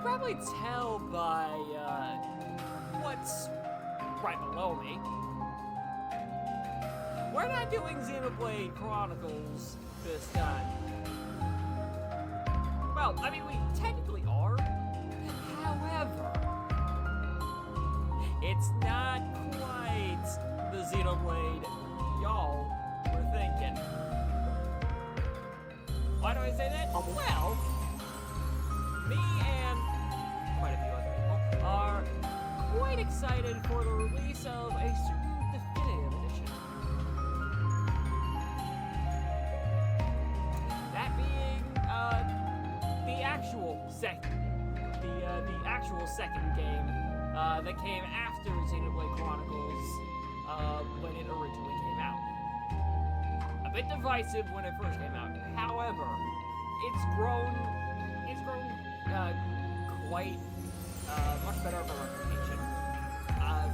probably tell by what's right below me. We're not doing Xenoblade Chronicles this time. Well, I mean, we technically are. However, it's not quite the Xenoblade y'all were thinking. Why do I say that? Well, me and quite a few other people are quite excited for the release of a certain definitive edition. That being the actual second game that came after Xenoblade Chronicles when it originally came out. A bit divisive when it first came out. However, it's grown quite much better of a reputation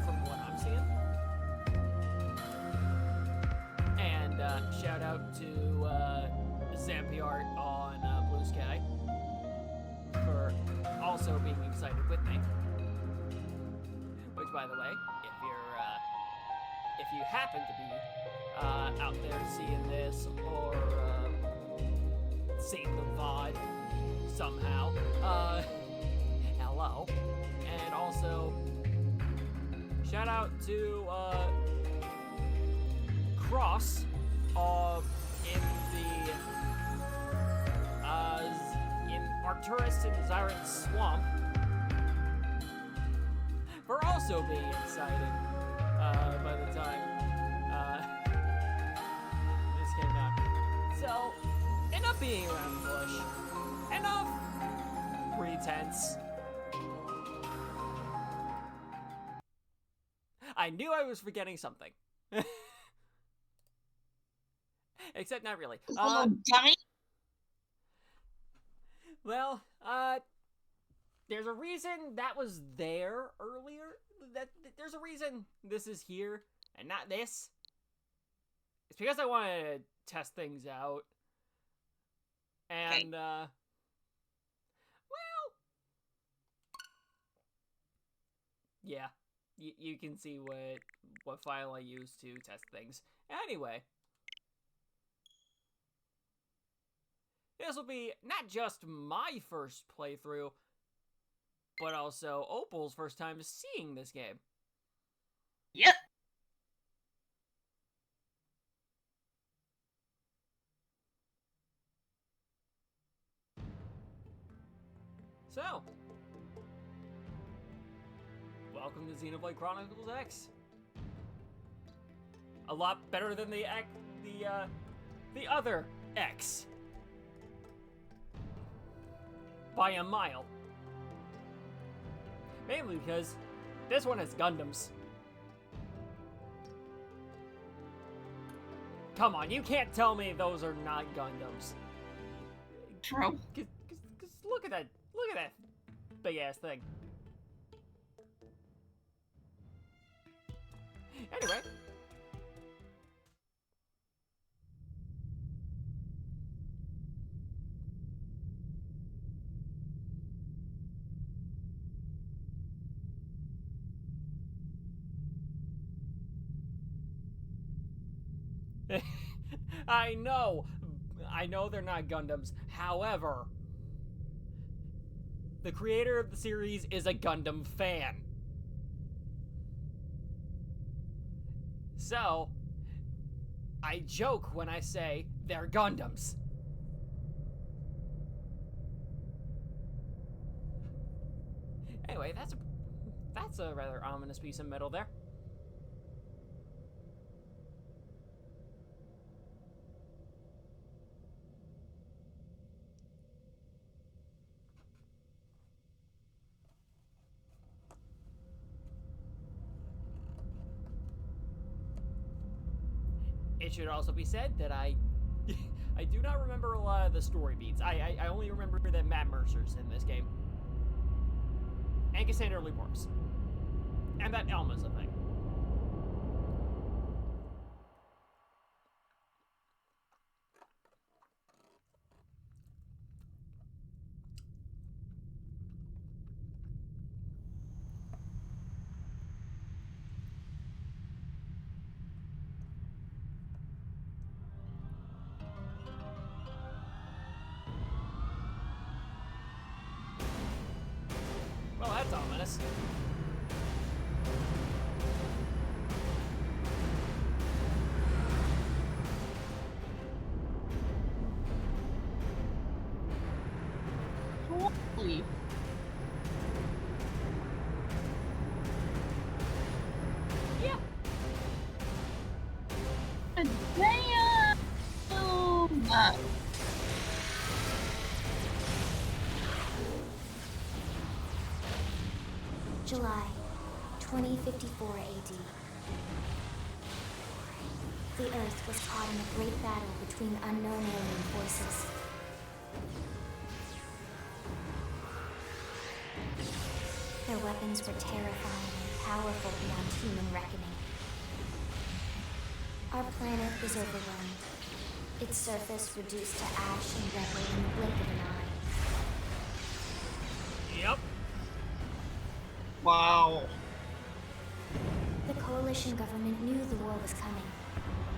from what I'm seeing. And shout out to Zampiart on Blue Sky for also being excited with me. Which, by the way, if you happen to be out there seeing this or seeing the VOD somehow, hello. And also, shout out to Cross in Arcturus and Zyron Swamp for also being excited by the time this came out. So, enough being around the bush. Enough pretense. I knew I was forgetting something. Except not really. Hello, dummy. Well, there's a reason that was there earlier. There's a reason this is here and not this. It's because I wanted to test things out. And, well, yeah, you can see what file I used to test things. Anyway, this will be not just my first playthrough, but also Opal's first time seeing this game. Yep. So, welcome to Xenoblade Chronicles X. A lot better than the other X. By a mile. Mainly because this one has Gundams. Come on, you can't tell me those are not Gundams. True. Cause look at that big ass thing. Anyway. I know they're not Gundams. However, the creator of the series is a Gundam fan. So, I joke when I say they're Gundams. Anyway, that's a rather ominous piece of metal there. It should also be said that I do not remember a lot of the story beats. I only remember that Matt Mercer's in this game. And Cassandra Libor's. And that Elma's a thing. menace. Holy. Yeah. Damn. July 2054 AD. The Earth was caught in a great battle between unknown alien forces. Their weapons were terrifying and powerful beyond human reckoning. Our planet was overrun, its surface reduced to ash and rubble in the blink of an eye. Yep. Wow. The coalition government knew the war was coming.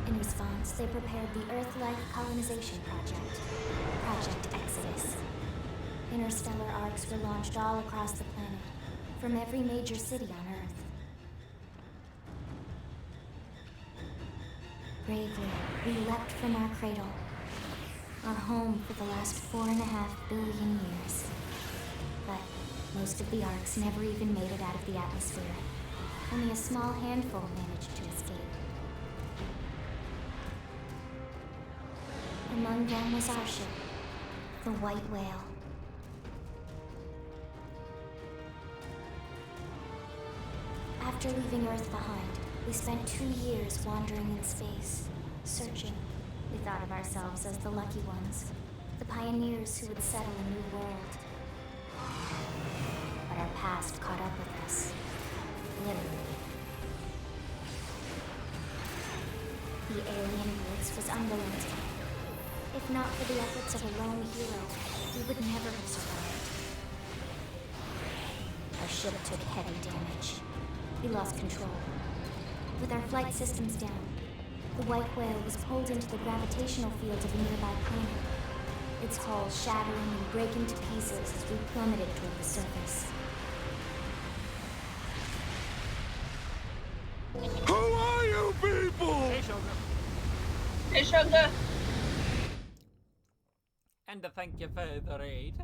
In response, they prepared the Earth-like colonization project, Project Exodus. Interstellar arcs were launched all across the planet, from every major city on Earth. Bravely, we leapt from our cradle, our home for the last 4.5 billion years. But most of the arcs never even made it out of the atmosphere. Only a small handful managed to escape. Among them was our ship, the White Whale. After leaving Earth behind, we spent 2 years wandering in space, searching. We thought of ourselves as the lucky ones, the pioneers who would settle a new world. But our past caught up with us, literally. The alien race was unrelenting. If not for the efforts of a lone hero, we would never have survived. Our ship took heavy damage. We lost control. With our flight systems down, the White Whale was pulled into the gravitational field of a nearby planet, its hull shattering and breaking to pieces as we plummeted toward the surface. Who are you people? Hey, Shogun. Hey, Shogun. And thank you for the raid.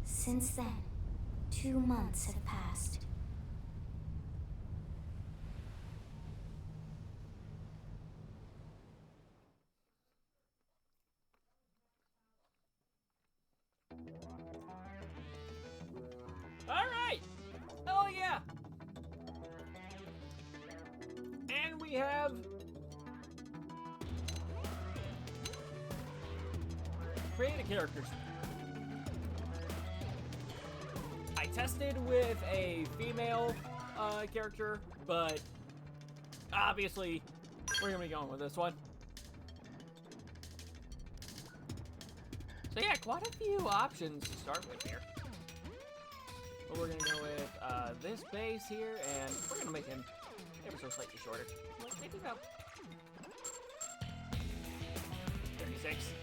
Since then, 2 months have passed. Alright! Oh yeah! And we have... created characters. I tested with a female character, but obviously we're gonna be going with this one. So yeah, quite a few options to start with here. But we're gonna go with this base here, and we're gonna make him ever so slightly shorter. Like maybe about 36.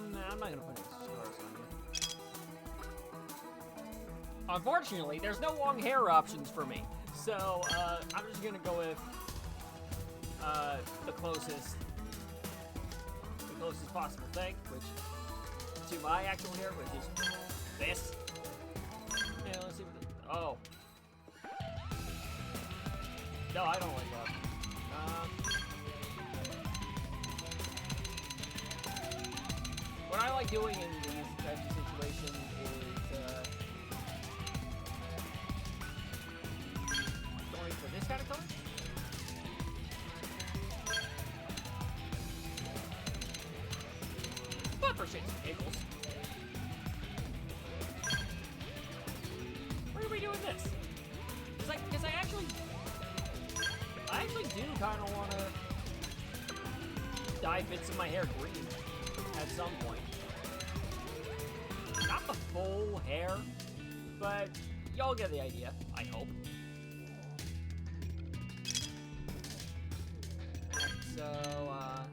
Okay, I'm not gonna put any stars on you. Unfortunately, there's no long hair options for me, so I'm just gonna go with the closest possible thing, which to my actual hair, which is this. Yeah, let's see what the, oh. No, I don't like that. What I like doing in these types of situations is going for this kind of color. But for shits and giggles. Why are we doing this? Because I actually do kind of want to dye bits of my hair green at some point. the full hair, but y'all get the idea, I hope. So, I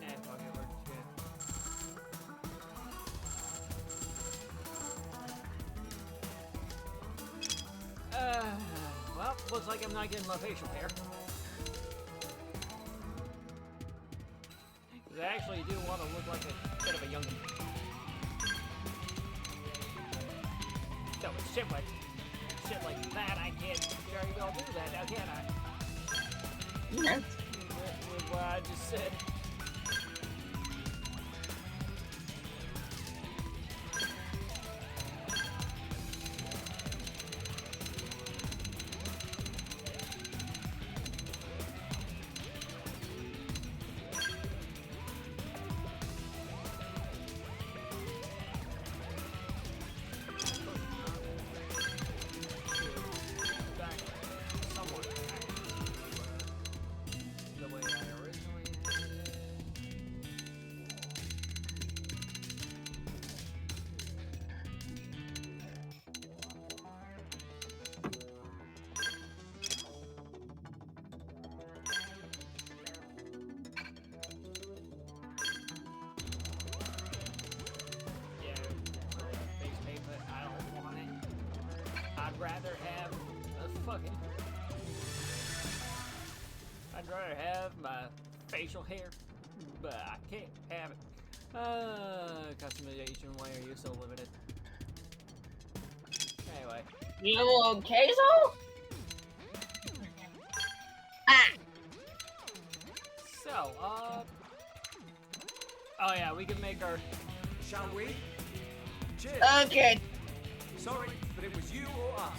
there. Fuck it, we're good. Well, looks like I'm not getting my facial hair. I actually do want to look like a bit of a youngin'. So with shit like that, I can't very well do that now, can I? Yes. With what I just said. I'd rather have my facial hair, but I can't have it. Customization, why are you so limited? Anyway. You queso? Ah! So, oh yeah, we can make our... Shall we? Cheers. Okay. Sorry, but it was you or us.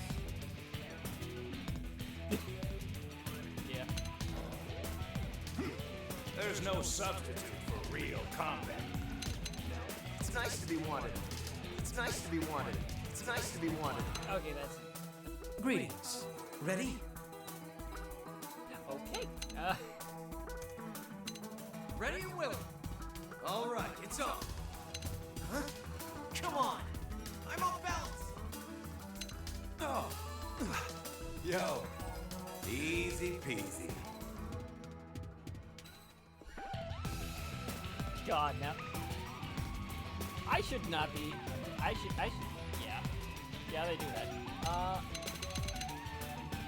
Yeah. There's no substitute for real combat. It's nice to be wanted. It's nice to be wanted. It's nice to be wanted. Okay, that's... Greetings. Ready? Okay. Ready and willing. All right, it's on. Huh? Come on. I'm off balance. Oh. Yo. Easy peasy. God, no. I should not be... I should... Yeah. Yeah, they do that.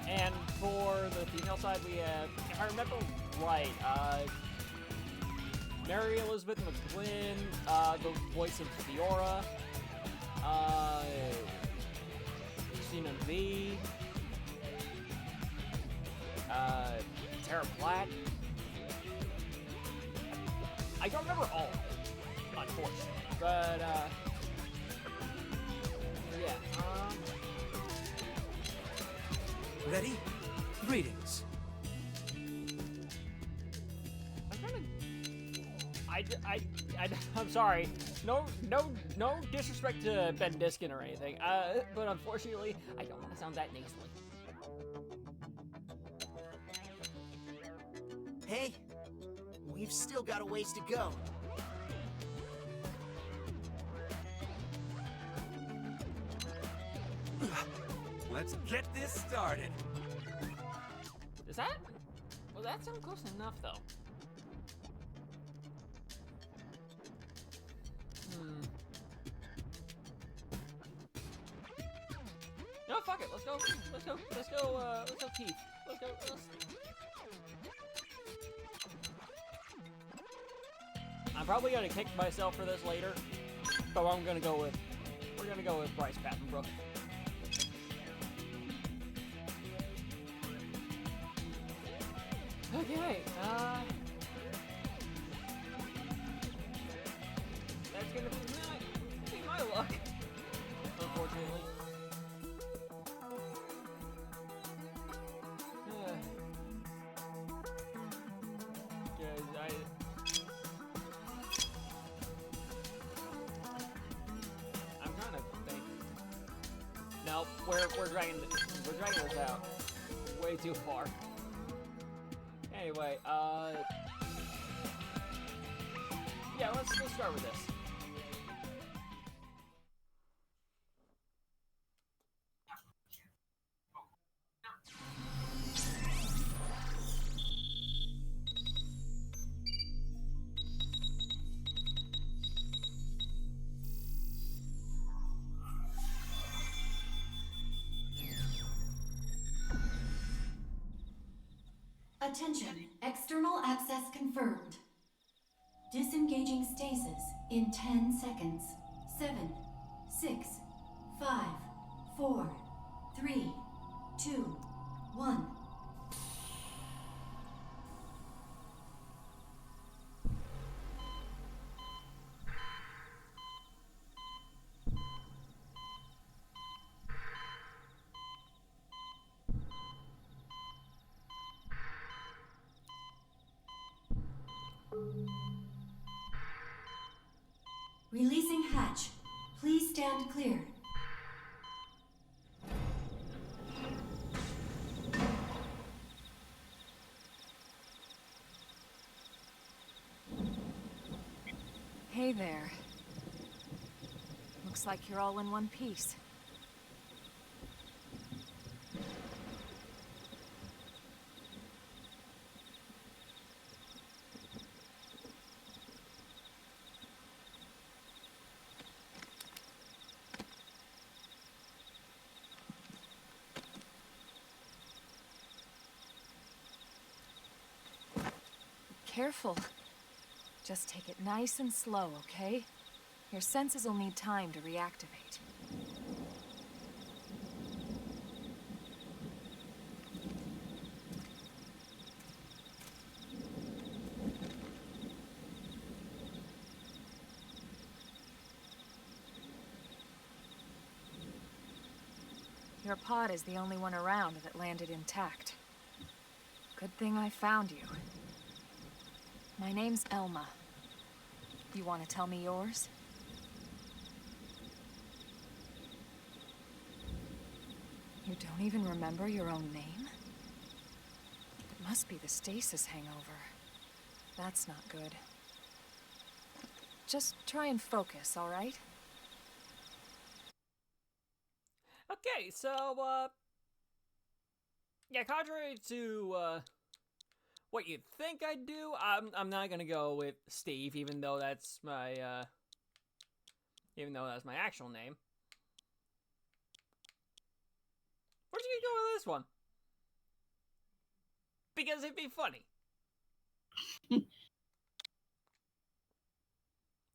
And for the female side, we have, if I remember right, Mary Elizabeth McGlynn, the voice of Fiora, Sbeve, Tara Platt. I don't remember all of them, unfortunately, but, yeah, Ready? Greetings. I'm sorry. No disrespect to Ben Diskin or anything. But unfortunately, I don't want to sound that nasally. Hey, we've still got a ways to go. Let's get this started. Is that? Well, that sounds close enough, though. No, fuck it. Let's go. Let's go. Let's go. Let's go, Keith. Let's go. I'm probably gonna kick myself for this later, but we're gonna go with Bryce Pattenbrook. Okay. That's gonna be my luck, unfortunately. I'm trying to think. No, we're dragging this out way too far. Anyway, yeah, let's start with this. Attention, external access confirmed. Disengaging stasis in 10 seconds. 7, 6, 5, 4, 3, 2, 1. Releasing hatch. Please stand clear. Hey there. Looks like you're all in one piece. Careful. Just take it nice and slow, okay? Your senses will need time to reactivate. Your pod is the only one around that landed intact. Good thing I found you. My name's Elma. You want to tell me yours? You don't even remember your own name? It must be the stasis hangover. That's not good. Just try and focus, all right? Okay, so, yeah, contrary to, what you'd think I'd do, I'm not gonna go with Steve, even though that's my actual name. We're just gonna go with this one. Because it'd be funny.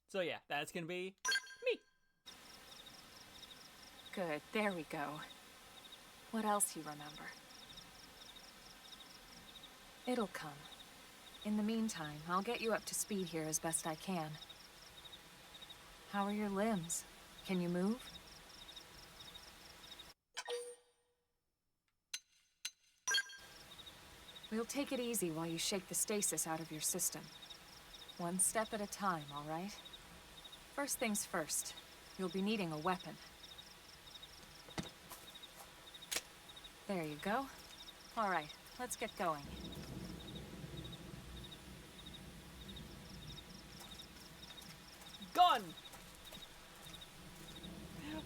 So yeah, that's gonna be me. Good, there we go. What else you remember? It'll come. In the meantime, I'll get you up to speed here as best I can. How are your limbs? Can you move? We'll take it easy while you shake the stasis out of your system. One step at a time, all right? First things first, you'll be needing a weapon. There you go. All right, let's get going. Gun!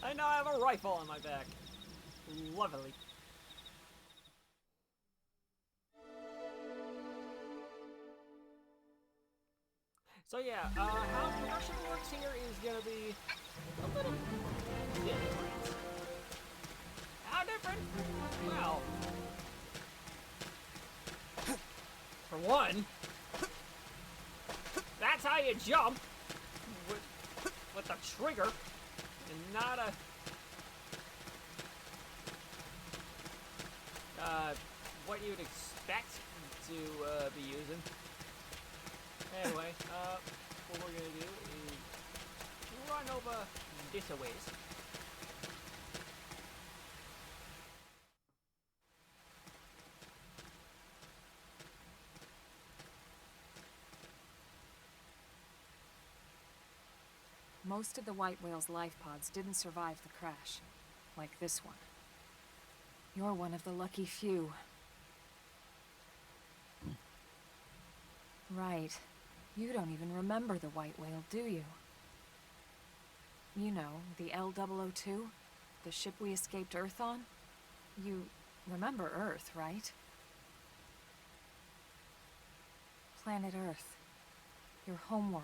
I now have a rifle on my back. Lovely. So yeah, how production works here is gonna be a little different. How different? Well, for one, that's how you jump with the trigger, and not a what you'd expect to be using. Anyway, what we're gonna do is run over this a ways. Most of the white whale's life pods didn't survive the crash, like this one. You're one of the lucky few. Right. You don't even remember the white whale, do you? You know, the L-002? The ship we escaped Earth on? You remember Earth, right? Planet Earth. Your homeworld.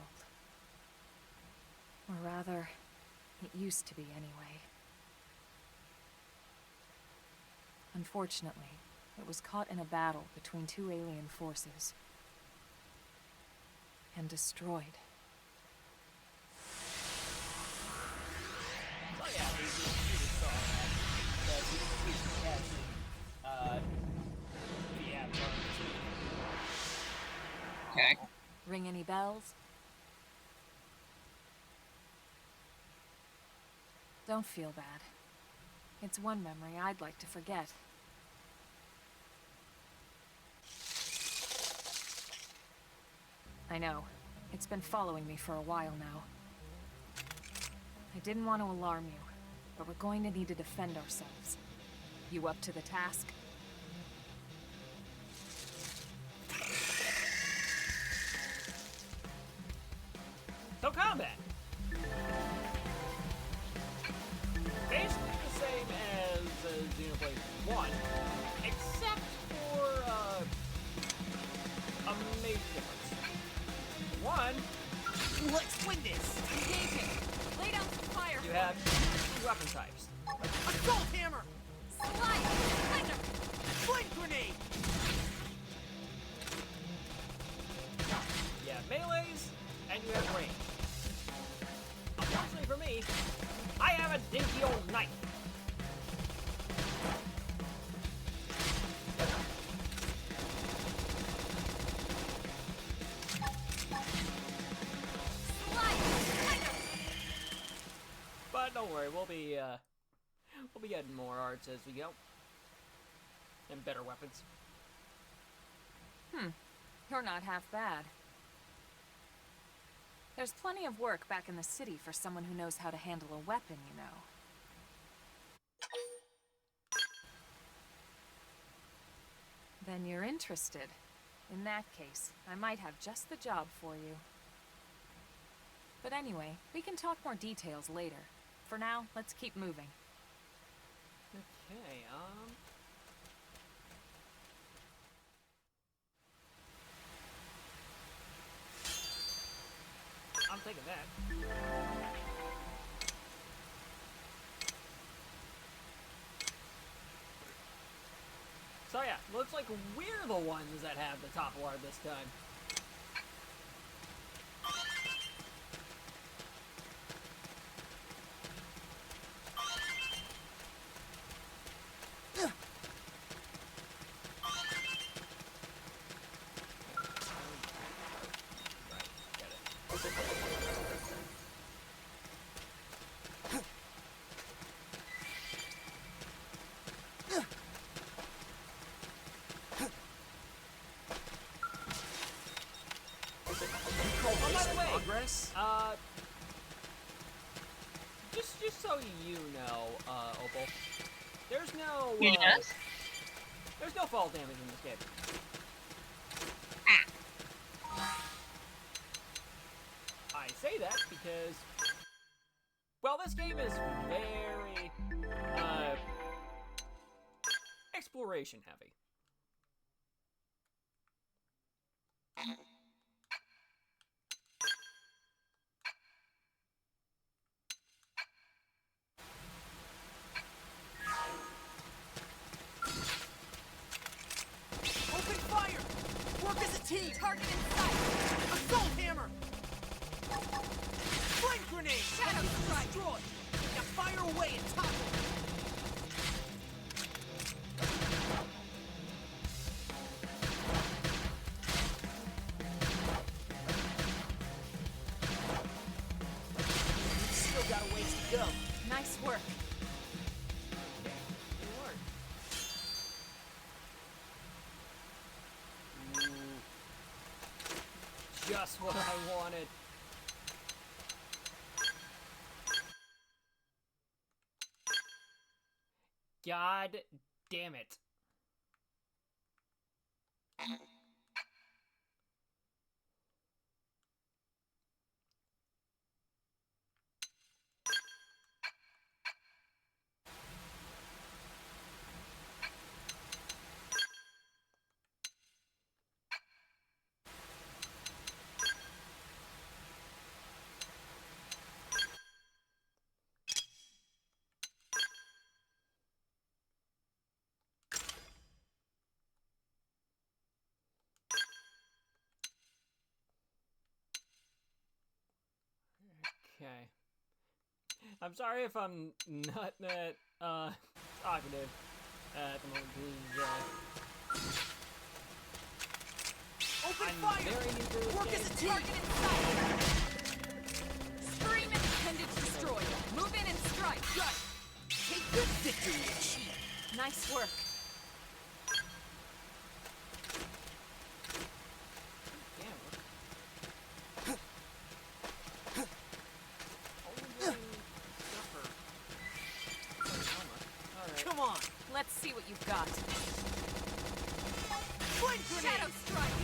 Or rather, it used to be anyway. Unfortunately, it was caught in a battle between two alien forces. And destroyed. Oh yeah, we just saw that. He's catching, the Avatar. Okay. Ring any bells? Don't feel bad. It's one memory I'd like to forget. I know. It's been following me for a while now. I didn't want to alarm you, but we're going to need to defend ourselves. You up to the task? So combat! Basically the same as Xenoblade 1, except for a major difference. One, Let's win this! Engaging! Lay down some fire! you have two weapon types. Assault hammer! Slide! Kind of! Flame grenade! You have melees, and you have range. Unfortunately for me, I have a dinky old knife. But don't worry, we'll be getting more arts as we go. And better weapons. You're not half bad. There's plenty of work back in the city for someone who knows how to handle a weapon, you know. Then you're interested. In that case, I might have just the job for you. But anyway, we can talk more details later. For now, let's keep moving. Okay, I'm taking that. So yeah, looks like we're the ones that have the top ward this time. Oh, by the way, Progress? just so you know, Opal, there's no, Yes. there's no fall damage in this game. I say that because, well, this game is very, exploration heavy. Target in sight! Assault hammer! Flame grenade! Shadow strike! Destroy! Now fire away and topple! We've still got a ways to go. Nice work. Just what I wanted. God damn it. Okay. I'm sorry if I'm not that talkative at the moment because Open I'm fire! very new to this Work game. as a team! Target in sight! Scream and appendage destroyed. Move in and strike. Gut! Take this victory achieved! Nice work. Damn. Alright. Come on! Let's see what you've got. Flame grenade! Shadow strike.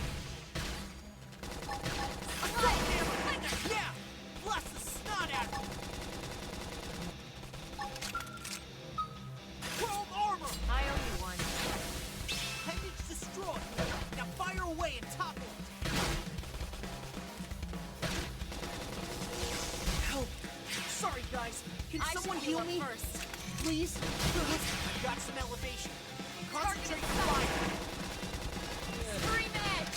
Assault hammer! Yeah! Blast the snot out of him! Chrome armor! I owe you one. Appendage destroyed! Now fire away and topple it! Help! Sorry, guys. Can I someone should heal heal me? up first. Please? I've got some elevation. Concentrate Target fire! Scream edge.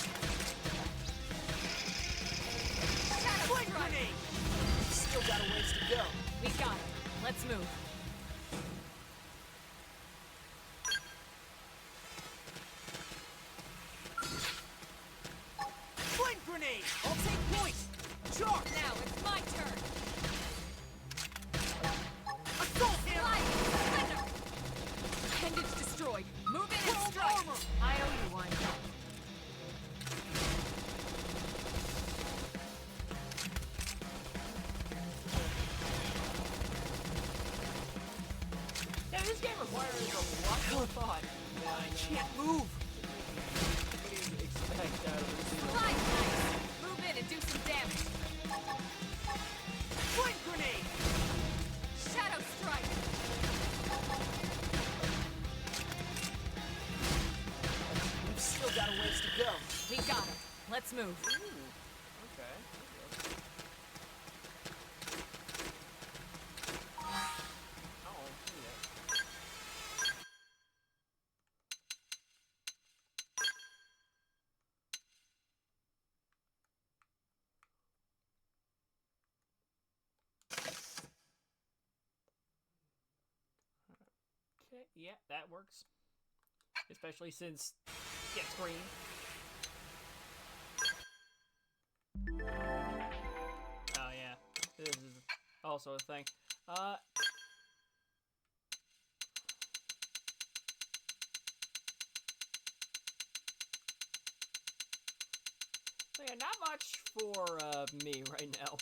Shadow Flame strike. grenade! We've still got a ways to go. We got it. Let's move. Flame grenade! I'll take point! Charge! Now it's my turn. Assault hammer! Lightning thunder. Appendage destroyed. Move in and Chrome strike. armor! I owe you one. Yeah, this game requires a lot more thought than I Can't move! would expect out of this game. Slide nice. Move in and do some damage. Flame grenade! Shadow strike. We've still got a ways to go. We got it. Let's move. Okay. Oh, yeah. Okay, yeah, that works. Especially since it gets green. Oh yeah, this is also a thing. So yeah, not much for me right now.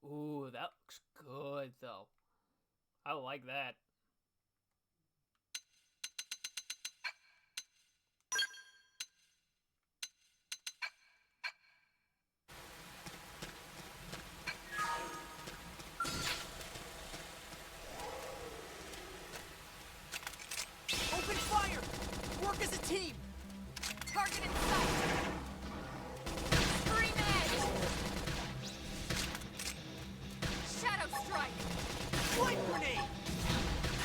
Ooh, that looks good though. I like that. Open fire! Work as a team! Target in sight! Scream edge! Shadow strike! Light grenade!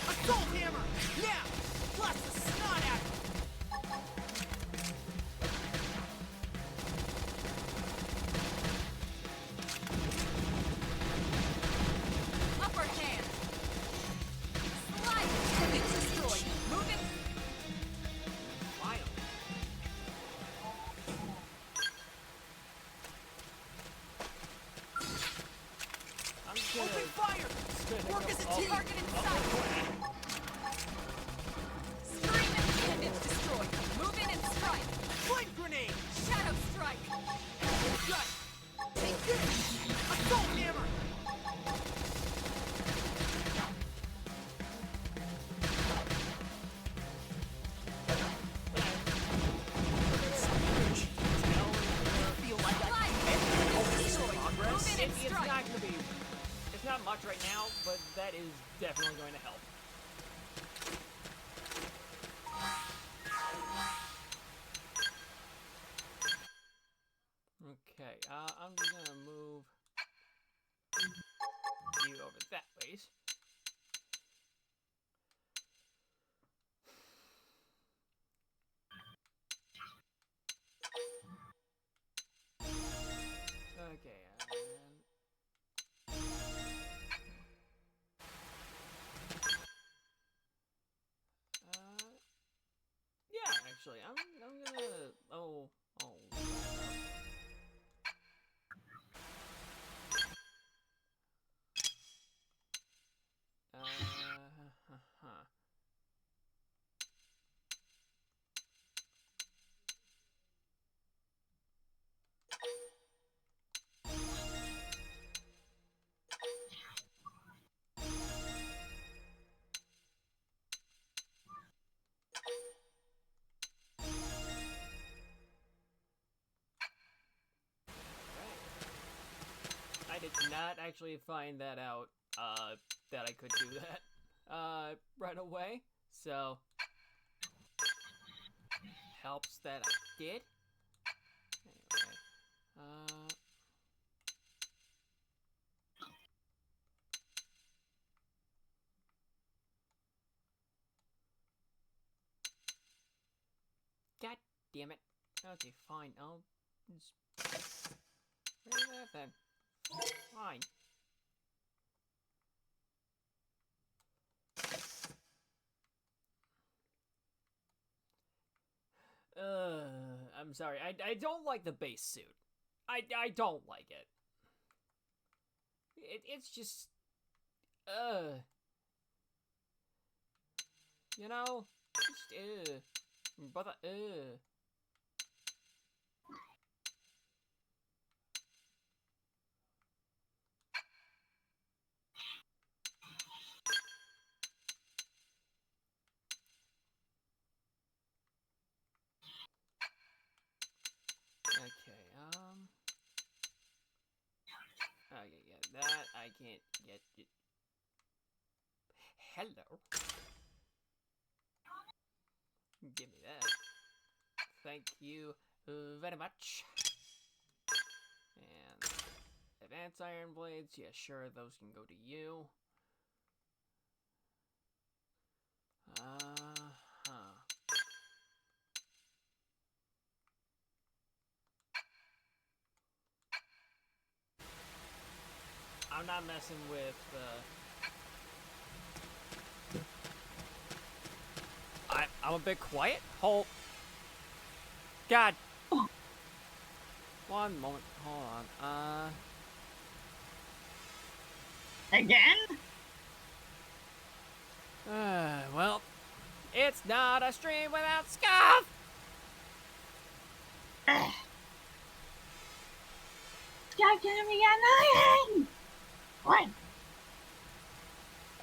Assault hammer! Now! Blast the snot out of it! Upper hand! Slide! It's destroyed! Move it! Wild. I'm just gonna Open fire! spin Work it as a up. team! Target in sight! Scream and it's destroyed! Move in and strike! Light grenade! Shadow strike! Gut! Take this! Assault hammer! Feel like Slide! Move in and It's strike! not gonna be. It's not much right now, but that is definitely going to help. Okay, I'm just gonna move you over that ways. Okay, yeah, actually, I'm gonna, huh. I did not actually find that out, that I could do that, right away, so helps that I did. Anyway, God damn it. Okay, fine, I'll just where's that then? Fine. I'm sorry. I don't like the base suit. I don't like it. It's just, you know, just, but, Okay, okay, yeah, that I can't get it. Hello. Give me that. Thank you very much. And advanced iron blades, yeah, sure, those can go to you. I'm not messing with I'm a bit quiet. Hold. God. One moment. Hold on. Again? Well, it's not a stream without scuff. Stop giving me annoying! What?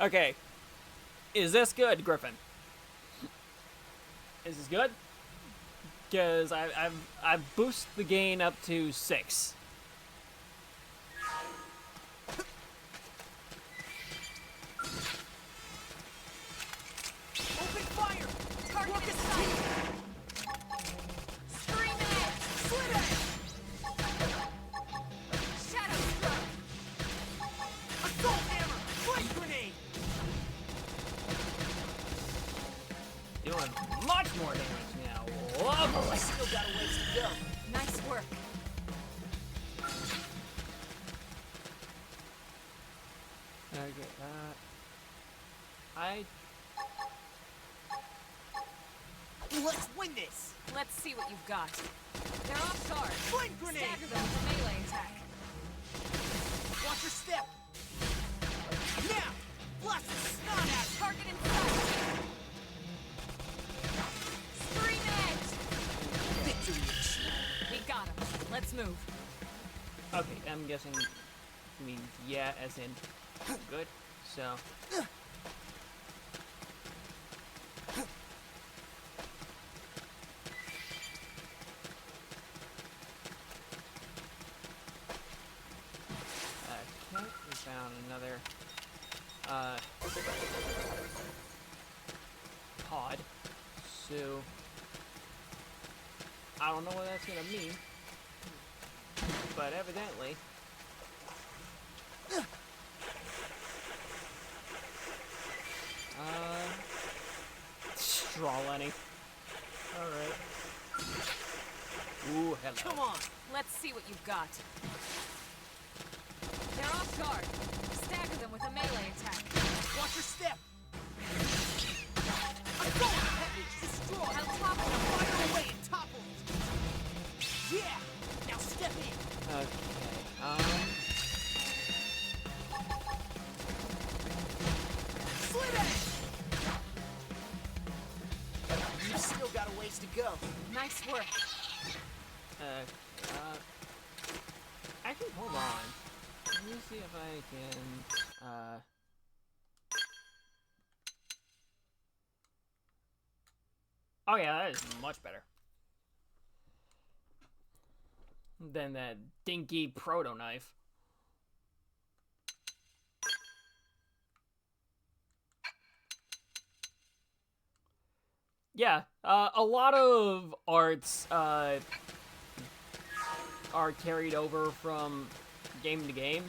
Okay. Is this good, Griffin? Is this good? Because I've boosted the gain up to 6. Open fire! Target Work in as a sight! team! doing much more damage now. Lovely. Still got a ways to go. Nice work. Okay, Let's win this. Let's see what you've got. They're off guard. Flame grenade. Stagger them with a melee attack. Watch your step. Now, blast the snot out. Target in sight. Scream edge. Victory achieved. We got him. Let's move. okay, I'm guessing means yeah, as in good. So. Okay, we found another pod. So I don't know what that's gonna mean, but evidently. Straw Lenny. Alright. Ooh, hello. Come on. Let's see what you've got. They're off guard. Stagger them with a melee attack. Watch your step. I'm going. Package destroyed. I'll topple them. Fire away and topple it. Yeah. Now step in. Okay. Slit edge. You've still got a ways to go. Nice work. Actually, hold on. Let me see if I can, oh yeah, that is much better than that dinky proto-knife. Yeah, a lot of arts, are carried over from game to game.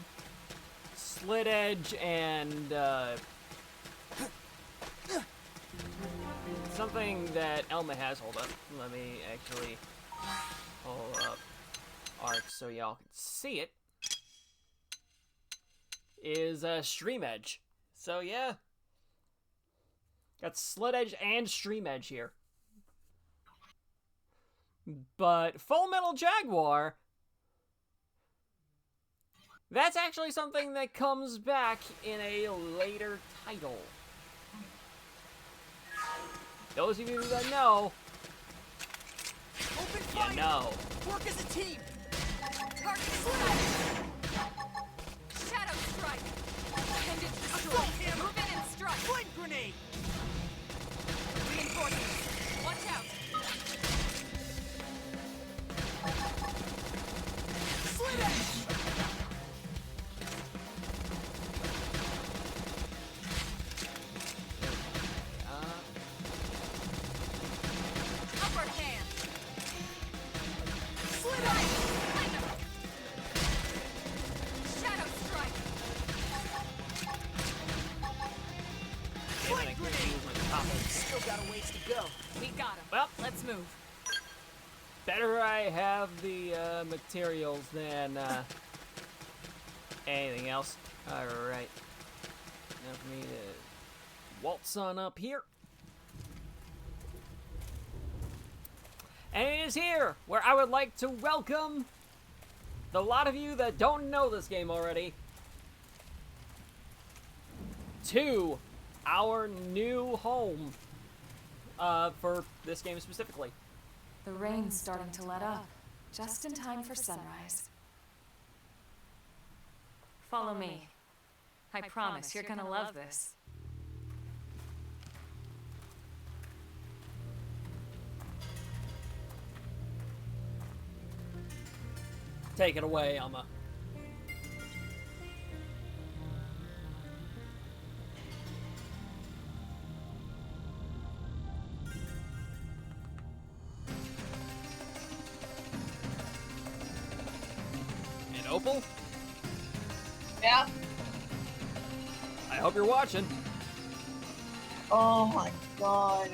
Slit edge and something that Elma has. Hold up, let me actually pull up arts so y'all can see it. Is stream edge. So yeah, got slit edge and stream edge here. But Full Metal Jaguar, that's actually something that comes back in a later title. Those of you that know, Open fire. you know. Work as a team. Target strike. Shadow strike. Appendage destroyed. Assault hammer. Move in and strike. Flame grenade. Reinforcements. Watch out. Slit edge. Upper hand. Slit edge. Lightning. Shadow strike. Damn it, I can't use my combos. Still got a ways to go. We got him. Well. Let's move. Better I have the materials than anything else. Alright. Now for me to waltz on up here. And it is here where I would like to welcome the lot of you that don't know this game already to our new home for this game specifically. The rain's starting to let up, just in time for sunrise. Follow me. I promise you're gonna love this. Take it away, Alma. And Opal, Yeah. I hope you're watching. Oh my god.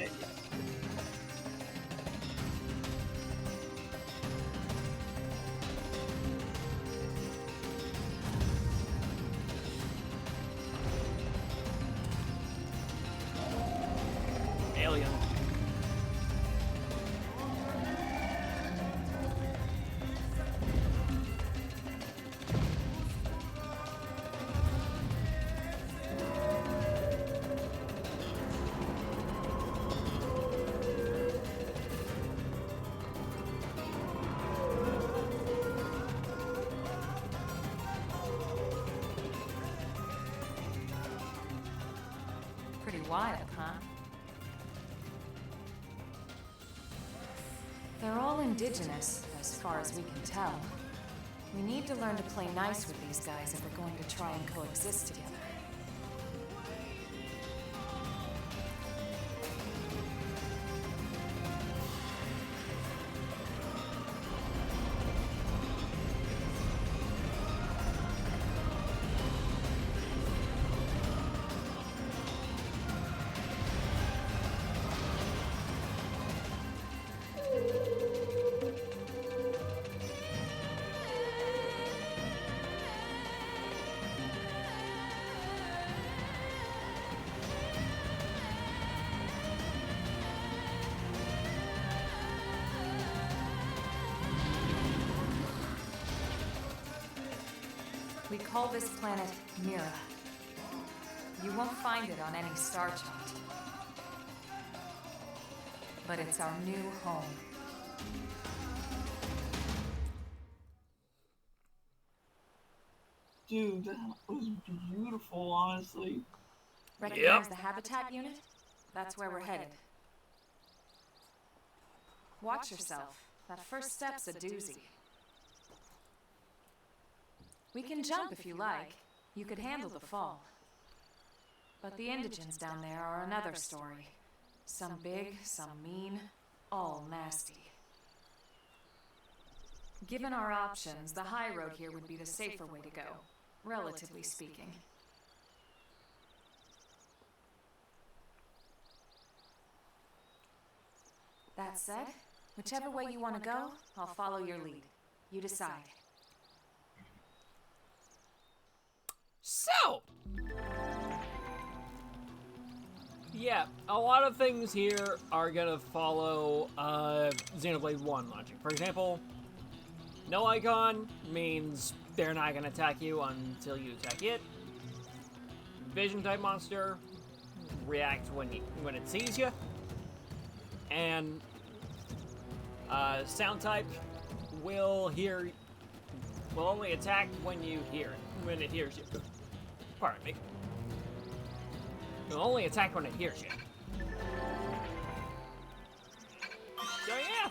Alien. Pretty wild, huh? They're all indigenous, as far as we can tell. We need to learn to play nice with these guys if we're going to try and coexist together. We call this planet Mira. You won't find it on any star chart. But it's our new home. Dude, that was beautiful, honestly. Recognize the habitat unit? That's where we're headed. Watch yourself. That first step's a doozy. We can jump if you like. You could handle the fall. But the indigents down there are another story. Some big, some mean, all nasty. Given our options, the high road here would be the safer way to go, relatively speaking. That said, whichever way you want to go, I'll follow your lead. You decide. So, yeah, a lot of things here are gonna follow Xenoblade 1 logic. For example, no icon means they're not gonna attack you until you attack it. Vision type monster reacts when it sees you, and sound type will only attack when you hear it, when it hears you. Pardon me. It'll only attack when it hears you. So yeah.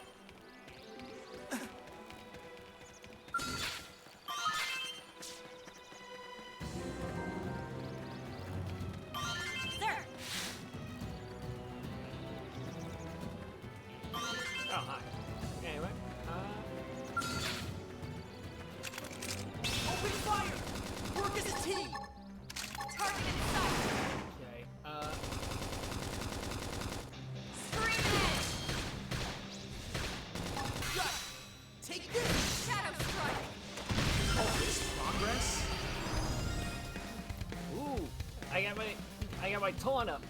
Oh, hi. Anyway, Open fire! Work as a team! Target in sight! okay, Scream ahead! Gut! Take this! Shadow strike! All this progress? ooh, I got my taunt up.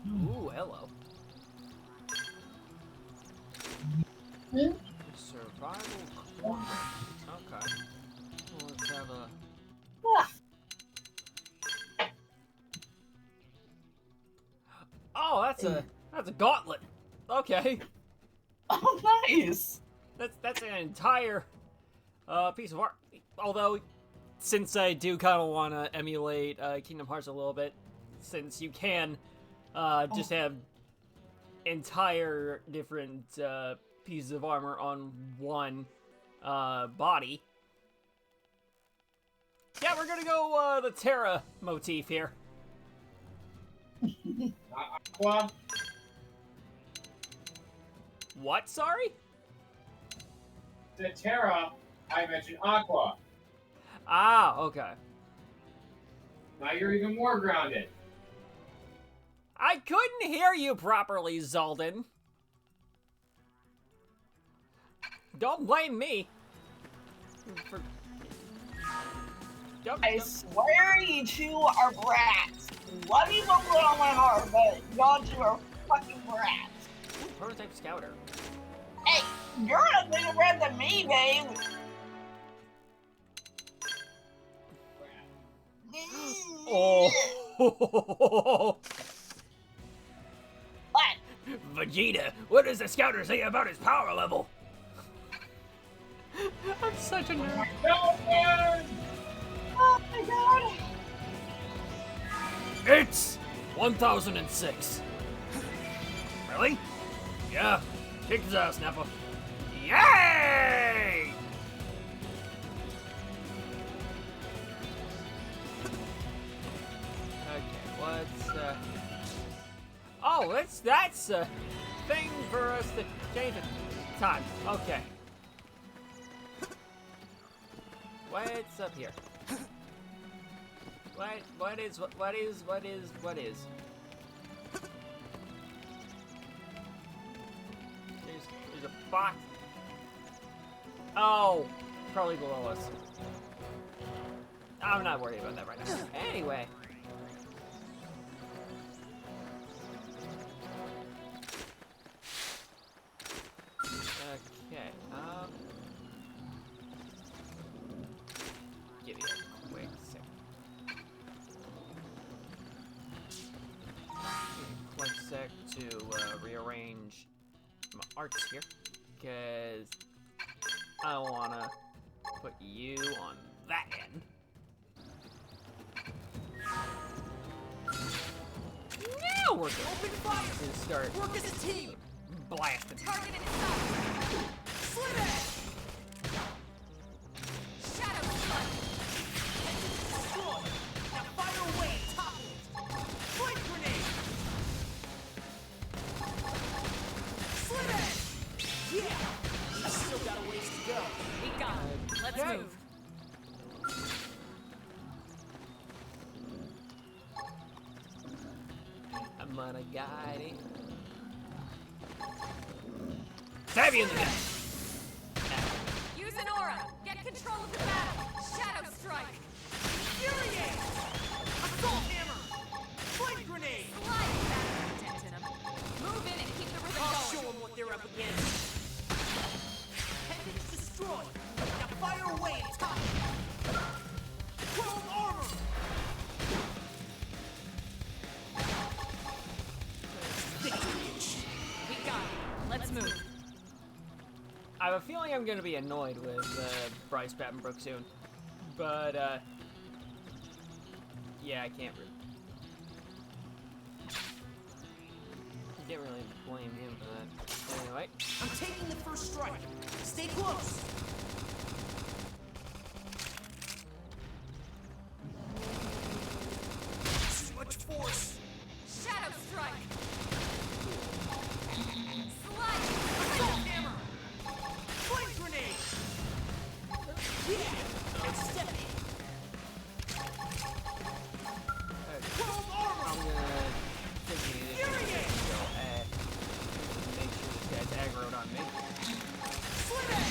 Ooh, hello. Survival corner. Okay. Well, let's have a... Oh, that's a gauntlet. Okay. Oh, nice! That's an entire piece of art. Although, since I do kind of want to emulate Kingdom Hearts a little bit, since you can just have entire different pieces of armor on one body. Yeah, we're gonna go the Terra motif here. Aqua, What? Sorry? the Terra, I mentioned Aqua. Ah, okay. Now you're even more grounded. couldn't hear you properly, Zalden. Don't blame me. I swear you two are brats. Love you from all my heart, but y'all two are fucking brats. Ooh, prototype scouter. Hey, you're a bigger brat than me, babe. Oh. What? Vegeta, what does the scouter say about his power level? I'm such a nerd. Oh my god. It's 1006. Really? Yeah. Kick his ass, Nappa. Yay! Okay, what's oh, that's a thing for us to change the time. Okay. What's up here? What is? There's a box. Oh, probably below us. I'm not worried about that right now. Anyway. Okay, give you a quick sec. Quick sec to rearrange my arts here, because I want to put you on that end. Now we're good. Open fire! And start Work as a team! blasting. Target in sight! Slit it! Shadow strike! Destroy! Now fire away! Topple it! Flame grenade! Slit it! Yeah! You still got a ways to go. We got it. Let's Okay. move. I'm gonna guide it. Stab you in the gut. Use an aura. Get control of the battle. Shadow strike. Infuriate! Assault hammer! Flame grenade! Slide back dent in 'em. Move in and keep the rhythm I'll going. show them what they're up against. Heaven is destroyed. Now fire away and top it. Chrome armor! We got it. Let's move. I have a feeling I'm gonna be annoyed with Bryce Papenbrook soon, but yeah, I can't really blame him for that. Anyway, I'm taking the first strike. Stay close. Too much force. Shadow strike. Slide. Assault hammer. Flame grenade. Yeah. And step in. Chrome armor. I'm gonna take the initiative and go make sure this guy's aggroed on me. Slit it.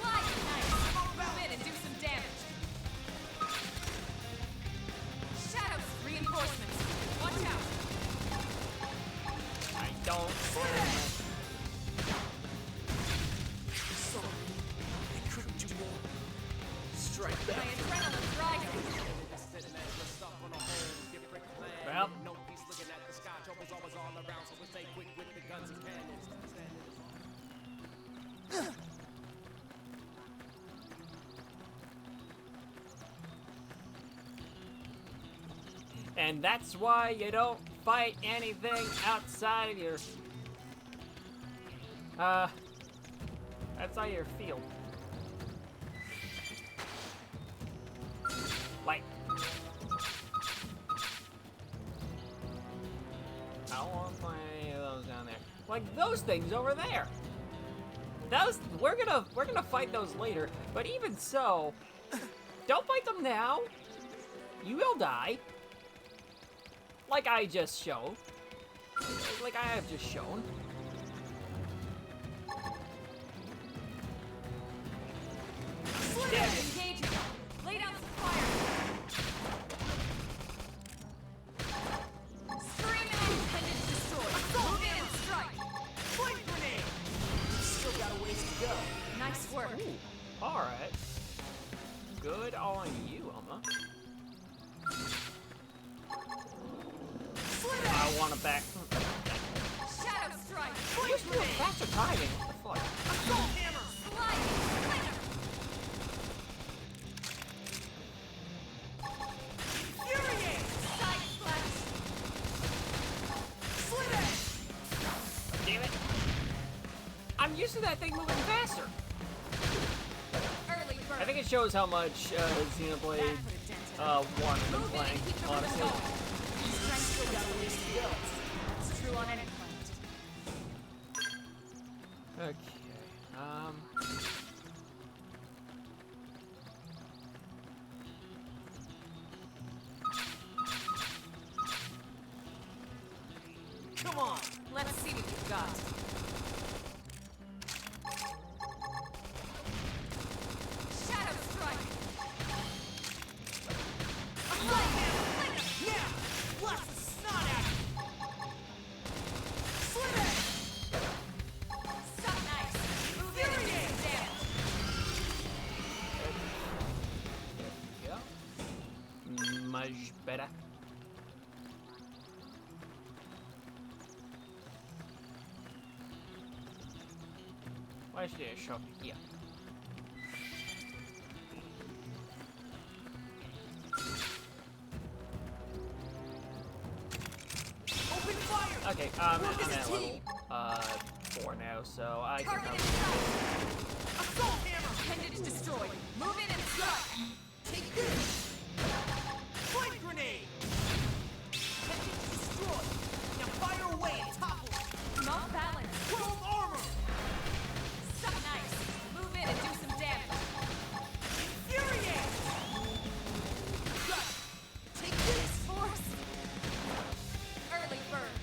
Slide knife. Move in and do some damage. Shadow reinforcements. Watch out. I don't. Sorry. I couldn't do more. Strike My back. adrenaline's rising. Well, and that's why you don't fight anything outside of your outside your field. Like, I don't want to find any of those down there. Like those things over there. Those we're gonna fight those later. But even so, don't fight them now. You will die. Like I just showed. Like I have just shown. Damn it. Engaging. Lay down some fire. Scream and intended to destroy. Move in and strike. Flame grenade! Still got a ways to go. Nice work. Ooh, alright. Good on you, Elma. I want to back. Shadow strike. You're still faster timing. What the fuck? Assault hammer! Sliding. Infuriate! Side slash. Slit edge! Damn it. I'm used to that thing moving faster. Early bird. I think it shows how much Xenoblade 1 I've been playing, honestly. Strength still got a ways to go. That's true on any planet. Okay, Come on! Let's see what you've got. Shadow strike. Assault hammer! Yeah! Blast the snot at him! Slit edge! Suck nice. Move in and do some damage. there we go. Much better. Why should I shop here? Open fire! Okay, I'm at level 4 now, so I can Target help. inside. Assault hammer! Intended to destroy. Move in and strike. Take this! Flame grenade! Intended to destroy! Now fire away and topple! Not balance. Chrome armor! Suck nice. Move in and do some damage. Infuriate! Gut! Take this! Force. Early bird.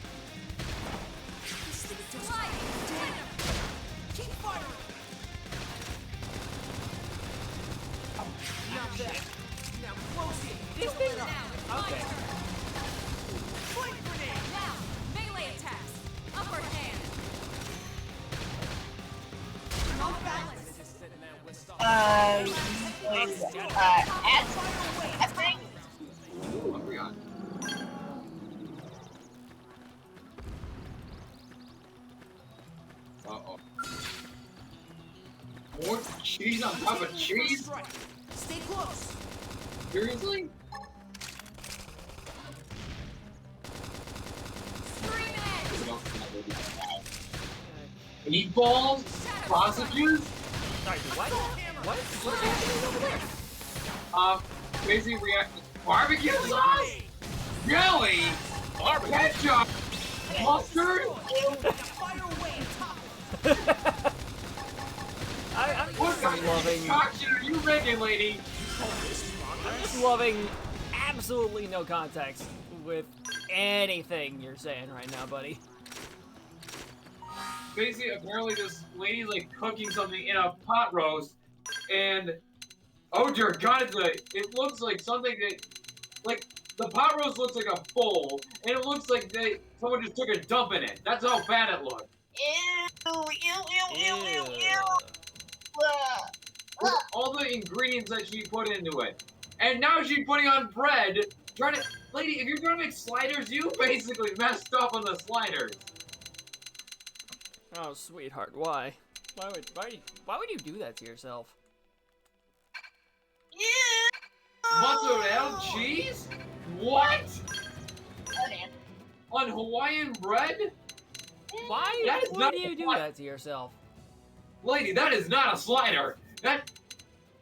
This thing does Sliding. Tandem. keep firing! Not that! Now close it! These Don't things- let up! Now it's my Okay. turn. Flame grenade! Now, melee attacks. Upper hand. Not balance. I think. Ooh, what we got? Uh-oh. More cheese on top of cheese? Strike. Stay close! Seriously? Scream edge. Meatballs? Sausages? Sorry, what? What? What's happening over there? Basically react barbecue sauce? Jelly? Ketchup? Mustard? Now fire away and topple! I'm What just kind of loving. concoction are you making, lady? I'm just loving absolutely no context with anything you're saying right now, buddy. Basically, apparently this lady's like cooking something in a pot roast, and oh dear God, it looks like something that, like, the pot roast looks like a bowl, and it looks like someone just took a dump in it. That's how bad it looked. With all the ingredients that she put into it. And now she's putting on bread, trying to... Lady, if you're gonna make sliders, you basically messed up on the sliders. Oh, sweetheart, why? Why would you do that to yourself? Mozzarella cheese? What? On Hawaiian bread? Why? That is Why not do you do what- that to yourself? Lady, that is not a slider. That...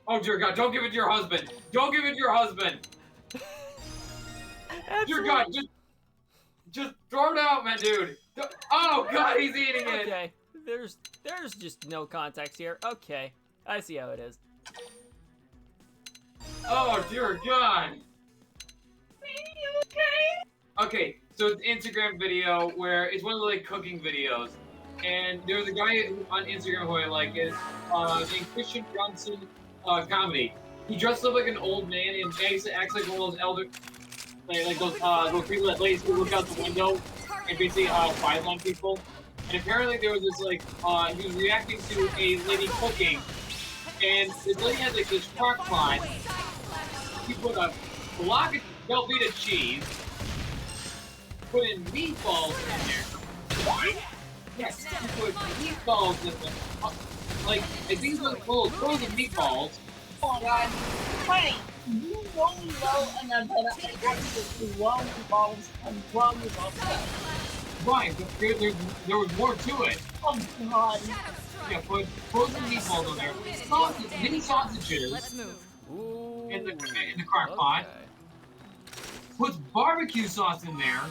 Oh dear God, don't give it to your husband. Don't give it to your husband. Dear God, just throw it out, man, dude. Oh God, he's eating it. Okay, there's just no context here. Okay, I see how it is. Oh dear God. okay, so it's an Instagram video where it's one of the like cooking videos, and there's a guy on Instagram who I like is named Christian Johnson comedy. He dresses up like an old man and acts like one of those elder, like those people that ladies who look out the window and basically spies on people. And apparently there was this like he was reacting to a lady cooking, and this lady had like this crock pot. He put a block of Velveeta cheese, put in meatballs in there. Yes, he put meatballs in them. Like, I think it's like little frozen meatballs. Oh my god. Honey, you know well enough that I got to love meatballs and love meatballs. Right, but there was more to it. Oh god. Yeah, put frozen meatballs in there. Sausage, mini sausages. Let's move. Ooh, In the crock pot. Puts barbecue sauce in there.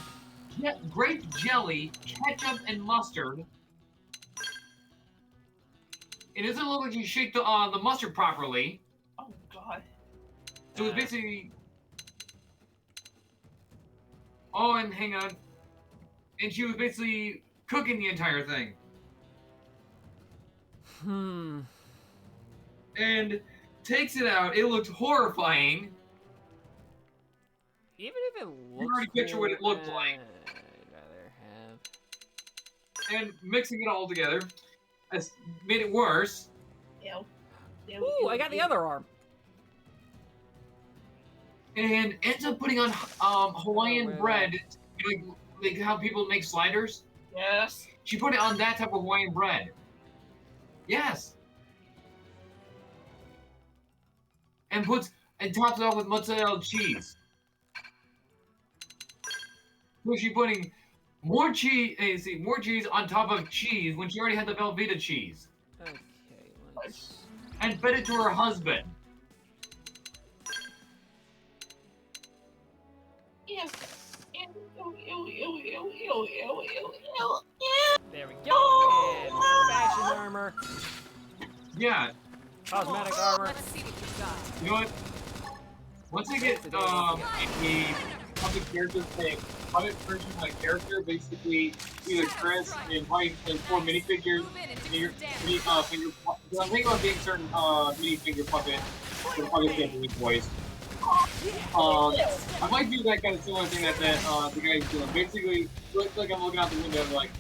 Grape jelly, ketchup, and mustard. It doesn't look like you shake the mustard properly. Oh god. So it's basically. Oh, and hang on. And she was basically cooking the entire thing. And takes it out. It looked horrifying. Even if it looks. You already picture what it looked like. I'd rather have. And mixing it all together has made it worse. Ooh, I got the other arm. And ends up putting on Hawaiian bread, like how people make sliders. Yes. She put it on that type of Hawaiian bread. Yes. And tops it off with mozzarella cheese. So she's putting more cheese, more cheese on top of cheese when she already had the Velveeta cheese. Okay, let's. And fed it to her husband. Yes. There we go. And fashion armor. Yeah. Cosmetic armor. Let's see what you got. You know what? Once I get a public character thing, public version of my character, basically either Chris and White and 4 minifigures. I'm thinking about getting certain minifigure puppet for the public family toys. I might do that kind of similar thing that the guy's doing. Basically, looks like I'm looking out the window and like,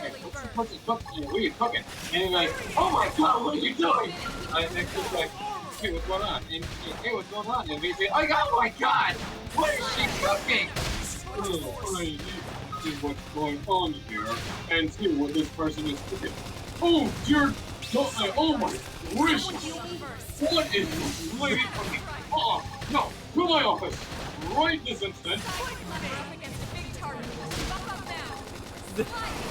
hey, what are you cooking? And they're like, oh my god, what are you doing? And then Chris like, hey, what's going on? And hey, what's going on? And they say, oh my god, what is she cooking? I need to see what's going on here and see what this person is cooking. Oh dear god, oh my gracious! What is this lady cooking? No, to my office! Right this instant!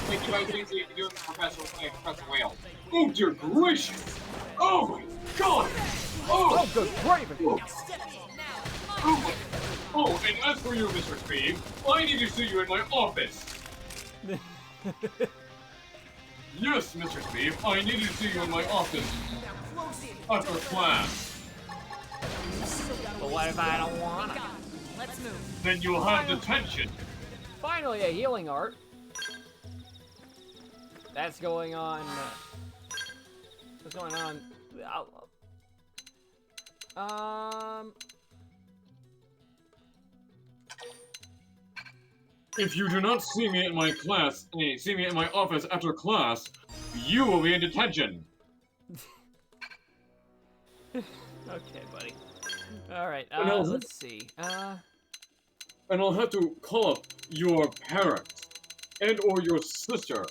Thank you, I think you're doing Professor Whale. Oh dear gracious! Oh my god! Oh, good gravy! Oh, and as for you, Mr. Sbeve, I need to see you in my office. Yes, Mr. Sbeve, I need to see you in my office. After class. But what if I don't wanna? Let's move. Then you'll have detention. Finally, a healing art. That's going on. What's going on? If you do not see me in my class, see me in my office after class, you will be in detention. Okay, buddy. Alright, let's see. And I'll have to call up your parent and or your sister.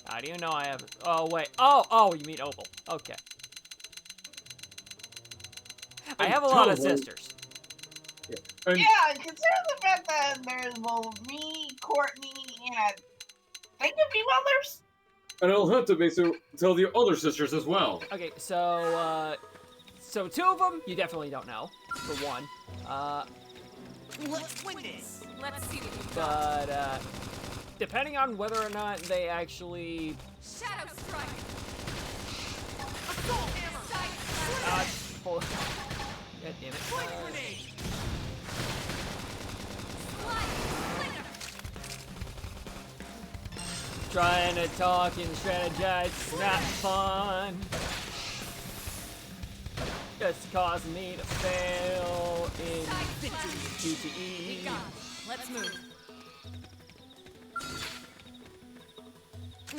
How do you know I have? Oh wait. Oh, you mean Opal? Okay. I have a lot of sisters. And Yeah, consider the fact that there's me, Courtney, and I think a few others. And I'll have to basically tell the other sisters as well. Okay, so 2 of them you definitely don't know. For one. Let's win this. Let's see what you got. But depending on whether or not they actually. Shadow strike. Assault hammer. God damn it. Flame grenade. Trying to talk and strategize, it's not fun. Just cause me to fail in QTE. Let's move.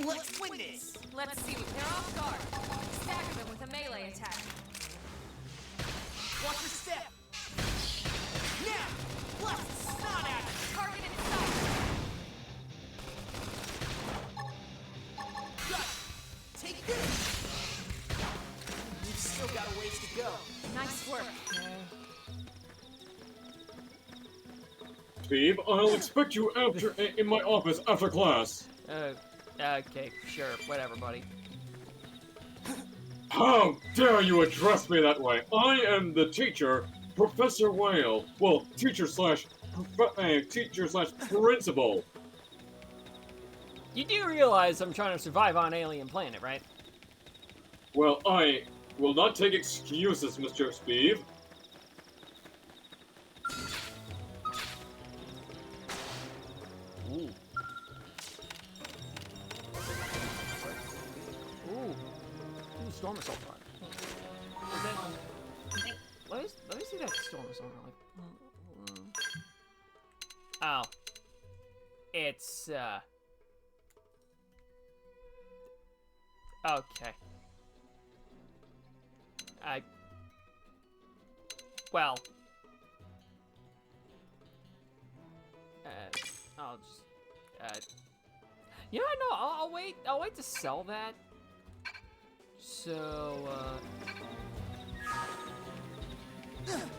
Let's win this. Let's see what they're off guard. Stagger them with a melee attack. Watch your step. Now, blast the snot at it. Target in sight. Got it. Take this. We've still got a ways to go. Nice work. Steve, I'll expect you in my office after class. Okay, sure, whatever, buddy. How dare you address me that way? I am the teacher, Professor Whale. Well, teacher slash principal. You do realize I'm trying to survive on an alien planet, right? Well, I will not take excuses, Mr. Sbeve. Ooh. Ooh, storm assault run. Let me see that storm assault run. Oh, it's okay. Well, I'll just yeah, no, I'll wait to sell that. So, anyway.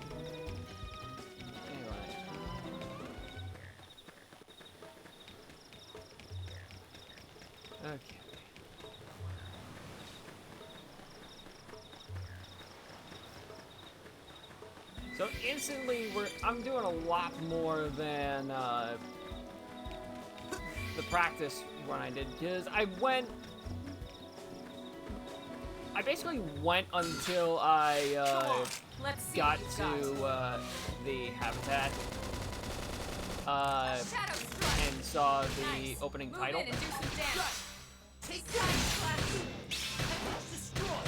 Okay. So instantly, I'm doing a lot more than, the practice run I did, because I basically went until I got to the habitat and saw the opening title. Take that! Destroy!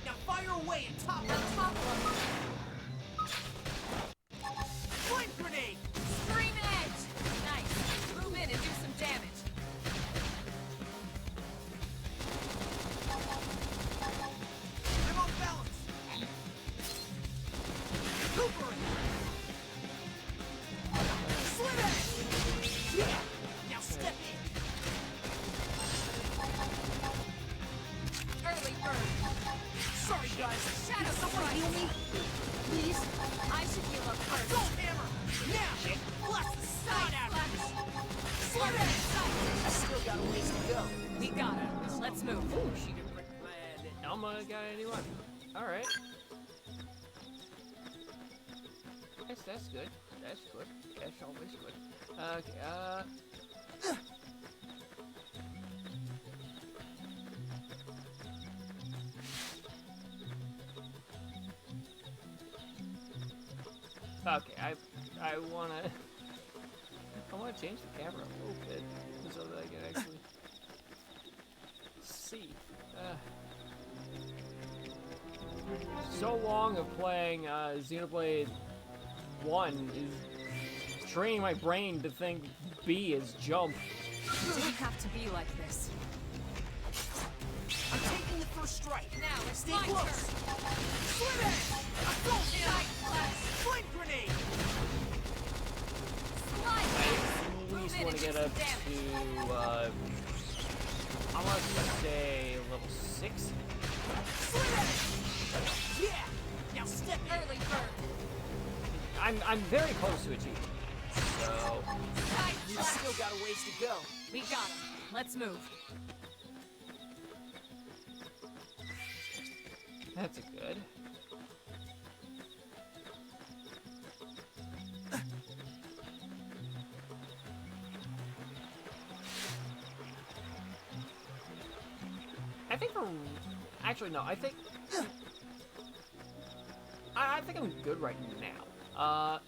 Now fire away and topple them. Flame grenade! Scream edge! Nice. Move in and do some damage. I'm off balance. Cooper! Slit edge! Yeah! Now step in. Early bird. Sorry, guys. Shadow, someone heal me? Please? I should heal up first. Don't hammer! Now! Blast the snot out of this! Slit it! I still got a ways to go. We got it. Let's move. Ooh, she can break my head. Elma got anyone? Alright. That's good. That's good. That's always good. Okay, okay, I wanna change the camera a little bit so that I can actually see. So long of playing Xenoblade 1 is training my brain to think B is jump. It didn't have to be like this. I'm taking the first strike. Now, stay close. Slit it! Assault shot! Flame grenade! I at least want to get up to, I want to say level 6. Slit it! Yeah! Now step early bird. I'm very close to achieving. So We've still got a ways to go. We got him. Let's move. that's a good. I think actually no, I think I think I'm good right now.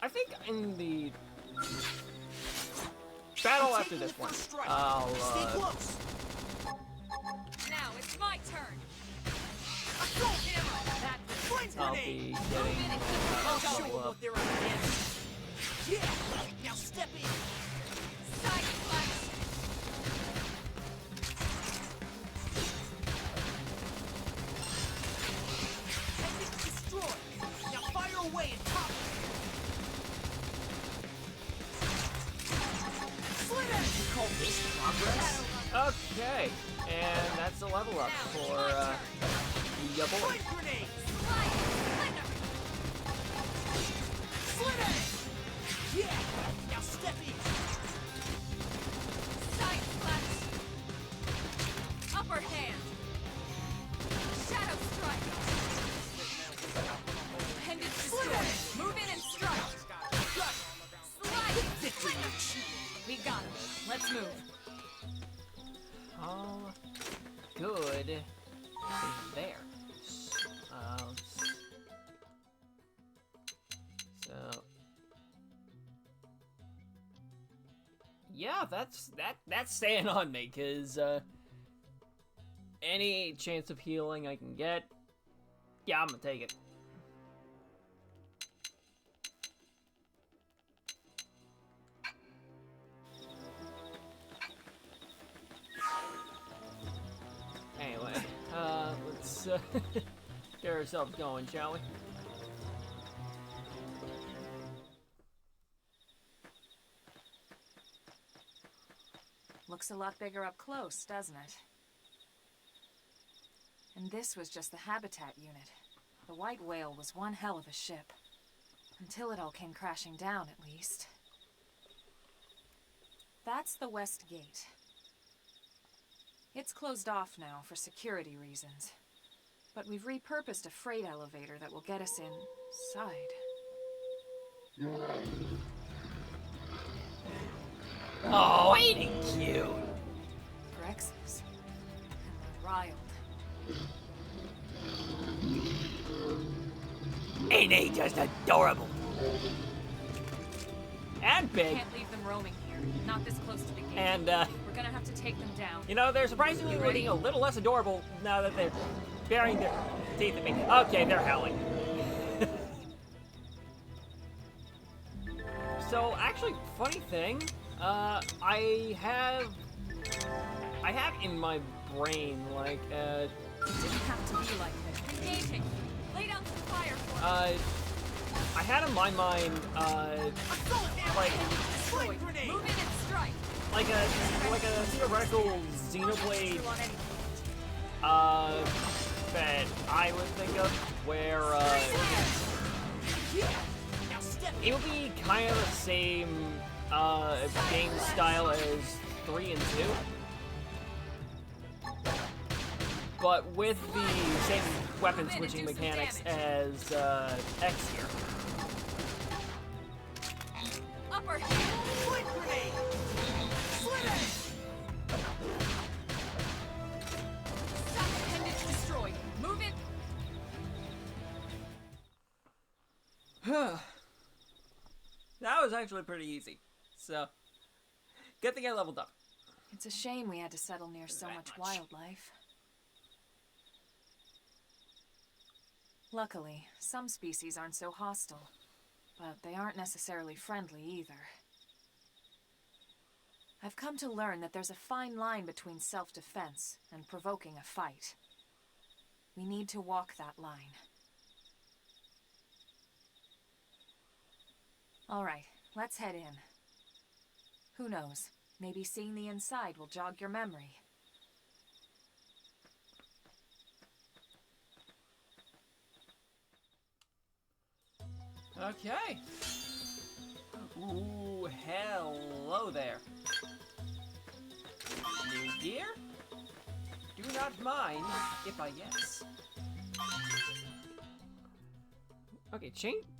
I think in the battle I'm after taking this the one. first strike. I'll, Stay close. Now it's my turn. Assault hammer. That Flame I'll grenade. be Move getting in and keep a I'll show couple you of what they're up against. Yeah. Now step in. side flex. Pendant destroyed. Now fire away and top it. Slit it. You call this progress? Okay, and that's a level up for your boy. Flame grenade. Slide. Thunder. Slit it. Yeah. Now step in. Side flex. Upper hand. Shadow strike. Pendant destroyed. Move in and strike. Slide. Victory. We got him. Let's move. All good is there. So yeah, that's staying on me, cause any chance of healing I can get, yeah, I'm gonna take it. Anyway, let's get ourselves going, shall we? Looks a lot bigger up close, doesn't it? And this was just the habitat unit. The white whale was one hell of a ship. Until it all came crashing down, at least. That's the west gate. It's closed off now for security reasons. But we've repurposed a freight elevator that will get us inside. Oh, ain't he cute? Grexes. And they're riled. Ain't he just adorable? And big. Can't leave them roaming here. Not this close to the gate. And, we're gonna have to take them down. you know, they're surprisingly You ready? looking a little less adorable now that they're baring their teeth at me. Okay, they're howling. So, actually, funny thing, I have in my brain, like, It didn't have to be like this. Engaging. Lay down some fire for me. I had in my mind, Assault hammer. like, Flame grenade. Move in and strike. like a theoretical Xenoblade, On any that I would think of, where, Yeah. Now step in. it would be kind of the same, game style as 3 and 2. But with the same weapon switching mechanics as, X here. upper hand. Flame grenade. Slit it. Pendant destroyed. Move it. That was actually pretty easy. So, good thing I leveled up. It's a shame we had to settle near so much wildlife. Luckily, some species aren't so hostile, but they aren't necessarily friendly either. I've come to learn that there's a fine line between self-defense and provoking a fight. We need to walk that line. All right, let's head in. Who knows? Maybe seeing the inside will jog your memory. Okay. Ooh, hello there. New gear? Do not mind if I guess. Okay,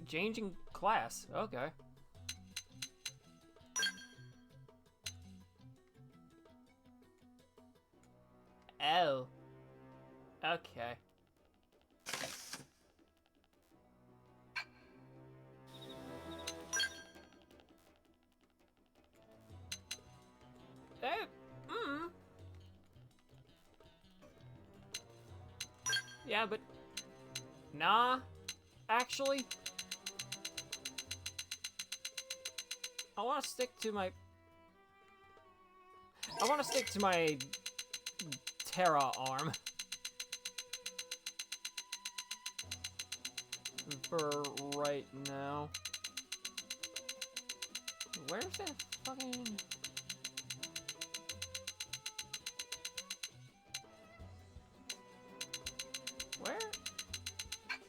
changing class. Okay. Oh. Okay. Yeah, but... Nah, actually. I want to stick to my... Terra arm. For right now. Where's that fucking...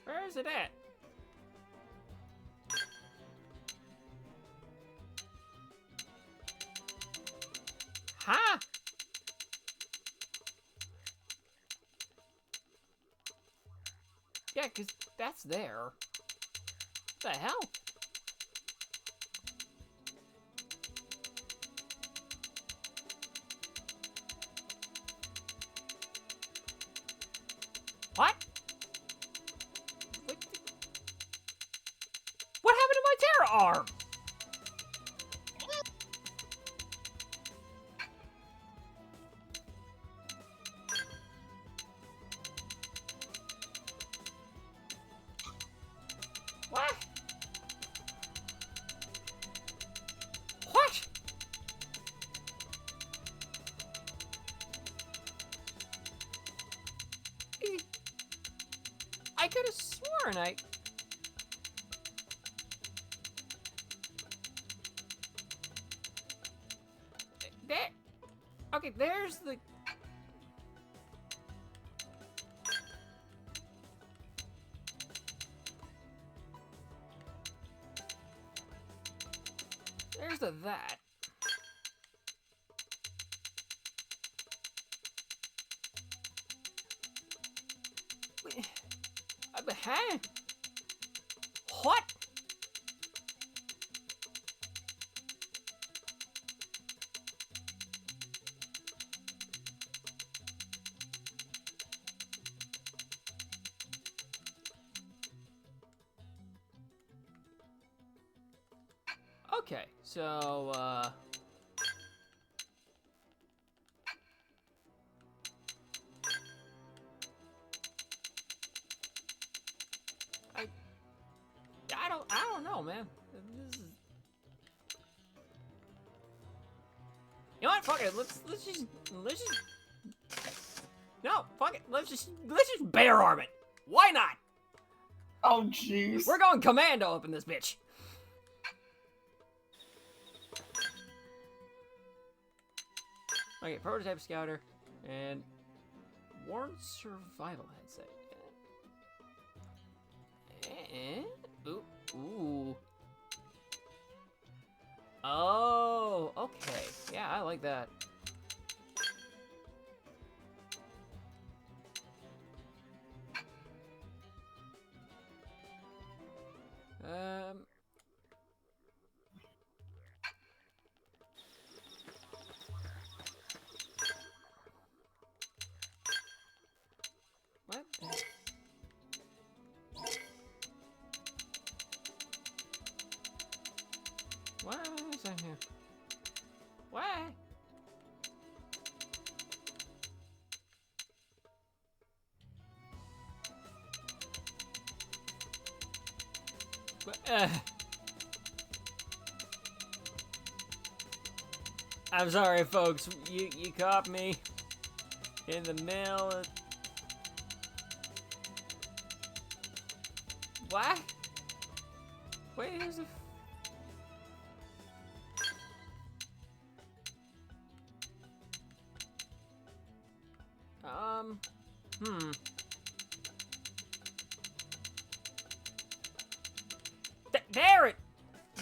Where is it at? Huh? Yeah, 'cause that's there. What the hell? What? What happened to my Terra arm? What? What? I could have sworn there. Okay, there's the... There's the that. Huh? What? Okay, so, I don't know, man. This is... You know what? Fuck it. Let's just... No, fuck it. Let's just bear arm it. Why not? Oh, jeez. We're going commando up in this bitch. Okay, prototype scouter and worn survival headset. And ooh. Oh, okay. Yeah, I like that. What? What is that here? What? I'm sorry, folks. You caught me in the middle of... What? Wait, there's a...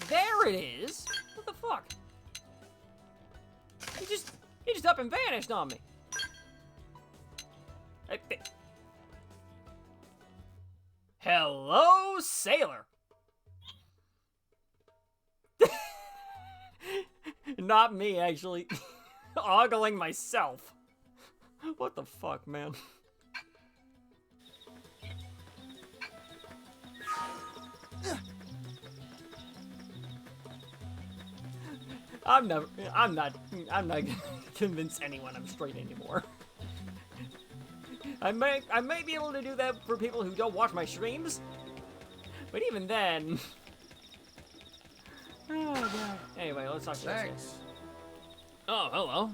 There it is! What the fuck? He just up and vanished on me. Hello, sailor! Not me, actually. Ogling myself. What the fuck, man? I'm not gonna convince anyone I'm straight anymore. I may be able to do that for people who don't watch my streams, but even then. Oh god. Anyway, let's talk to this guy. Oh, hello.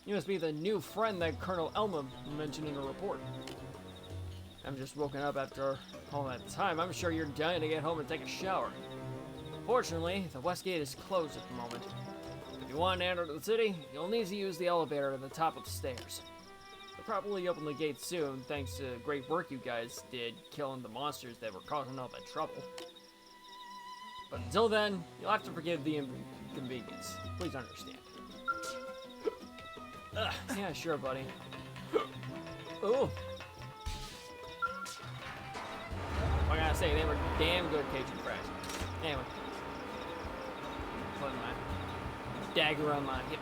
You must be the new friend that Colonel Elma mentioned in her report. I'm just woken up after all that time. I'm sure you're dying to get home and take a shower. Fortunately, the west gate is closed at the moment. If you want to enter the city, you'll need to use the elevator at the top of the stairs. They'll probably open the gate soon, thanks to the great work you guys did killing the monsters that were causing all that trouble. But until then, you'll have to forgive the inconvenience. Please understand. Yeah, sure, buddy. Ooh. I gotta say, they were damn good Cajun fries. Anyway. Putting my dagger on my hip.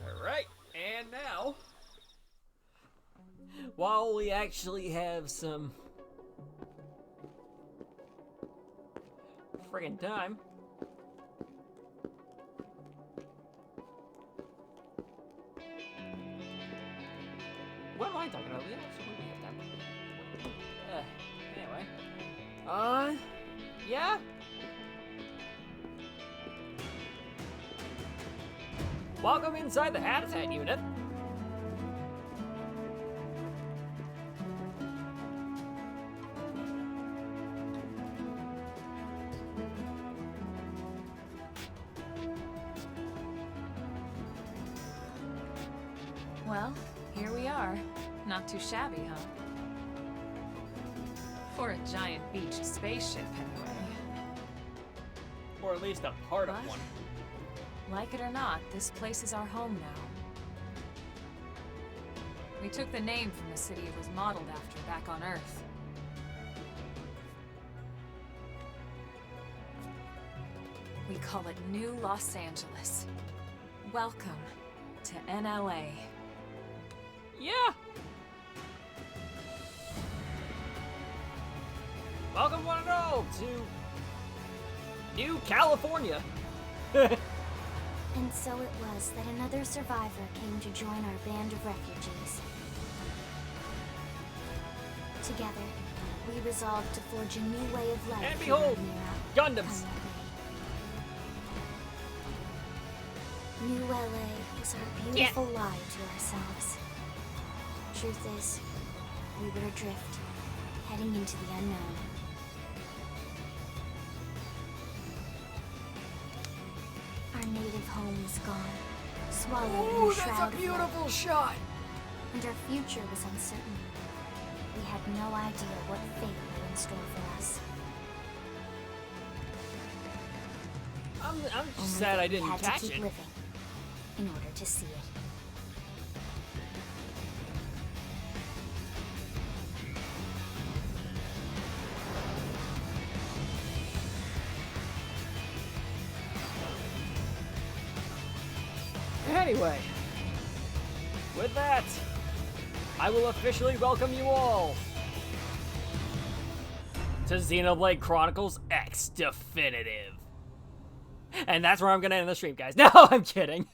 Alright, and now, while we actually have some friggin' time, what am I talking about? Yeah, so we have time. Anyway. Yeah? Welcome inside the Habitat unit. Well, here we are. Not too shabby, huh? For a giant beach spaceship, anyway. Or at least a part of What? one. Like it or not, this place is our home now. We took the name from the city it was modeled after back on Earth. We call it New Los Angeles. Welcome to NLA. Yeah! Welcome one and all to New California. And so it was that another survivor came to join our band of refugees. Together, we resolved to forge a new way of life. And here behold, in Mira, Gundams. New LA was our beautiful lie to ourselves. Truth is, we were adrift, heading into the unknown. Our native home was gone, swallowed in a shroud of light, shot. and our future was uncertain. We had no idea what fate lay in store for us. I'm just Only sad that I we didn't had catch to keep it. living in order to see it. Anyway, with that, I will officially welcome you all to Xenoblade Chronicles X Definitive. And that's where I'm gonna end the stream, guys. No, I'm kidding.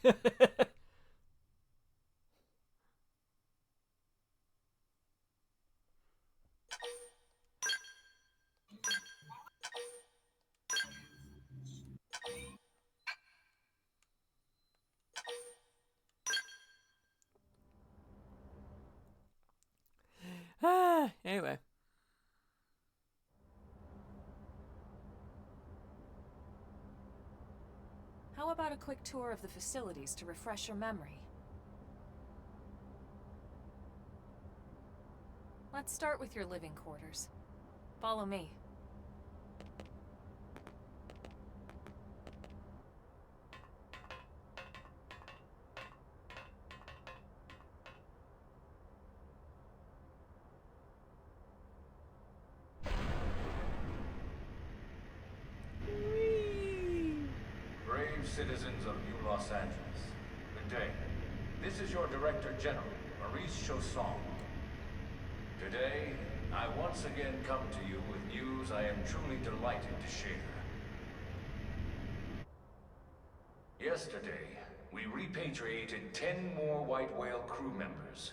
Anyway. How about a quick tour of the facilities to refresh your memory? Let's start with your living quarters. Follow me. Citizens of New Los Angeles, good day. This is your Director General, Maurice Chausson. Today, I once again come to you with news I am truly delighted to share. Yesterday, we repatriated 10 more White Whale crew members.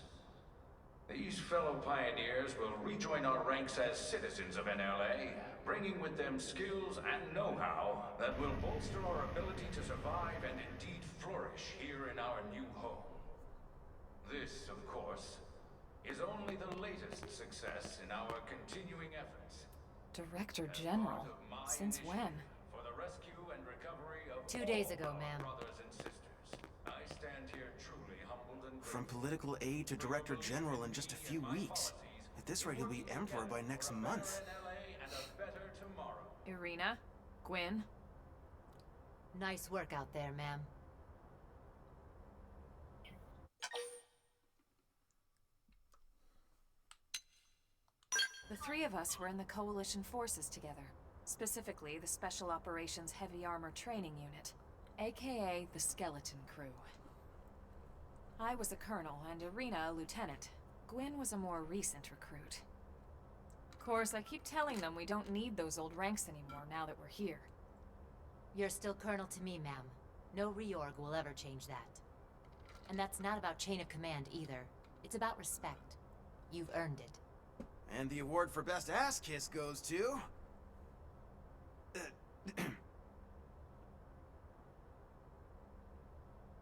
These fellow pioneers will rejoin our ranks as citizens of NLA, bringing with them skills and know-how that will bolster our ability to survive and indeed flourish here in our new home. This, of course, is only the latest success in our continuing efforts. Director General? Since when? For the rescue and recovery of 2 days ago, all our ma'am. brothers and sisters. I stand here truly humbled and From grateful. political aide to director general in just a few weeks. At this rate, he'll be emperor by next month. And a better tomorrow. Irina? Gwyn? Nice work out there, ma'am. The three of us were in the Coalition forces together. Specifically, the Special Operations Heavy Armor Training Unit, aka the Skeleton Crew. I was a colonel, and Irina a lieutenant. Gwyn was a more recent recruit. Of course, I keep telling them we don't need those old ranks anymore now that we're here. You're still colonel to me, ma'am. No reorg will ever change that. And that's not about chain of command either. It's about respect. You've earned it. And the award for best ass kiss goes to...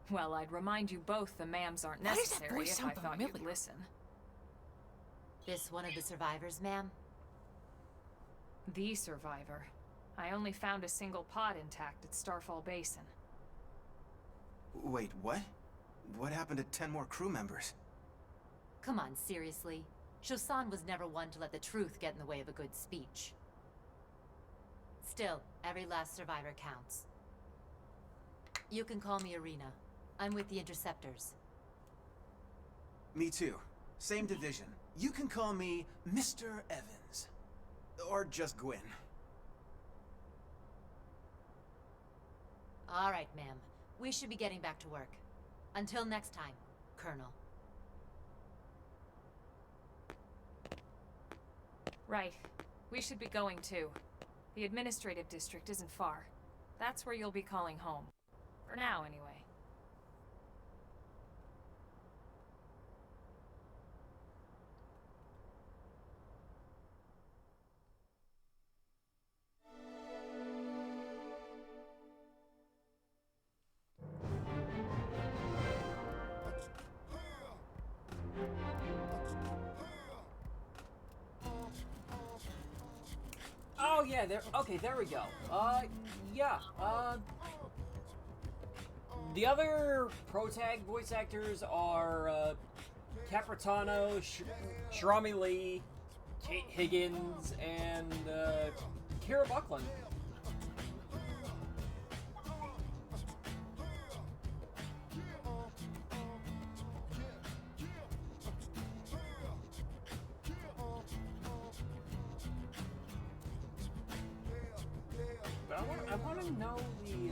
Well, I'd remind you both the ma'ams aren't Why does that necessary voice if sound I thought familiar? you'd listen. This one of the survivors, ma'am? The survivor. I only found a single pod intact at Starfall Basin. Wait, what? What happened to 10 more crew members? Come on, seriously? Shosan was never one to let the truth get in the way of a good speech. Still, every last survivor counts. You can call me Irina. I'm with the Interceptors. Me too. Same division. You can call me Mr. Evans. Or just Gwyn. All right, ma'am. We should be getting back to work. Until next time, Colonel. Right. We should be going too. The administrative district isn't far. That's where you'll be calling home. For now, anyway. Oh yeah, there. Okay, there we go. Yeah. The other protag voice actors are Capitano, Shrami Lee, Kate Higgins, and Kira Buckland. But I want to know the.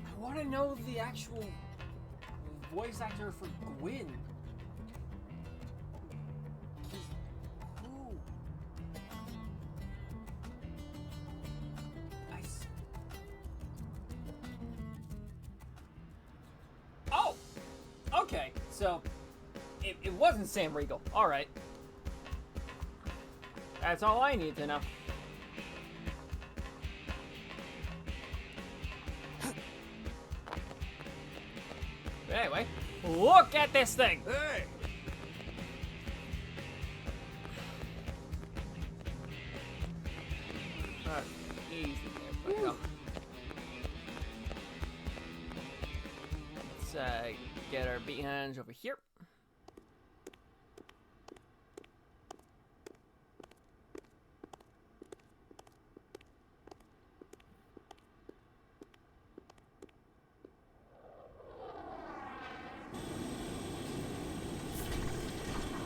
I want to know the actual voice actor for Gwyn. Who? Oh! Okay, so it wasn't Sam Riegel. All right. That's all I need to know. But anyway, look at this thing! Hey! Easy there, buddy. Let's get our behinds over here.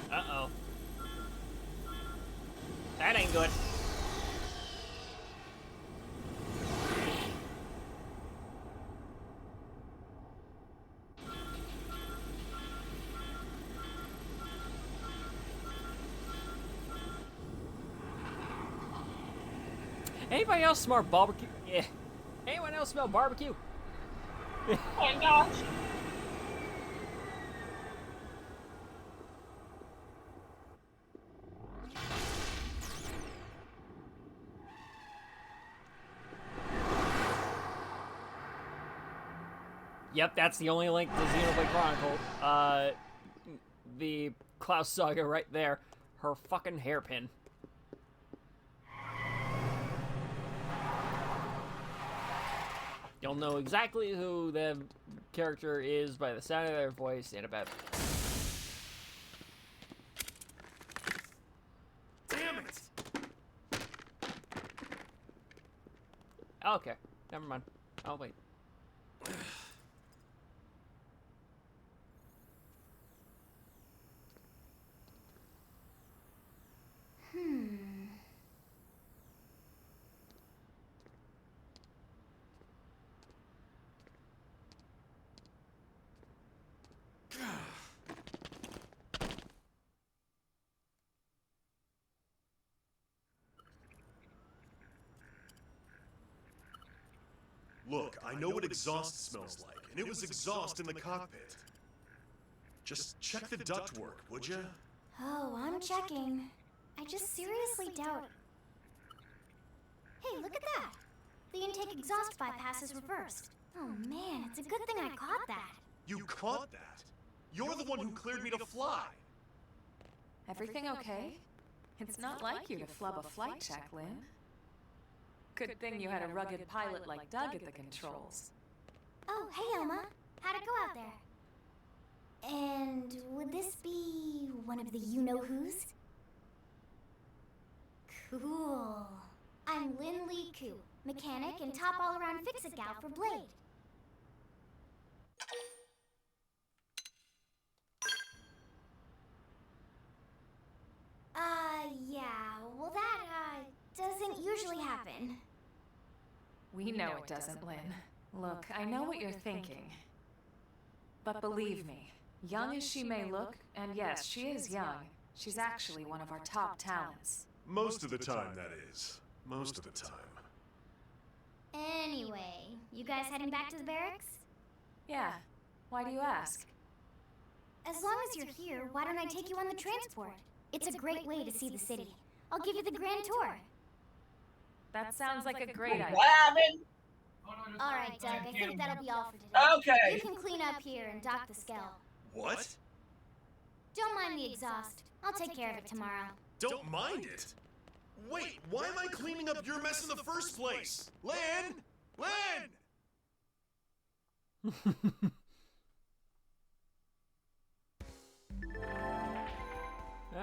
Uh-oh. That ain't good. Anybody else smell barbecue? Yeah. Anyone else smell barbecue? Oh my gosh. Yep, that's the only link to Xenoblade Chronicle. The Klaus Saga right there. Her fucking hairpin. You'll know exactly who the character is by the sound of their voice in about... Damn it! Okay, never mind. Oh, wait. Look, I know what exhaust smells like, and it was exhaust in the cockpit. Just check the ductwork, would you? Oh, I'm checking. I just seriously doubt... Hey, look at that! The intake exhaust bypass is reversed. Oh man, it's a good thing I caught that. You caught that? You're the one who cleared me to fly! Everything okay? It's not like you to flub a flight check, Lynn. Good thing you had a rugged pilot like Doug at the controls. Oh, hey Elma. How'd it go out there? And would this be one of the you-know-who's? Cool. I'm Lynn Lee Koo, mechanic and top all-around fix-it gal for Blade. Yeah, well that, doesn't usually happen. We know it doesn't, Lynn. Look, I know what you're thinking. But believe me, young as she may look, and yes, she is young, she's actually one of our top talents. Most of the time, that is. Most of the time. Anyway, you guys heading back to the barracks? Yeah. Why do you ask? As long as you're here, why don't I take you on the transport? It's a great way to see the city. I'll give you the grand tour. That sounds like a great idea. What happened? Alright, Doug, I think that'll be all for today. Okay. You can clean up here and dock the Skell. What? Don't mind the exhaust. I'll take care of it tomorrow. Don't mind it? Wait, why am I cleaning up your mess in the first place? Lynn! Lynn!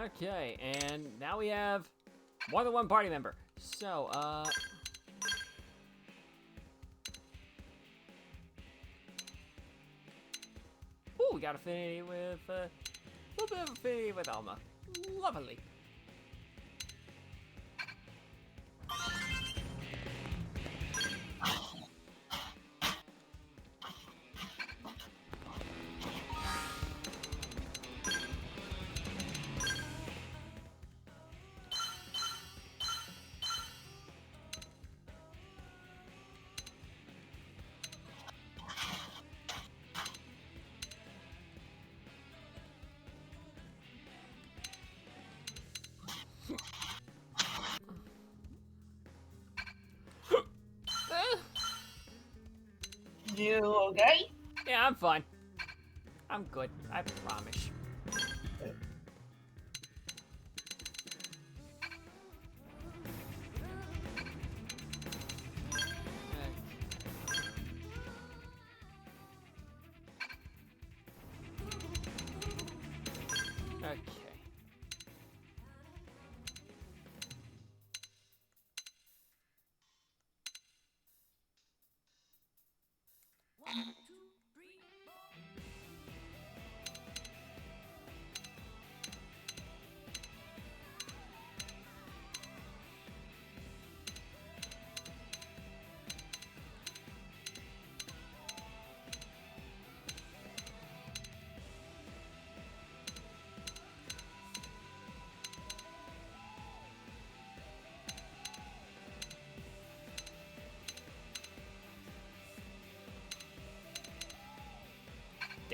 Okay, and now we have more than one party member. So, ooh, we got affinity with, a little bit of affinity with Alma. Lovely. You okay? Yeah, I'm fine. I'm good, I promise. Okay.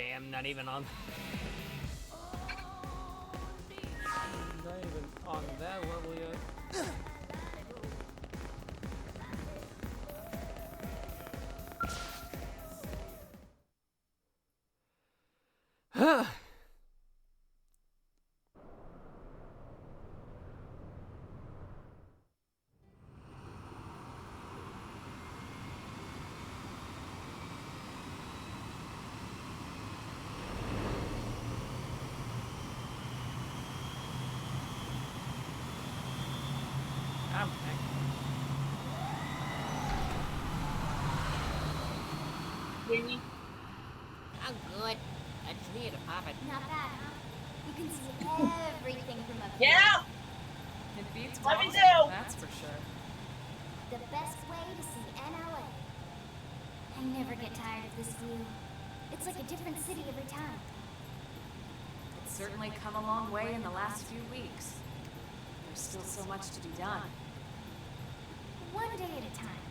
Damn, not even on. Not even on that level yet. I'm good. I just need a pop it. Not bad, huh? You can see everything from up here. Yeah! It beats Let me Boston, do. that's for sure. The best way to see NLA. I never get tired of this view. It's like a different city every time. It's certainly come a long way in the last few weeks. There's still so much to be done. One day at a time.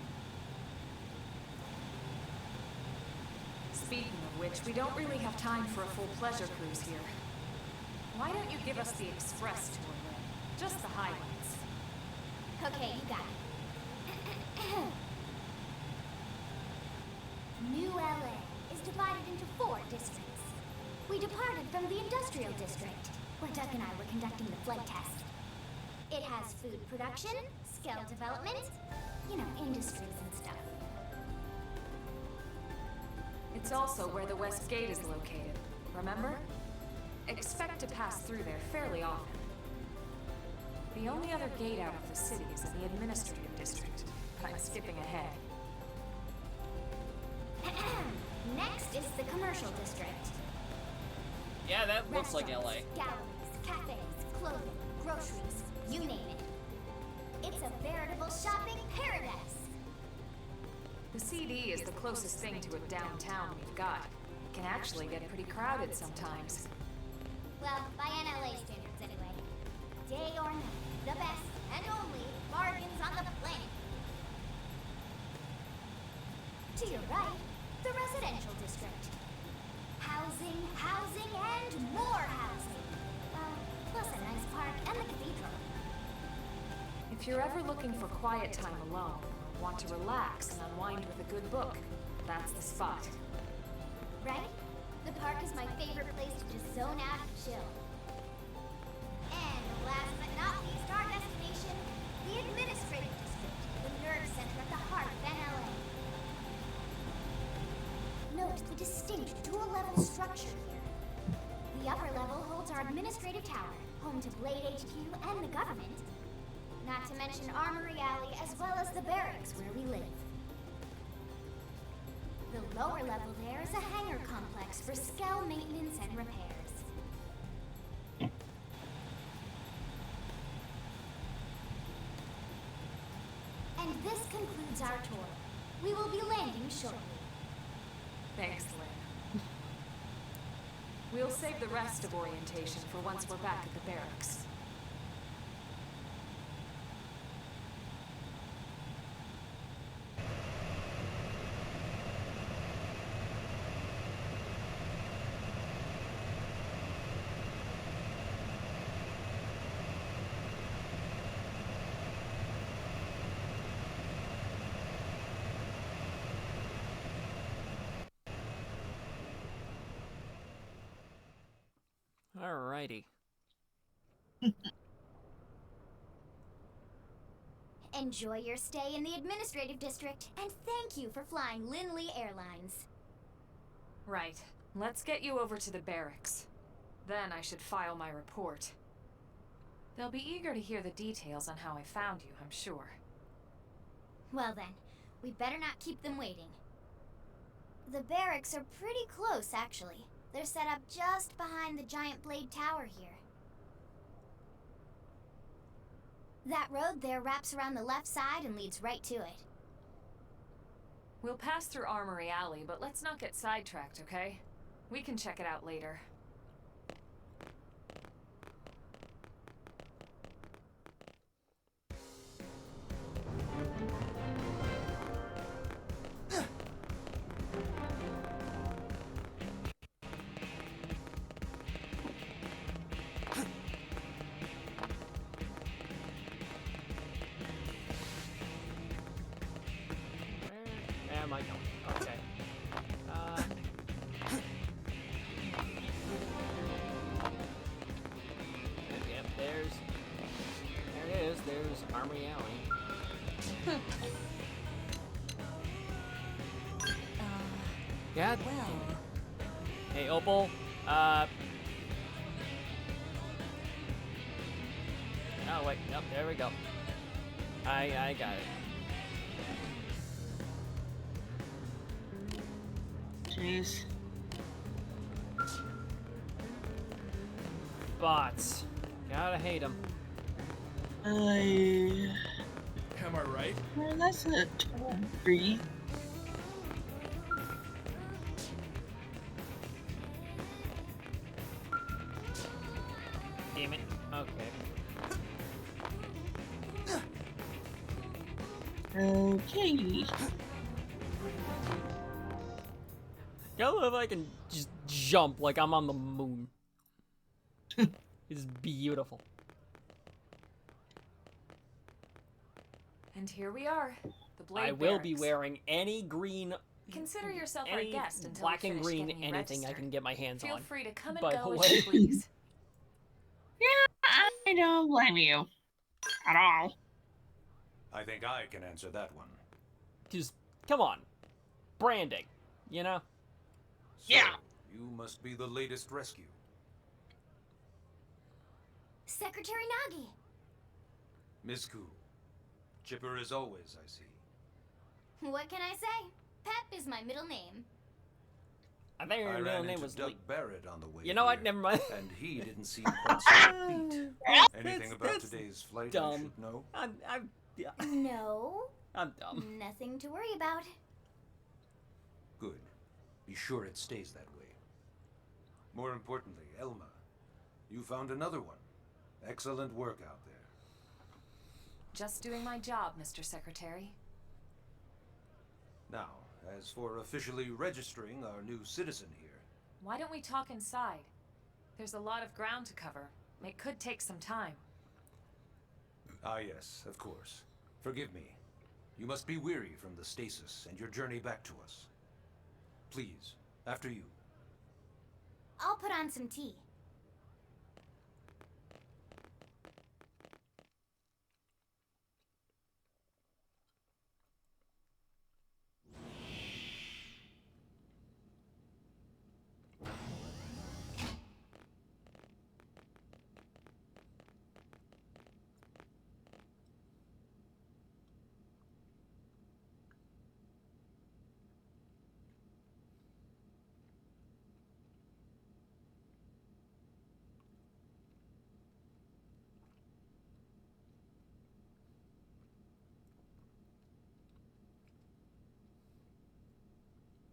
Speaking of which, we don't really have time for a full pleasure cruise here. Why don't you give us the express tour then? Just the highlights. Okay, you got it. New LA is divided into 4 districts. We departed from the industrial district, where Doug and I were conducting the flight test. It has food production, skill development, you know, industries and stuff. It's also where the West Gate is located, remember? Expect to pass through there fairly often. The only other gate out of the city is in the administrative district, but I'm skipping ahead. Next is the commercial district. Yeah, that looks like LA. Galleries, cafes, clothing, groceries, you name it. It's a veritable shopping paradise. The CD is the closest thing to a downtown we've got. It can actually get pretty crowded sometimes. Well, by NLA standards anyway. Day or night, the best and only bargains on the planet. To your right, the residential district. Housing, housing, and more housing. Well, plus a nice park and the cathedral. If you're ever looking for quiet time alone, or want to relax and unwind with a good book, that's the spot. Right? The park is my favorite place to just zone out and chill. And last but not least, our destination, the administrative district, the nerve center at the heart of NLA. Note the distinct dual-level structure here. The upper level holds our administrative tower, home to Blade HQ and the government. Not to mention Armory Alley as well as the barracks where we live. The lower level there is a hangar complex for Skell maintenance and repairs. And this concludes our tour. We will be landing shortly. Thanks, Lynn. We'll save the rest of orientation for once we're back at the barracks. Alrighty. Enjoy your stay in the administrative district, and thank you for flying Lindley Airlines. Right. Let's get you over to the barracks. Then I should file my report. They'll be eager to hear the details on how I found you, I'm sure. Well then, we better not keep them waiting. The barracks are pretty close, actually. They're set up just behind the giant blade tower here. That road there wraps around the left side and leads right to it. We'll pass through Armory Alley, but let's not get sidetracked, okay? We can check it out later. Army Alley. Yeah. Well, Hey, Opal. Oh wait, nope. There we go. I got it. Jeez. Bots. Gotta hate them. Am I right? Well, that's a 3. Damn it. Okay. Okay. I love if I can just jump like I'm on the moon. It's beautiful. and here we are. The Blade I will be Barracks. wearing any green, Consider yourself our any guest until black we and finish green getting you anything I registered. can get my hands Feel on. free to come and By go the as you way. please. Yeah, I don't blame you. At all. I think I can answer that one. Just, come on. Branding, you know? So, Yeah. You must be the latest rescue. Secretary Nagi. Miss Koo. Chipper as always, I see. What can I say? Pep is my middle name. I think I her middle ran name into was Doug Lee. Barrett on the way You know what? here, Never mind. And he didn't seem quite so upbeat. Anything about that's today's flight I dumb. should know? No, I'm dumb. nothing to worry about. Good. Be sure it stays that way. More importantly, Elma, you found another one. Excellent work out there. Just doing my job, Mr. Secretary. Now, as for officially registering our new citizen here, Why don't we talk inside? There's a lot of ground to cover. It could take some time. ah yes, of course. Forgive me. You must be weary from the stasis and your journey back to us. Please, after you. I'll put on some tea.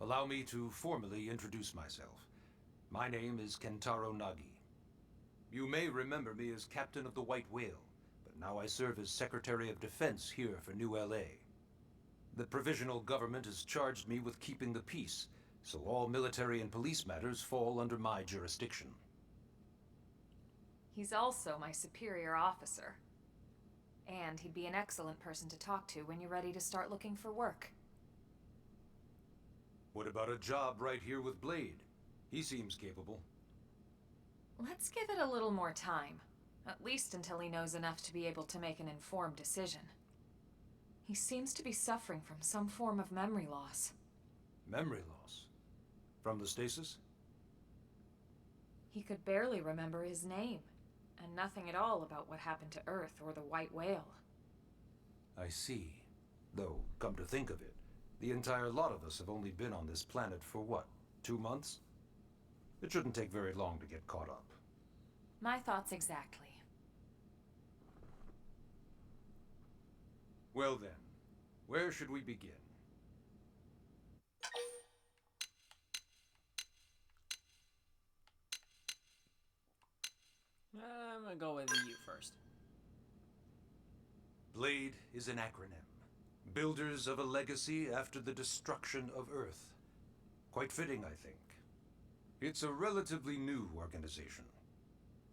Allow me to formally introduce myself. My name is Kentaro Nagi. You may remember me as Captain of the White Whale, but now I serve as Secretary of Defense here for New LA. The provisional government has charged me with keeping the peace, so all military and police matters fall under my jurisdiction. He's also my superior officer. And he'd be an excellent person to talk to when you're ready to start looking for work. What about a job right here with Blade? He seems capable. Let's give it a little more time. At least until he knows enough to be able to make an informed decision. He seems to be suffering from some form of memory loss. Memory loss? From the stasis? He could barely remember his name, and nothing at all about what happened to Earth or the White Whale. I see. Though, come to think of it, the entire lot of us have only been on this planet for what, 2 months? It shouldn't take very long to get caught up. My thoughts exactly. Well then, where should we begin? I'm gonna go with you first. Blade is an acronym. Builders of a legacy after the destruction of Earth. Quite fitting, I think. It's a relatively new organization.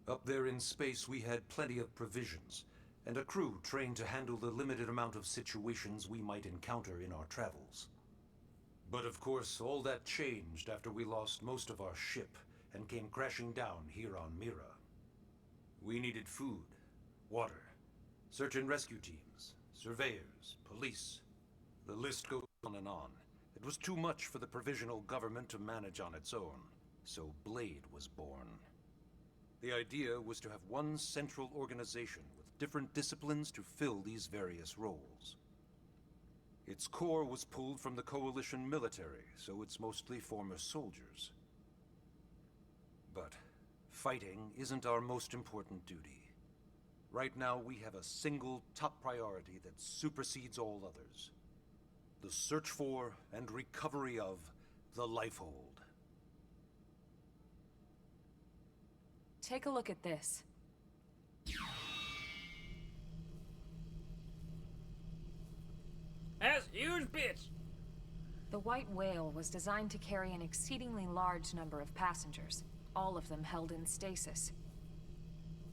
Up there in space, we had plenty of provisions, and a crew trained to handle the limited amount of situations we might encounter in our travels. But of course, all that changed after we lost most of our ship and came crashing down here on Mira. We needed food, water, Search and rescue teams, surveyors, police. The list goes on and on. It was too much for the provisional government to manage on its own, so Blade was born. The idea was to have one central organization with different disciplines to fill these various roles. Its core was pulled from the Coalition military, so it's mostly former soldiers. But fighting isn't our most important duty. Right now, we have a single top priority that supersedes all others. The search for and recovery of the Lifehold. Take a look at this. That's a huge bitch! The White Whale was designed to carry an exceedingly large number of passengers, all of them held in stasis.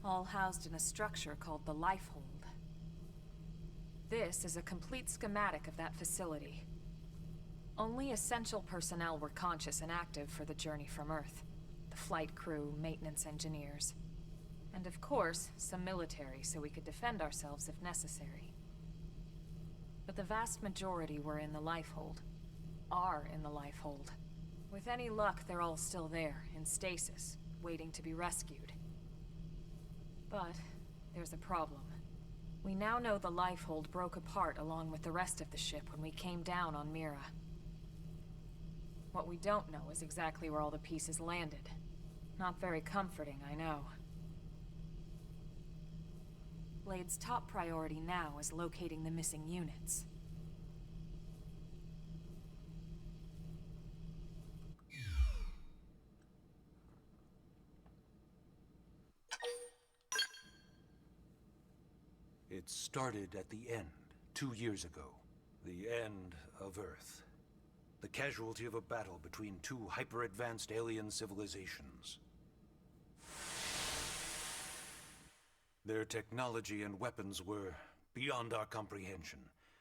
All housed in a structure called the Lifehold. This is a complete schematic of that facility. Only essential personnel were conscious and active for the journey from Earth. The flight crew, maintenance engineers. And of course, some military so we could defend ourselves if necessary. But the vast majority were in the Lifehold. Are in the Lifehold. With any luck, they're all still there, in stasis, waiting to be rescued. But there's a problem. We now know the Lifehold broke apart along with the rest of the ship when we came down on Mira. What we don't know is exactly where all the pieces landed. Not very comforting, I know. Blade's top priority now is locating the missing units. It started at the end, 2 years ago. The end of Earth. The casualty of a battle between two hyper-advanced alien civilizations. Their technology and weapons were beyond our comprehension.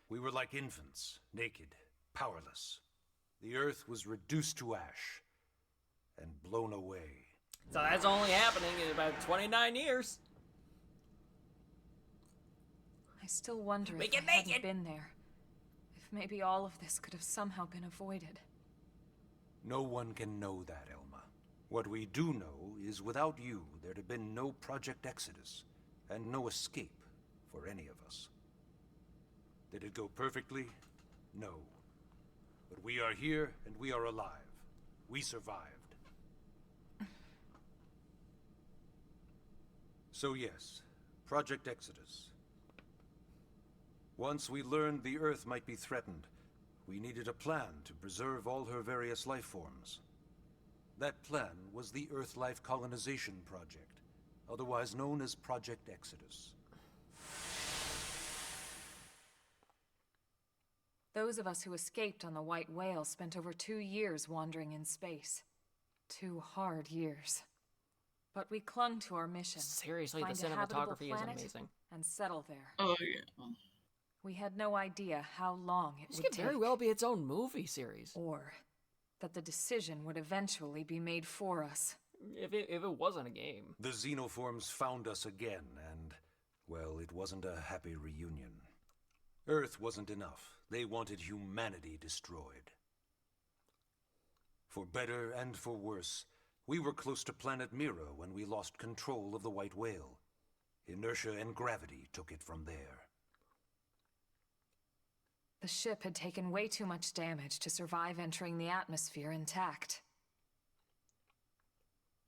We were like infants, naked, powerless. The Earth was reduced to ash and blown away. So that's only happening in about 29 years. I still wonder We if can I make hadn't it. been there. If maybe all of this could have somehow been avoided. No one can know that, Elma. What we do know is without you, there'd have been no Project Exodus, and no escape for any of us. Did it go perfectly? No. But we are here, and we are alive. We survived. So yes, Project Exodus. Once we learned the Earth might be threatened, we needed a plan to preserve all her various life forms. That plan was the Earth Life Colonization Project, otherwise known as Project Exodus. Those of us who escaped on the White Whale spent over 2 years wandering in space. 2 hard years. But we clung to our mission. Seriously, the find a habitable cinematography is planet amazing. and settle there. Oh, yeah. We had no idea how long it This would could take. very well be its own movie series. Or that the decision would eventually be made for us. If it wasn't a game. The xenoforms found us again, and, well, it wasn't a happy reunion. Earth wasn't enough. They wanted humanity destroyed. For better and for worse, we were close to planet Mira when we lost control of the White Whale. Inertia and gravity took it from there. The ship had taken way too much damage to survive entering the atmosphere intact.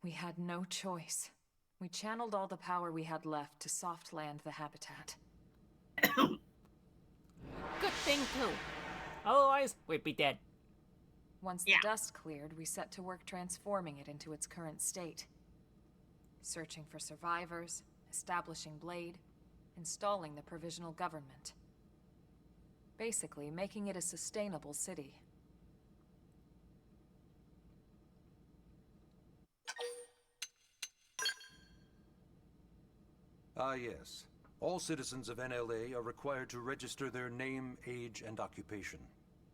We had no choice. We channeled all the power we had left to soft land the habitat. Good thing, too. Otherwise, we'd be dead. Once the dust cleared, we set to work transforming it into its current state. Searching for survivors, establishing Blade, installing the provisional government. Basically, making it a sustainable city. Ah, yes. All citizens of NLA are required to register their name, age, and occupation.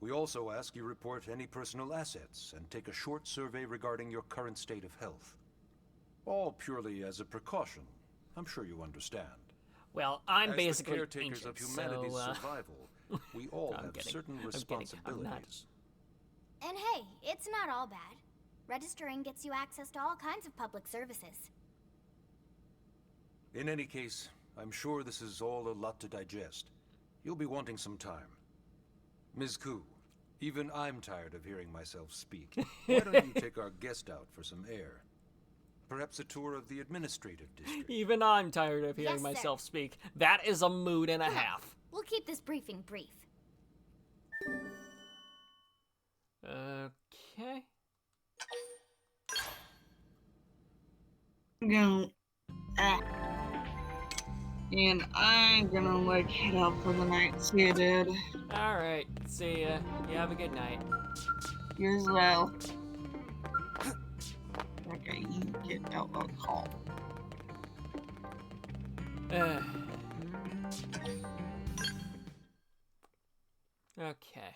We also ask you report any personal assets and take a short survey regarding your current state of health. All purely as a precaution. I'm sure you understand. Well, I'm As basically the caretakers ancient, of humanity's so, survival, we all I'm have kidding. certain I'm kidding. I'm not. responsibilities. And hey, it's not all bad. Registering gets you access to all kinds of public services. In any case, I'm sure this is all a lot to digest. You'll be wanting some time. Ms. Koo, even I'm tired of hearing myself speak. Why don't you take our guest out for some air? Perhaps a tour of the administrative district. Even I'm tired of hearing Yes, sir. myself speak. That is a mood and a Come on, half. We'll keep this briefing brief. Okay. And I'm gonna like head out for the night. See you, dude. Alright, see ya. You have a good night. You as well. Okay, you get out of the call. Okay.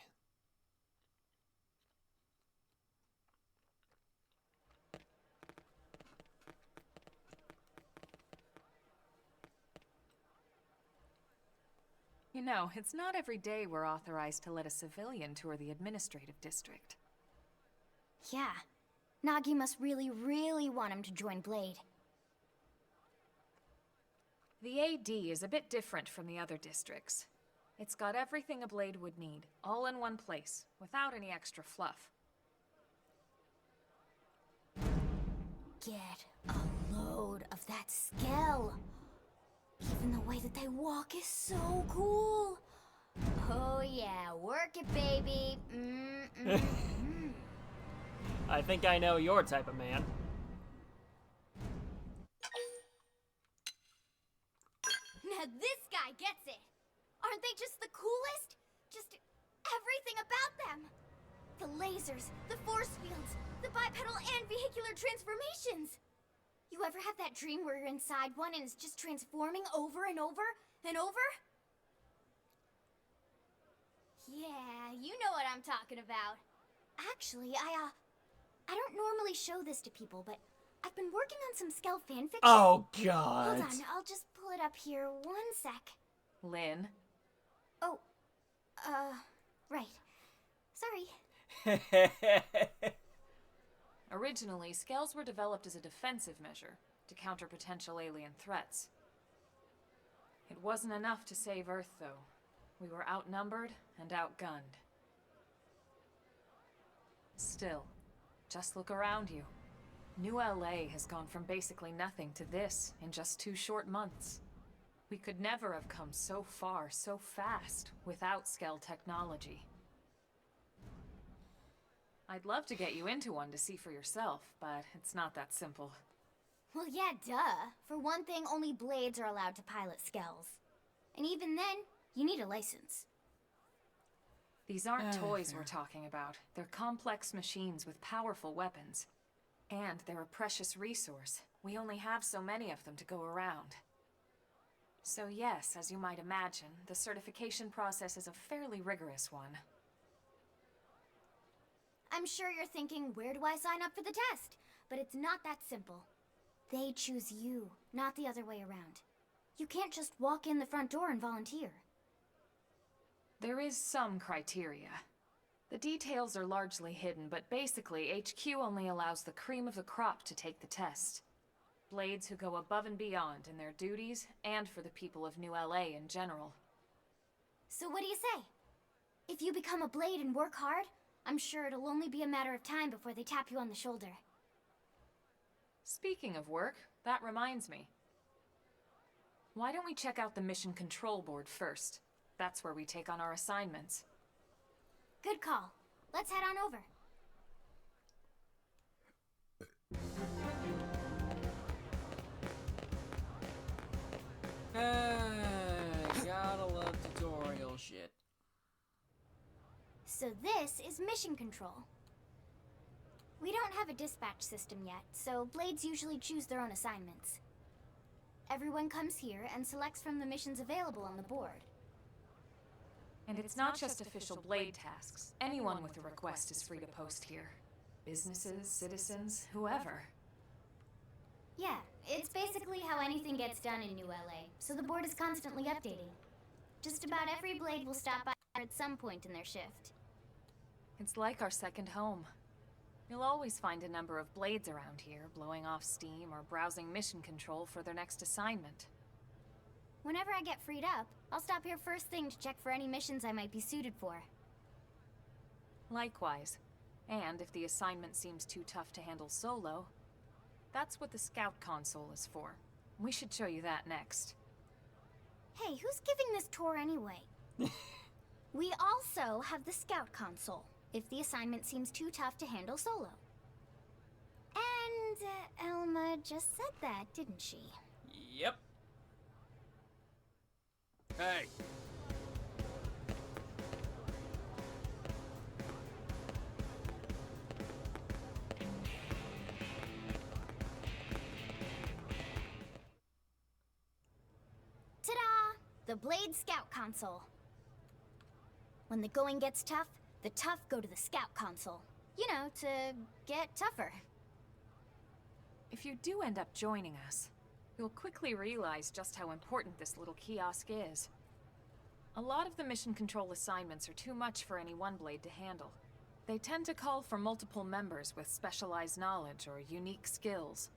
You know, it's not every day we're authorized to let a civilian tour the administrative district. Yeah. Nagi must really, really want him to join Blade. The AD is a bit different from the other districts. It's got everything a Blade would need, all in one place, without any extra fluff. Get a load of that skill. Even the way that they walk is so cool. Oh yeah, work it, baby. I think I know your type of man. Now this guy gets it. Aren't they just the coolest? Just everything about them. The lasers, the force fields, the bipedal and vehicular transformations. You ever have that dream where you're inside one and it's just transforming over and over and over? Yeah, you know what I'm talking about. Actually, I don't normally show this to people, but I've been working on some Skell fanfiction. Oh, God. Hold on, I'll just pull it up here 1 sec. Lynn? Oh, right. Sorry. Originally, Skells were developed as a defensive measure to counter potential alien threats. It wasn't enough to save Earth, though. We were outnumbered and outgunned. Still, just look around you. New LA has gone from basically nothing to this in just 2 short months. We could never have come so far, so fast, without Skell technology. I'd love to get you into one to see for yourself, but it's not that simple. Well, yeah, duh. For one thing, only Blades are allowed to pilot Skells. And even then, you need a license. These aren't toys we're talking about. They're complex machines with powerful weapons. And they're a precious resource. We only have so many of them to go around. So yes, as you might imagine, the certification process is a fairly rigorous one. I'm sure you're thinking, where do I sign up for the test? But it's not that simple. They choose you, not the other way around. You can't just walk in the front door and volunteer. There is some criteria. The details are largely hidden, but basically, HQ only allows the cream of the crop to take the test. Blades who go above and beyond in their duties, and for the people of New LA in general. So what do you say? If you become a Blade and work hard, I'm sure it'll only be a matter of time before they tap you on the shoulder. Speaking of work, that reminds me. Why don't we check out the Mission Control Board first? That's where we take on our assignments. Good call. Let's head on over. Gotta love tutorial shit. So this is Mission Control. We don't have a dispatch system yet, so Blades usually choose their own assignments. Everyone comes here and selects from the missions available on the board. And it's not just official Blade tasks. Anyone with a request is free to post here. Businesses, citizens, whoever. Yeah, it's basically how anything gets done in New LA, so the board is constantly updating. Just about every blade will stop by at some point in their shift. It's like our second home. You'll always find a number of blades around here, blowing off steam or browsing mission control for their next assignment. Whenever I get freed up, I'll stop here first thing to check for any missions I might be suited for. Likewise. And if the assignment seems too tough to handle solo, that's what the scout console is for. We should show you that next. Hey, who's giving this tour anyway? We also have the scout console, if the assignment seems too tough to handle solo. And Elma just said that, didn't she? Yep. Hey. Ta-da! The Blade Scout Console. When the going gets tough, the tough go to the Scout Console. You know, to get tougher. If you do end up joining us, you'll quickly realize just how important this little kiosk is. A lot of the mission control assignments are too much for any one blade to handle. They tend to call for multiple members with specialized knowledge or unique skills.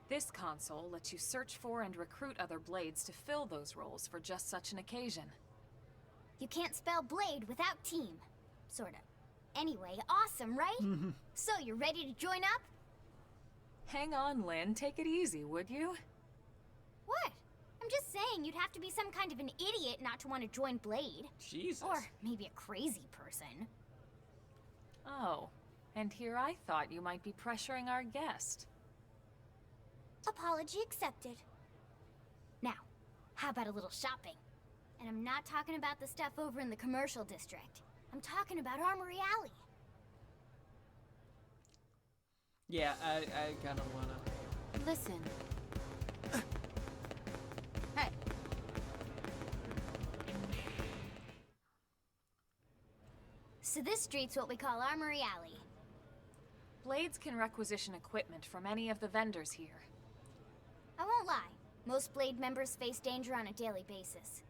This console lets you search for and recruit other blades to fill those roles for just such an occasion. You can't spell blade without team. Sorta. Anyway, awesome, right? So, you ready to join up? Hang on, Lynn. Take it easy, would you? What? I'm just saying you'd have to be some kind of an idiot not to want to join Blade. Jesus. Or maybe a crazy person. Oh, and here I thought you might be pressuring our guest. Apology accepted. Now, how about a little shopping? And I'm not talking about the stuff over in the commercial district. I'm talking about Armory Alley. Yeah, I kind of wanna. Listen. Hey. So this street's what we call Armory Alley. Blades can requisition equipment from any of the vendors here. I won't lie. Most Blade members face danger on a daily basis.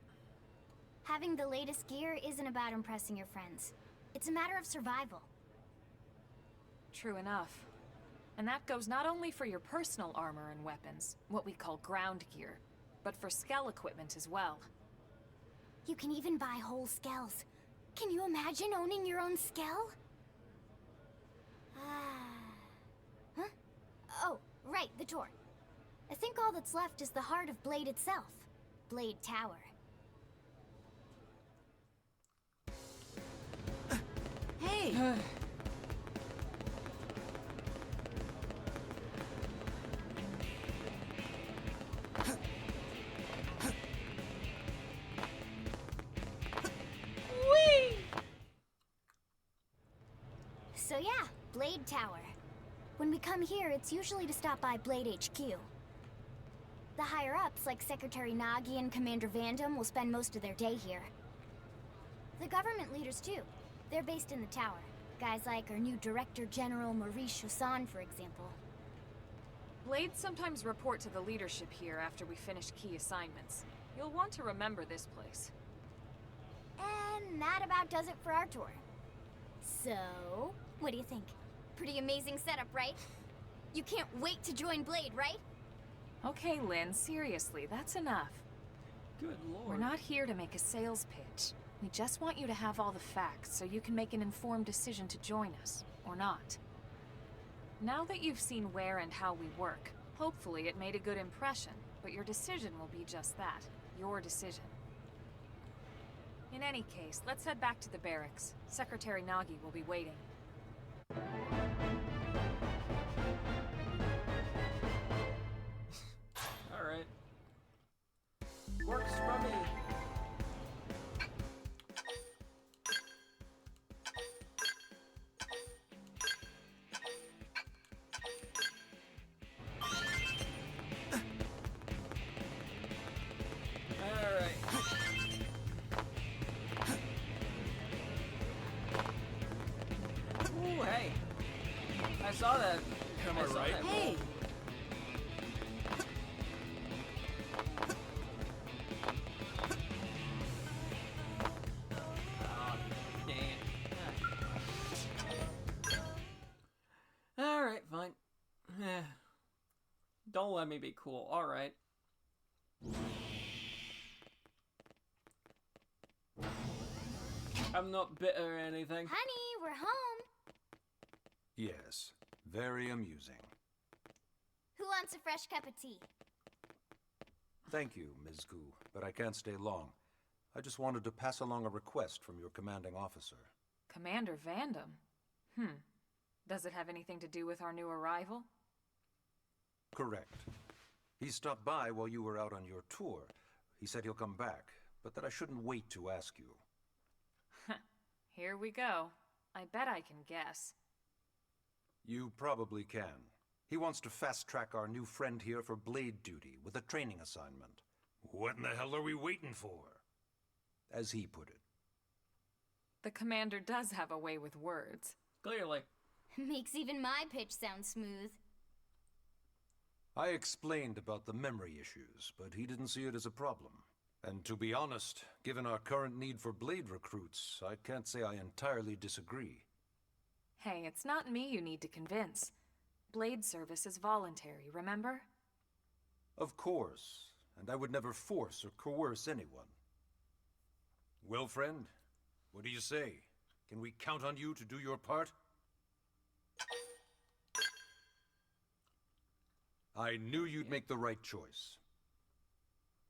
Having the latest gear isn't about impressing your friends. It's a matter of survival. True enough. And that goes not only for your personal armor and weapons, what we call ground gear, but for skell equipment as well. You can even buy whole skells. Can you imagine owning your own skell? Huh? Oh, right, the tour. I think all that's left is the heart of Blade itself. Blade Tower. Hey! Whee! So yeah, Blade Tower. When we come here, it's usually to stop by Blade HQ. The higher-ups, like Secretary Nagi and Commander Vandam, will spend most of their day here. The government leaders, too. They're based in the tower. Guys like our new Director General Maurice Chassan, for example. Blades sometimes report to the leadership here after we finish key assignments. You'll want to remember this place. And that about does it for our tour. So, what do you think? Pretty amazing setup, right? You can't wait to join Blade, right? Okay, Lynn, seriously, that's enough. Good lord. We're not here to make a sales pitch. We just want you to have all the facts so you can make an informed decision to join us, or not. Now that you've seen where and how we work, hopefully it made a good impression, but your decision will be just that, your decision. In any case, let's head back to the barracks. Secretary Nagi will be waiting. Alright. Works for me. Alright. Ooh, hey. I saw that. Am I right? Hey! Alright, fine. Don't let me be cool. Alright. I'm not bitter or anything. Honey, we're home. Yes, very amusing. Who wants a fresh cup of tea? Thank you, Ms. Gu, but I can't stay long. I just wanted to pass along a request from your commanding officer. Commander Vandam? Does it have anything to do with our new arrival? Correct. He stopped by while you were out on your tour. He said he'll come back, but that I shouldn't wait to ask you. Here we go. I bet I can guess. You probably can. He wants to fast-track our new friend here for blade duty with a training assignment. What in the hell are we waiting for? As he put it. The commander does have a way with words. Clearly. Makes even my pitch sound smooth. I explained about the memory issues, but he didn't see it as a problem. And to be honest, given our current need for blade recruits, I can't say I entirely disagree. Hey, it's not me you need to convince. Blade service is voluntary, remember? Of course, and I would never force or coerce anyone. Well, friend, what do you say? Can we count on you to do your part? I knew you'd make the right choice.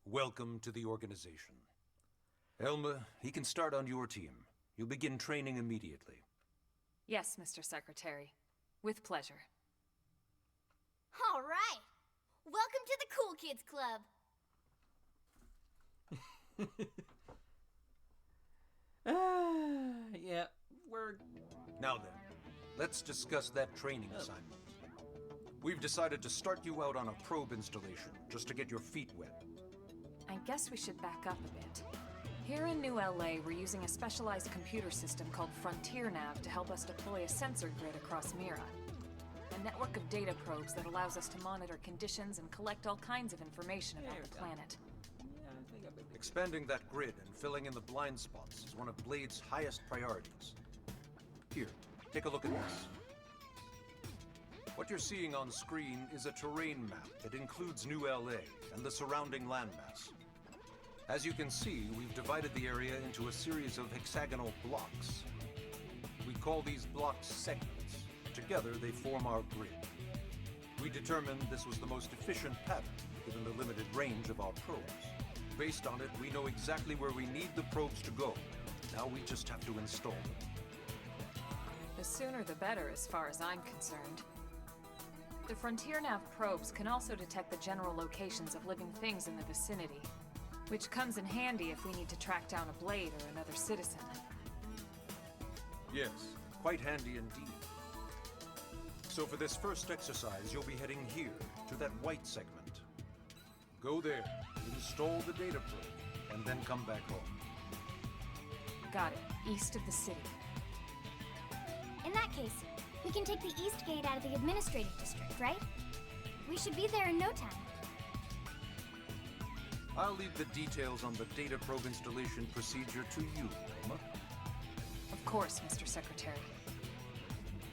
Welcome to the organization. Elma, he can start on your team. You'll begin training immediately. Yes, Mr. Secretary. With pleasure. All right. Welcome to the Cool Kids Club. Yeah, we're... Now then, let's discuss that training assignment. We've decided to start you out on a probe installation, just to get your feet wet. I guess we should back up a bit. Here in New LA, we're using a specialized computer system called Frontier Nav to help us deploy a sensor grid across Mira. A network of data probes that allows us to monitor conditions and collect all kinds of information about the planet. Expanding that grid and filling in the blind spots is one of Blade's highest priorities. Here, take a look at this. What you're seeing on screen is a terrain map that includes New LA and the surrounding landmass. As you can see, we've divided the area into a series of hexagonal blocks. We call these blocks segments. Together, they form our grid. We determined this was the most efficient pattern, given the limited range of our probes. Based on it, we know exactly where we need the probes to go. Now we just have to install them. The sooner the better, as far as I'm concerned. The Frontier Nav probes can also detect the general locations of living things in the vicinity, which comes in handy if we need to track down a blade or another citizen. Yes, quite handy indeed. So for this first exercise, you'll be heading here, to that white segment. Go there, install the data probe, and then come back home. Got it. East of the city. In that case, we can take the east gate out of the administrative district, right? We should be there in no time. I'll leave the details on the data probe installation procedure to you, Elma. Of course, Mr. Secretary.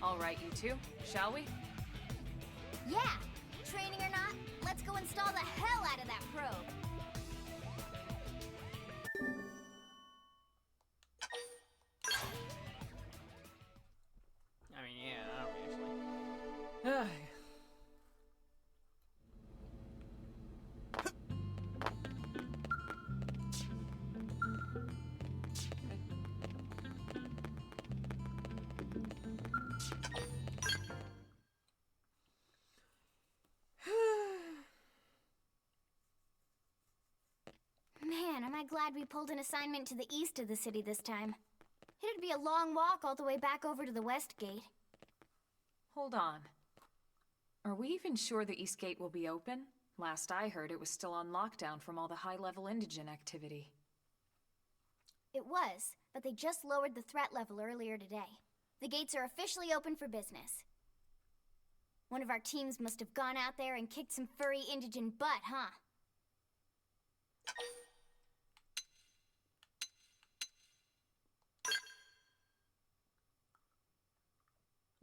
All right, you two, shall we? Yeah! Training or not, let's go install the hell out of that probe! I mean, yeah, obviously. Man, am I glad we pulled an assignment to the east of the city this time. It'd be a long walk all the way back over to the west gate. Hold on. Are we even sure the East Gate will be open? Last I heard, it was still on lockdown from all the high-level indigent activity. It was, but they just lowered the threat level earlier today. The gates are officially open for business. One of our teams must have gone out there and kicked some furry indigent butt, huh?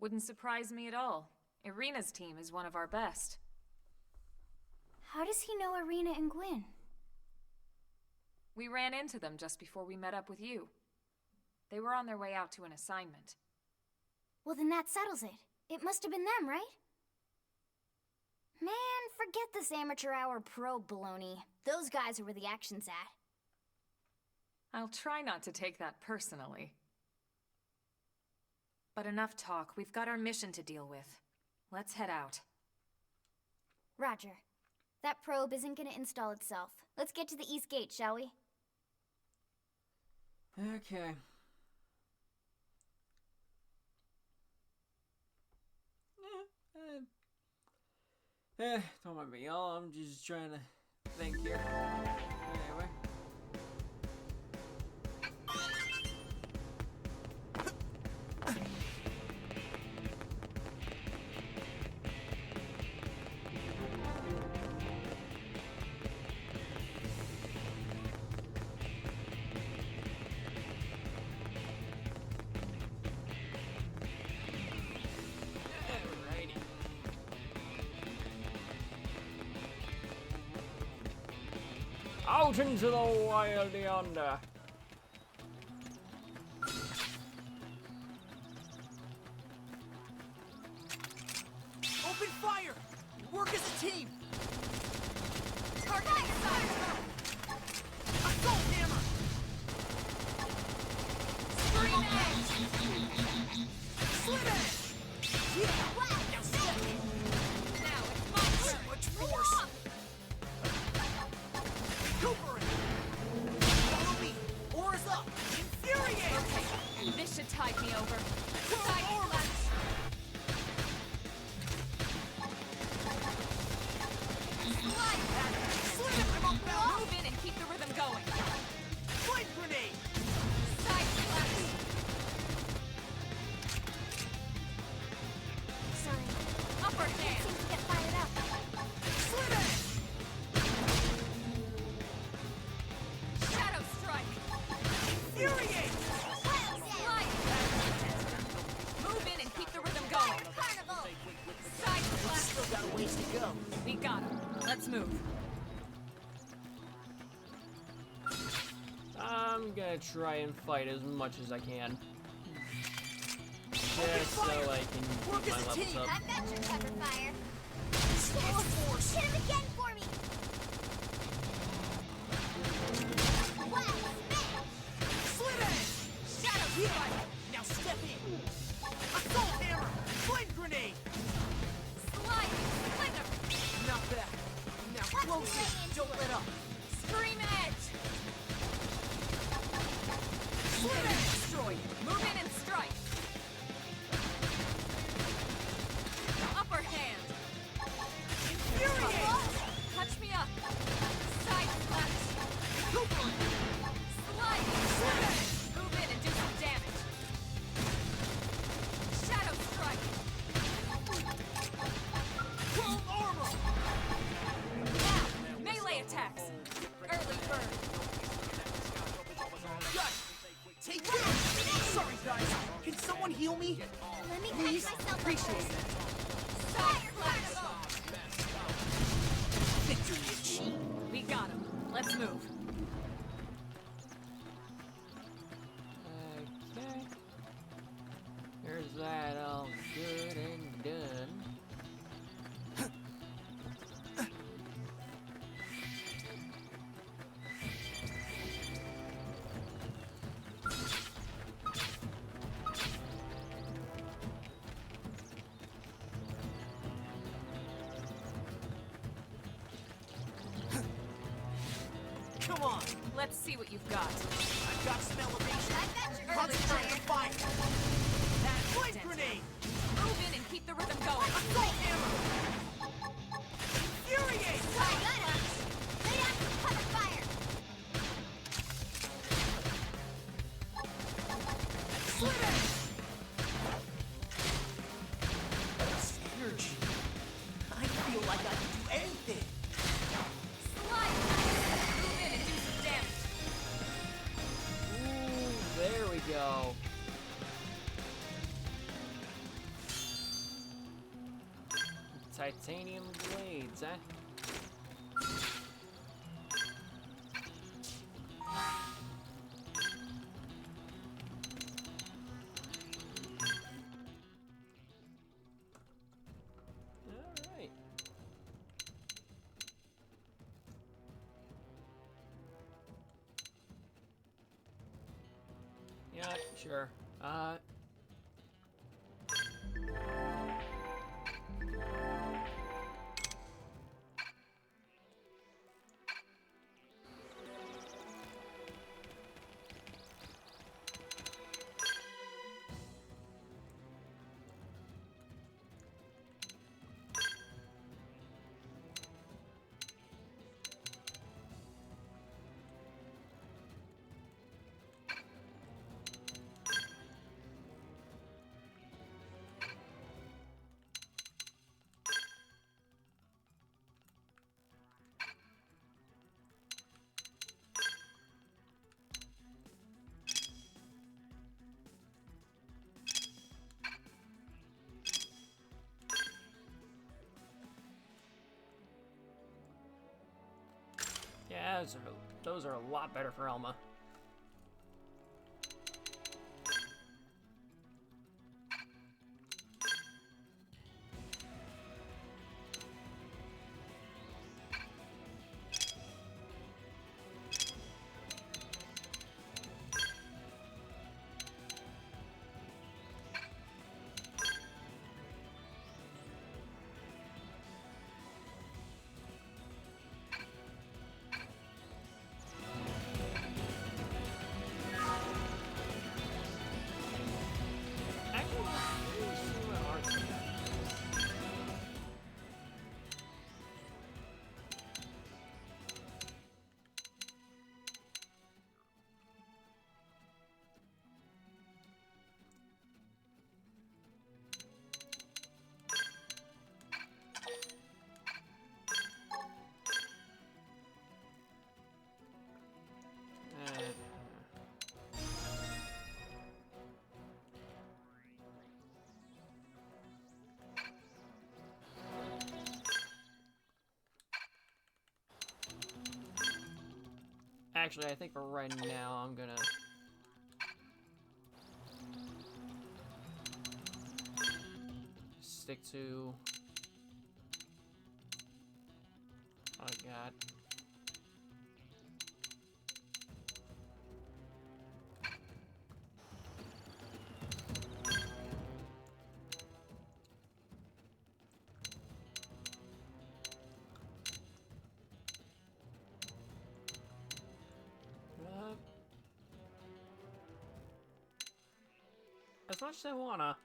Wouldn't surprise me at all. Irina's team is one of our best. How does he know Irina and Gwyn? We ran into them just before we met up with you. They were on their way out to an assignment. Well, then that settles it. It must have been them, right? Man, forget this amateur hour pro baloney. Those guys are where the action's at. I'll try not to take that personally. But enough talk. We've got our mission to deal with. Let's head out. Roger. That probe isn't gonna install itself. Let's get to the East Gate, shall we? Okay. Don't mind me, y'all. I'm just trying to think here. Anyway. Out into the wild yonder. Open fire! Work as a team! Target inside! Assault hammer! Scream edge! Slit edge! Yeah! Now step in! Now it's my turn! Much force! Cooper! Follow me! Auras up! Infuriate! Okay, this should tide me over. Side flash! Slit it! I'm up now! Move in and keep the rhythm going. Flame grenade! Side flash! Sorry. Upper hand. Seems to get fired up. Slit edge! Shadow strike! Infuriate! Slide! Move in and keep the rhythm going. Carnival! Side flash! Still got a ways to go. We got him. Let's move. I'm gonna try and fight as much as I can. Just so I can Work keep my as a levels team. up. I've got your cover fire. Full force! Hit him again for me! Slit edge! Shadow Yeah! strike! Now step in! Assault hammer! Flame grenade! Slide! Splinter! Not bad. Now close it! Don't let up! Scream edge! Slit edge! Destroy. Move in and strike. Upper hand. Infuriate! Touch me up. Side flash! Cooper! Slide! Slit edge! Move in and do some damage. Shadow strike! Chrome armor! Now, melee attacks. Early bird. Got it! Take this! Sorry, guys. Can someone heal me? Let me Please? catch myself. Appreciate it. Side flash! Victory achieved. We got him. Let's move. Okay. There's that all good and done. Come on! Let's see what you've got. I've got some elevation. I've got your early Concentrate the fire. fire. That flame grenade! Move in and keep the rhythm going. Assault hammer! Infuriate! I got him. Lay down some cover fire. Slit edge! This energy. I feel like I can do anything. Slide! Move in and do some damage. Ooh, there we go. Titanium blades, eh? Alright. Yeah, sure. Yeah, those are a lot better for Elma. Actually, I think for right now, I'm gonna... stick to... Oh, God. As much as I wanna.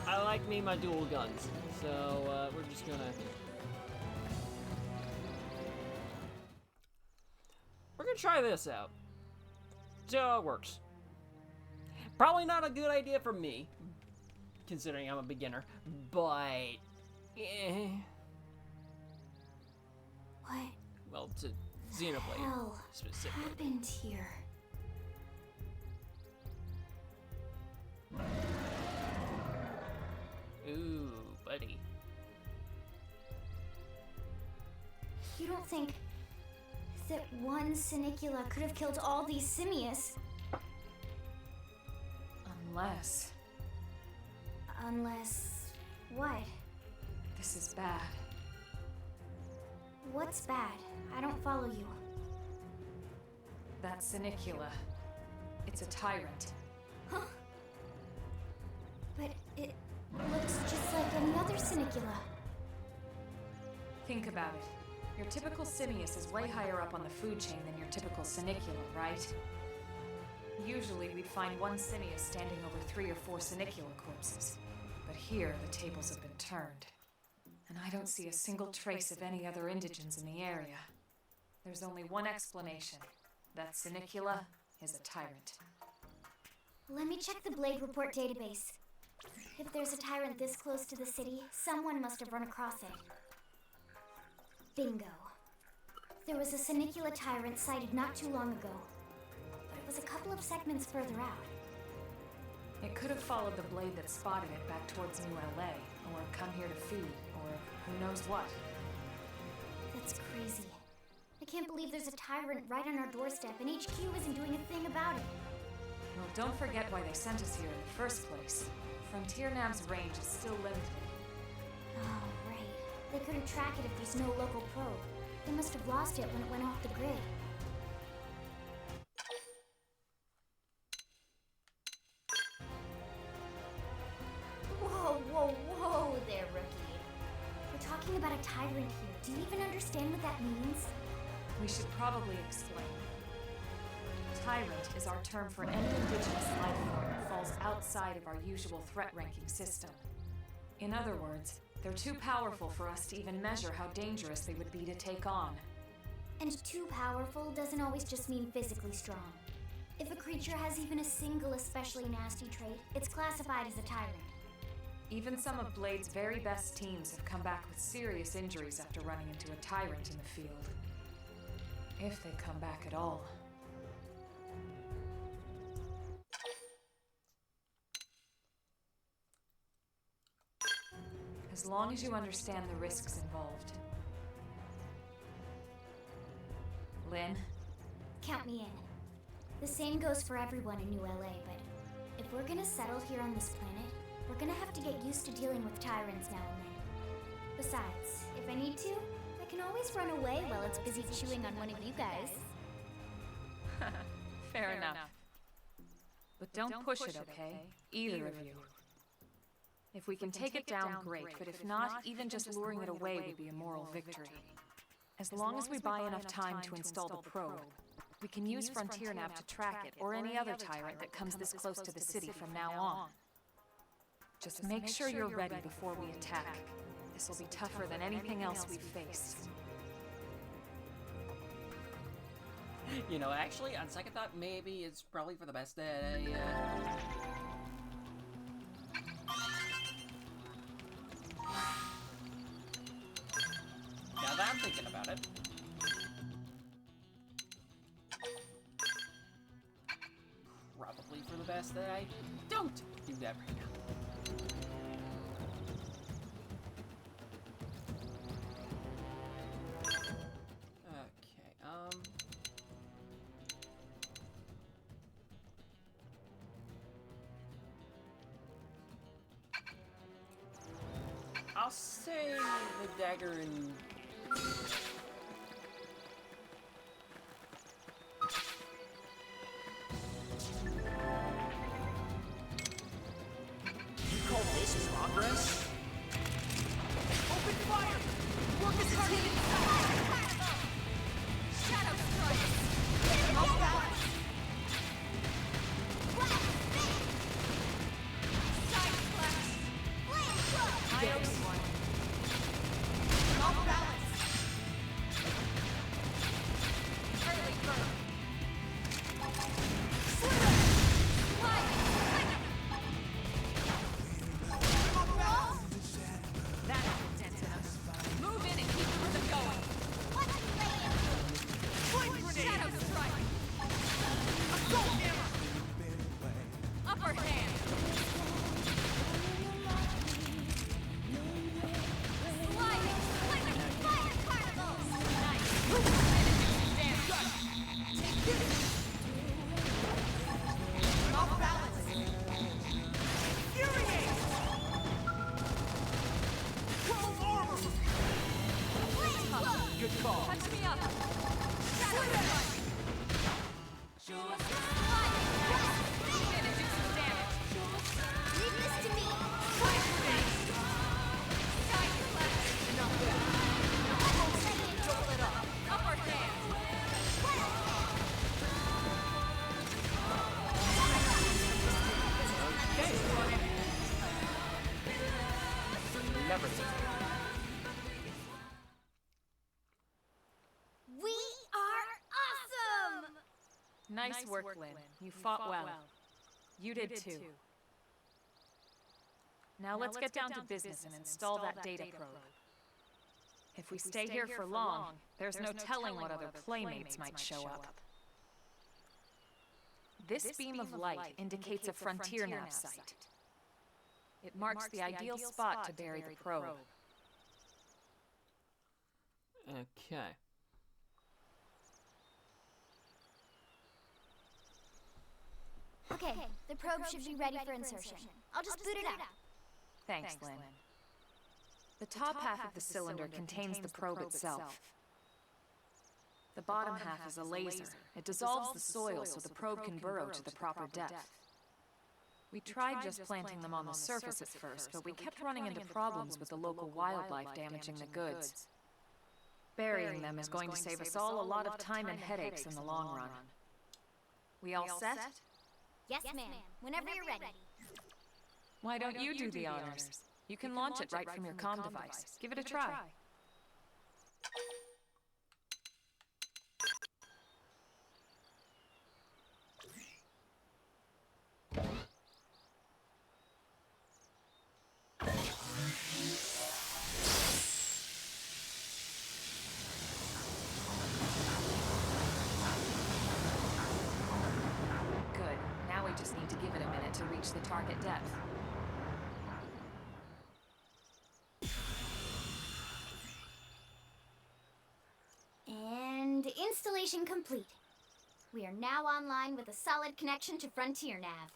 I like me my dual guns, so we're just gonna... We're gonna try this out. See how it works. Probably not a good idea for me, considering I'm a beginner, but... Eh. What? Well, to Xenoblade hell specifically. happened here? Ooh, buddy. You don't think that one Sinicula could have killed all these simius? Unless... Unless... what? This is bad. What's bad? I don't follow you. That Sinicula. It's a tyrant. Huh? But it looks just like any other Sinicula. Think about it. Your typical simius is way higher up on the food chain than your typical Sinicula, right? Usually we'd find one simius standing over 3 or 4 Sinicula corpses. But here, the tables have been turned. And I don't see a single trace of any other indigents in the area. There's only one explanation. That Sinicula is a tyrant. Let me check the Blade Report database. If there's a tyrant this close to the city, someone must have run across it. Bingo. There was a Senicula tyrant sighted not too long ago, but it was a couple of segments further out. It could have followed the blade that spotted it back towards New LA, or come here to feed, or who knows what. That's crazy. I can't believe there's a tyrant right on our doorstep and HQ isn't doing a thing about it. Well, don't forget why they sent us here in the first place. Frontier Nam's range is still limited. Oh, right. They couldn't track it if there's no local probe. They must have lost it when it went off the grid. Whoa there, rookie. We're talking about a tyrant here. Do you even understand what that means? We should probably explain. Tyrant is our term for any indigenous life form that falls outside of our usual threat ranking system. In other words, they're too powerful for us to even measure how dangerous they would be to take on. And too powerful doesn't always just mean physically strong. If a creature has even a single especially nasty trait, it's classified as a tyrant. Even some of Blade's very best teams have come back with serious injuries after running into a tyrant in the field. If they come back at all. As long as you understand the risks involved. Lynn? Count me in. The same goes for everyone in New LA, but if we're gonna settle here on this planet, we're gonna have to get used to dealing with tyrants now and then. Besides, if I need to, I can always run away while it's busy chewing on one of you guys. Fair enough. But don't push it, okay? Either of you. If we can take it down, great, but if not, even just luring it away would be a moral victory. As long as we buy enough time to install the probe, we can use Frontier Nav to track it, or any other tyrant that comes this close to the city from now on. Just make sure you're ready before we attack. This will be tougher than anything else we've faced. You know, actually, on second thought, maybe it's probably for the best that I, Now that I'm thinking about it. Probably for the best that I don't do that right now. I'll say the dagger and... You call this progress? Open fire! Work is targeted! Shadow strike! No balance! Side flash! Flame club! Off balance! Early burn! That's the dent in us. Move in and keep the rhythm going. Flame grenade! Shadow strike! Assault hammer! Upper hand! Sliding! Flaming fire carnivals! Nice! Damage! Take this! Off balance! Infuriate! Chrome armor! Good call. Touch me up! Shadow strike! Sliding! Gonna do some damage! Leave this to me! Fire grenade! Side flash! Enough of that. Double it up. Upper hand! Never seen it. We are awesome! Nice work, Lynn. You fought well. You did too. Now let's get down to business and install that data probe. If we stay here for long, there's no telling what other playmates might show up. This beam of light indicates a frontier nav site. It marks the ideal spot to bury the probe. Okay. Okay, the probe should be ready for insertion. I'll just boot it up. Thanks, Lynn. The top half of the cylinder contains the probe itself. The bottom half is a laser. It dissolves the soil so the probe can burrow to the proper depth. We tried just planting them on the surface at first, but we kept running into problems with the local wildlife damaging the goods. Burying them is going to save us all a lot of time and headaches in the long run. We all set? Yes, ma'am. Whenever you're ready. Why don't you do the honors? You can launch it right from your comm device. Give it a try. Good. Now we just need to give it a minute to reach the target depth. And installation complete. We are now online with a solid connection to Frontier Nav.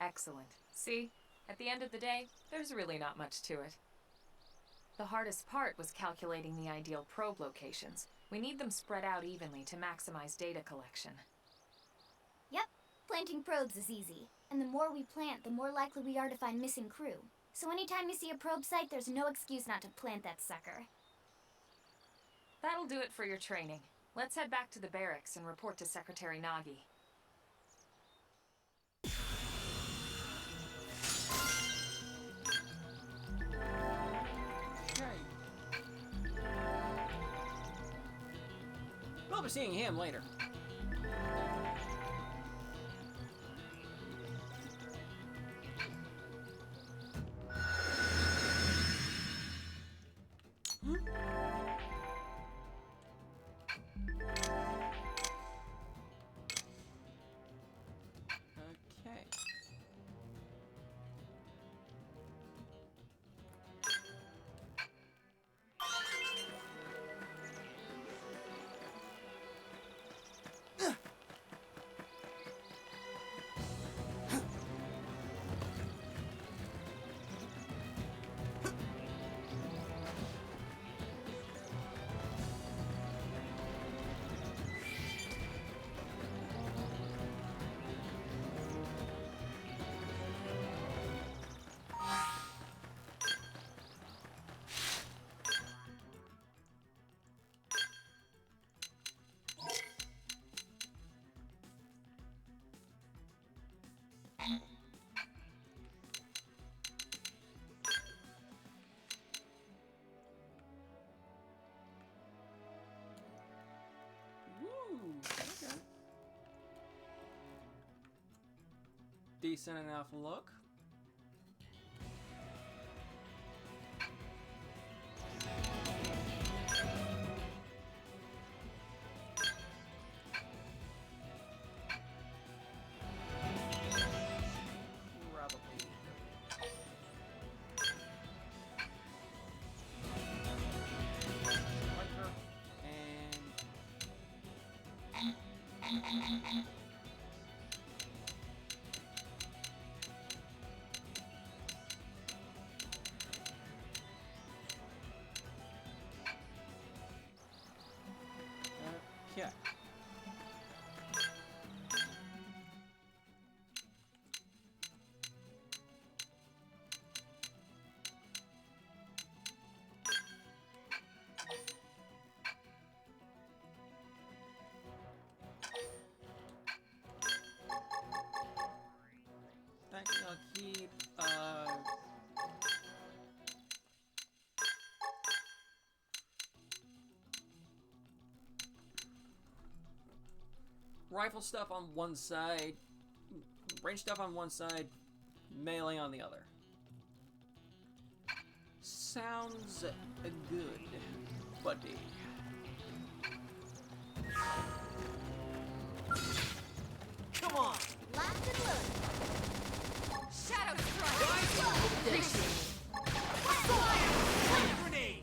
Excellent. See? At the end of the day, there's really not much to it. The hardest part was calculating the ideal probe locations. We need them spread out evenly to maximize data collection. Yep, planting probes is easy. And the more we plant, the more likely we are to find missing crew. So anytime you see a probe site, there's no excuse not to plant that sucker. That'll do it for your training. Let's head back to the barracks and report to Secretary Nagi. We'll be seeing him later. Okay. Okay. Decent enough look. Probably. Lighter and okay. Actually, I'll keep, rifle stuff on one side, range stuff on one side, melee on the other. sounds good, buddy. Come on! Locked and loaded. Shadow strike. Appreciate it. Fire! Flame grenade!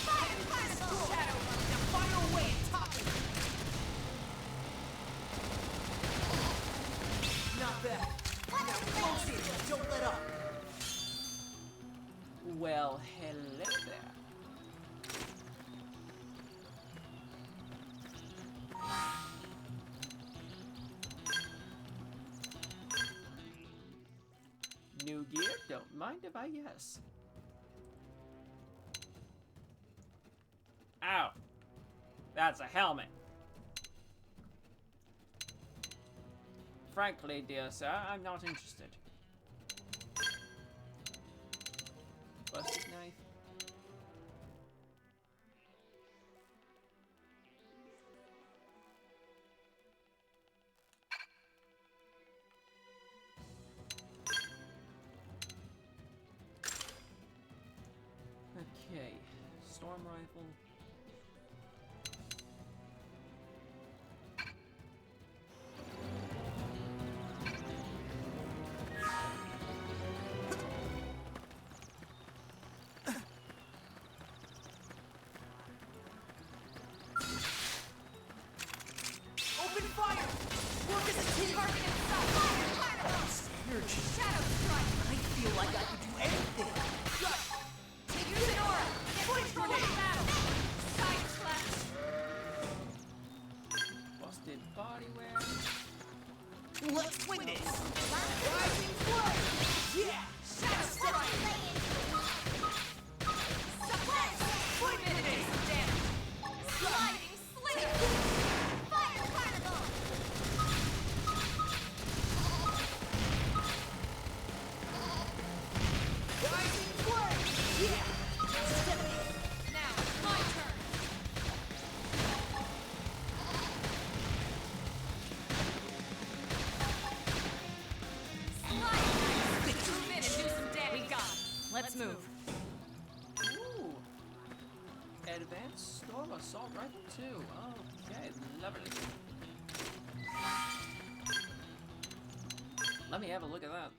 Fire particle. Shadow, now fire away and topple! Not bad. Now close in, don't let up. Well, hello there. New gear? Don't mind if I guess. Ow. That's a helmet. Frankly, dear sir, I'm not interested. Busted knife. Okay, storm rifle. Open fire! Work as a team! Target inside. Fire particle. Energy. Shadow strike. I feel like I could do anything. Use an aura. Get control of the battle. Side slash. Busted body wear. Let's win this! Rising flood. Yeah! Shadow strike. Suppress. Flame grenade! Damage. Sliding sling. Fire particle. Rising flame! Yeah! Step in! Now it's my turn. Slide. Move in and do some damage. We got him. Let's move. Ooh. Advanced storm assault rifle too. Okay, lovely. Let me have a look at that.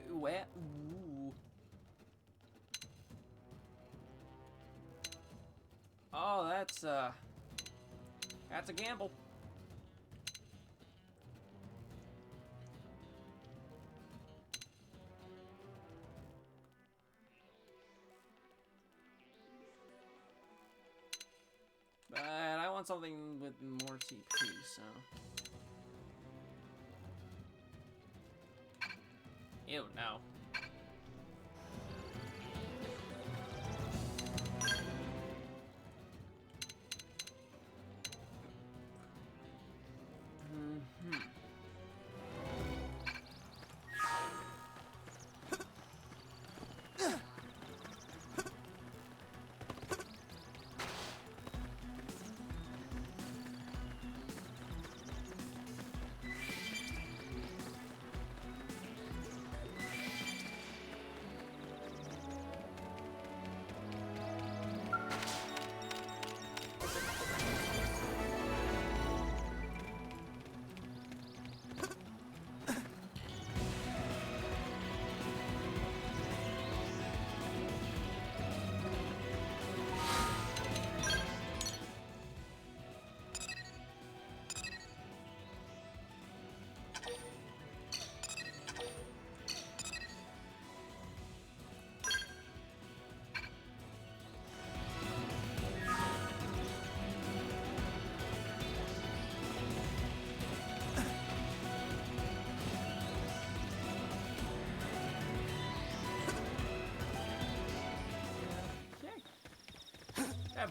Where? Ooh. Oh, that's a gamble. But I want something with more TP, so. Ew, no.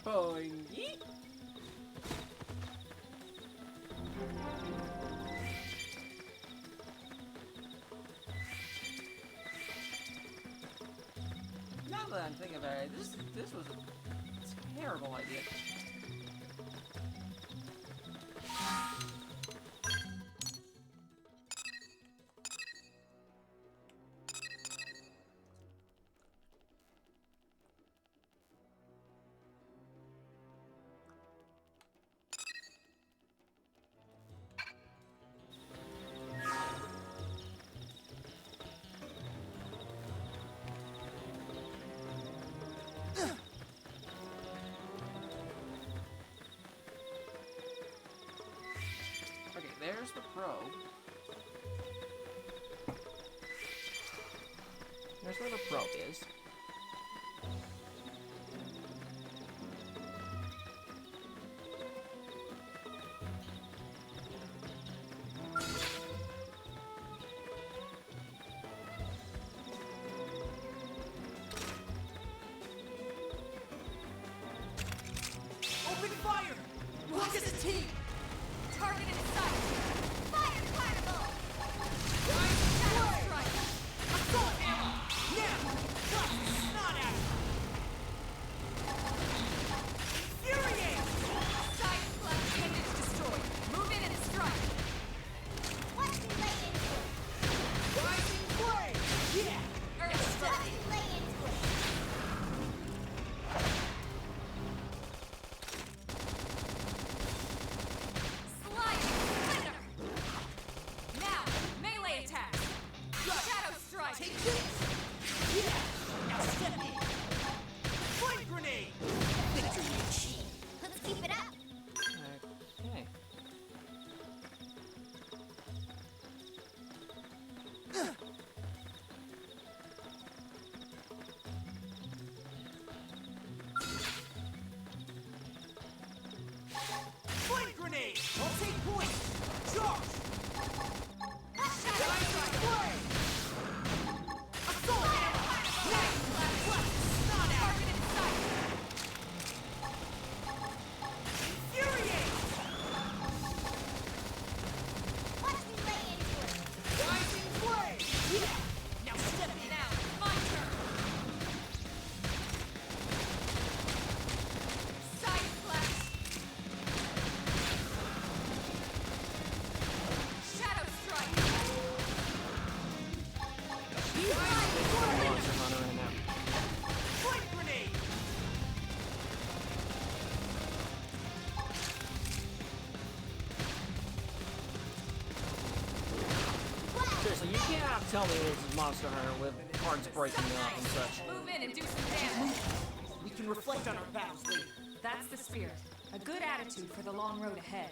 Boy. Now that I'm thinking about it, this was a terrible idea. there's the probe. There's where the probe is. Open fire! Work as a team! Target in sight! Fire carnival! Right Shadow way! strike! Assault hammer! Now! Blast the snot out! Infuriate! Side flash appendage destroyed. Move in and strike. Watch me lay into it. Rising flame! Yeah! Earth strike. Watch me lay into it. Sliding thunder. Now, melee attack. Shadow strike. Take this! Yeah! Now step in! Flame grenade! Victory achieved! Let's keep it up. Okay. Flame grenade! I'll take point! Charge! Shadow strike. Flame! Assault hammer! Now! Blast the snot out! Target in sight. Infuriate! Watch me lay into it. Rising flame! Yeah! Now step in! Now, my turn. Side flash. Shadow strike. Monster Hunter right now. Flame grenade! Seriously, you cannot tell me this is Monster Hunter with parts breaking up and such. Move in and do some damage. We can reflect on our battles later. That's the spirit. A good attitude for the long road ahead.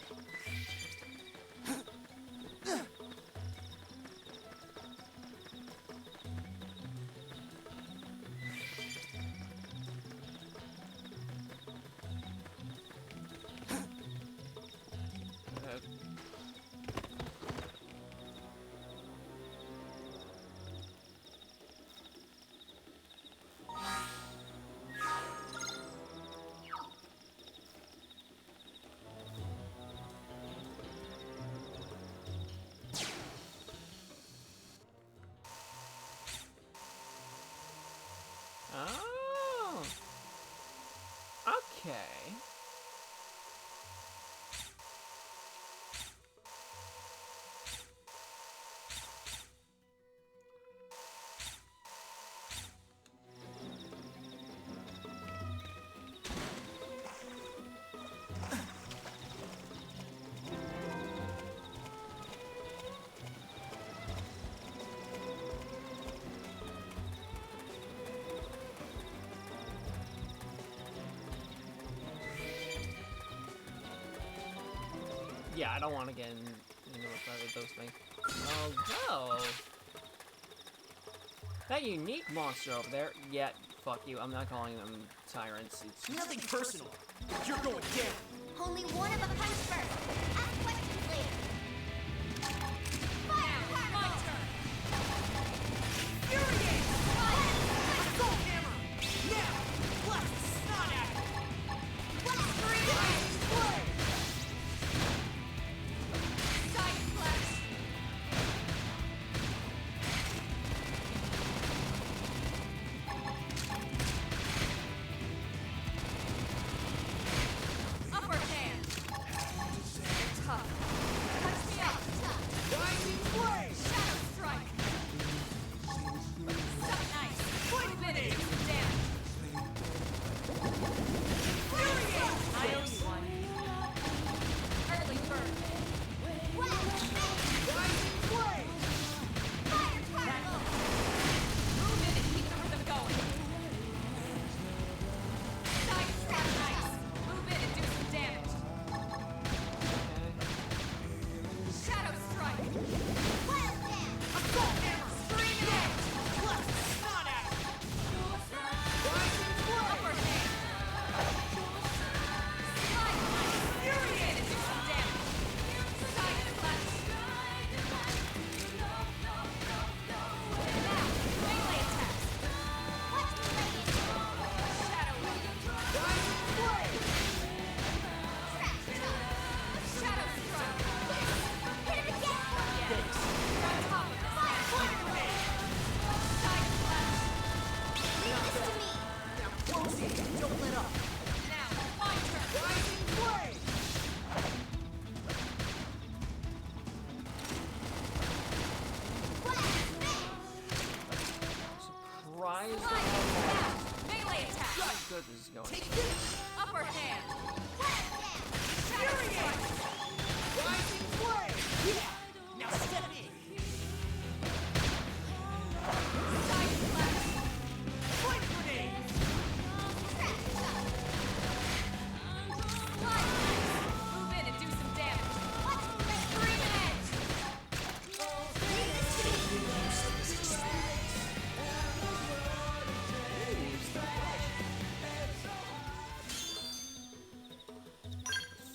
Oh. Okay. Yeah, I don't want to get into those things. Although, that unique monster over there, yeah, fuck you, I'm not calling them tyrants. It's just... Nothing personal. You're going down. Only one of a kind first. Ask questions later. Fire carnival. Infuriate! Assault hammer! Now! Blast the snot out! Blast free. Flame! Side flash. Upper hand. Tough.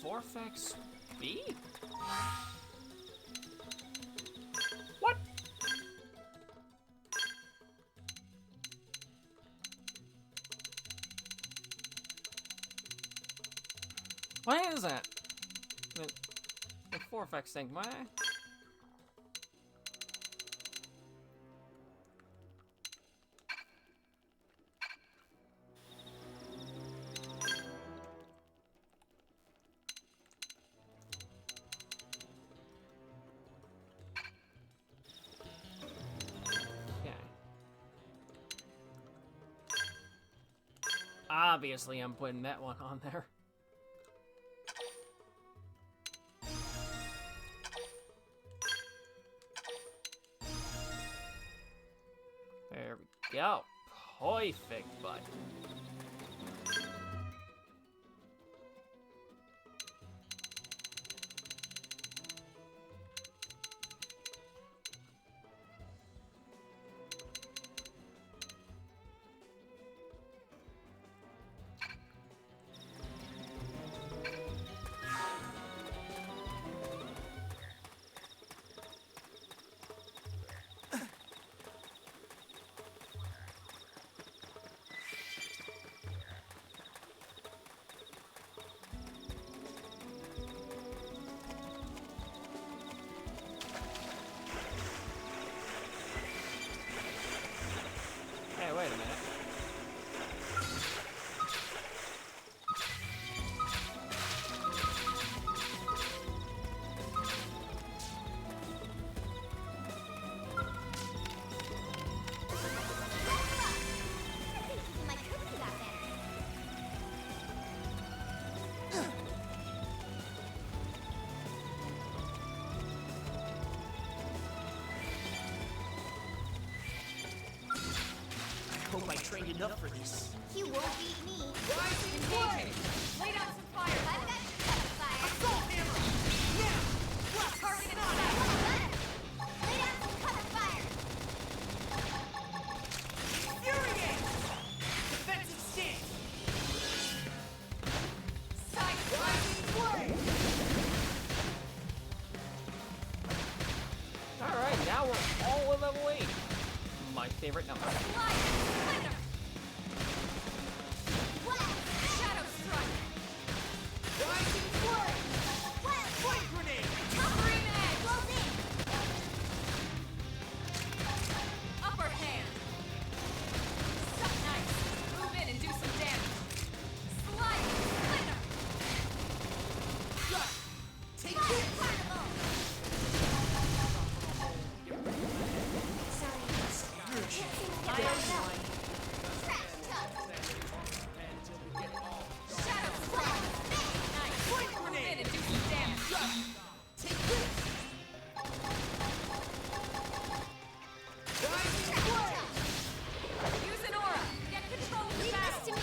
Vortex B? What? What is that? The Vortex thing, why? Obviously, I'm putting that one on there. There we go. Perfect, bud. Hey, wait a minute. Hope I trained enough for this. You won't beat me. Rising flame! Lay down some fire! I've got fire. Assault hammer! Now! Blast Target in snipe! sight! Lay down some cover fire. Infuriate! Defensive stance! Side Rising flame! Alright, now we're all at level 8. My favorite number. Slide! Splinter! Shadow strike! Rising flame! Flame grenade! Covering edge! Upper hand! Suck nice! Move in and do some damage! Slide! Splinter! Shut! Take this! Iron Line! Shadow strike! Nice! Move in and do some damage! Take this! Rising flame! Use an aura! Get control of the Leave battle! this to me.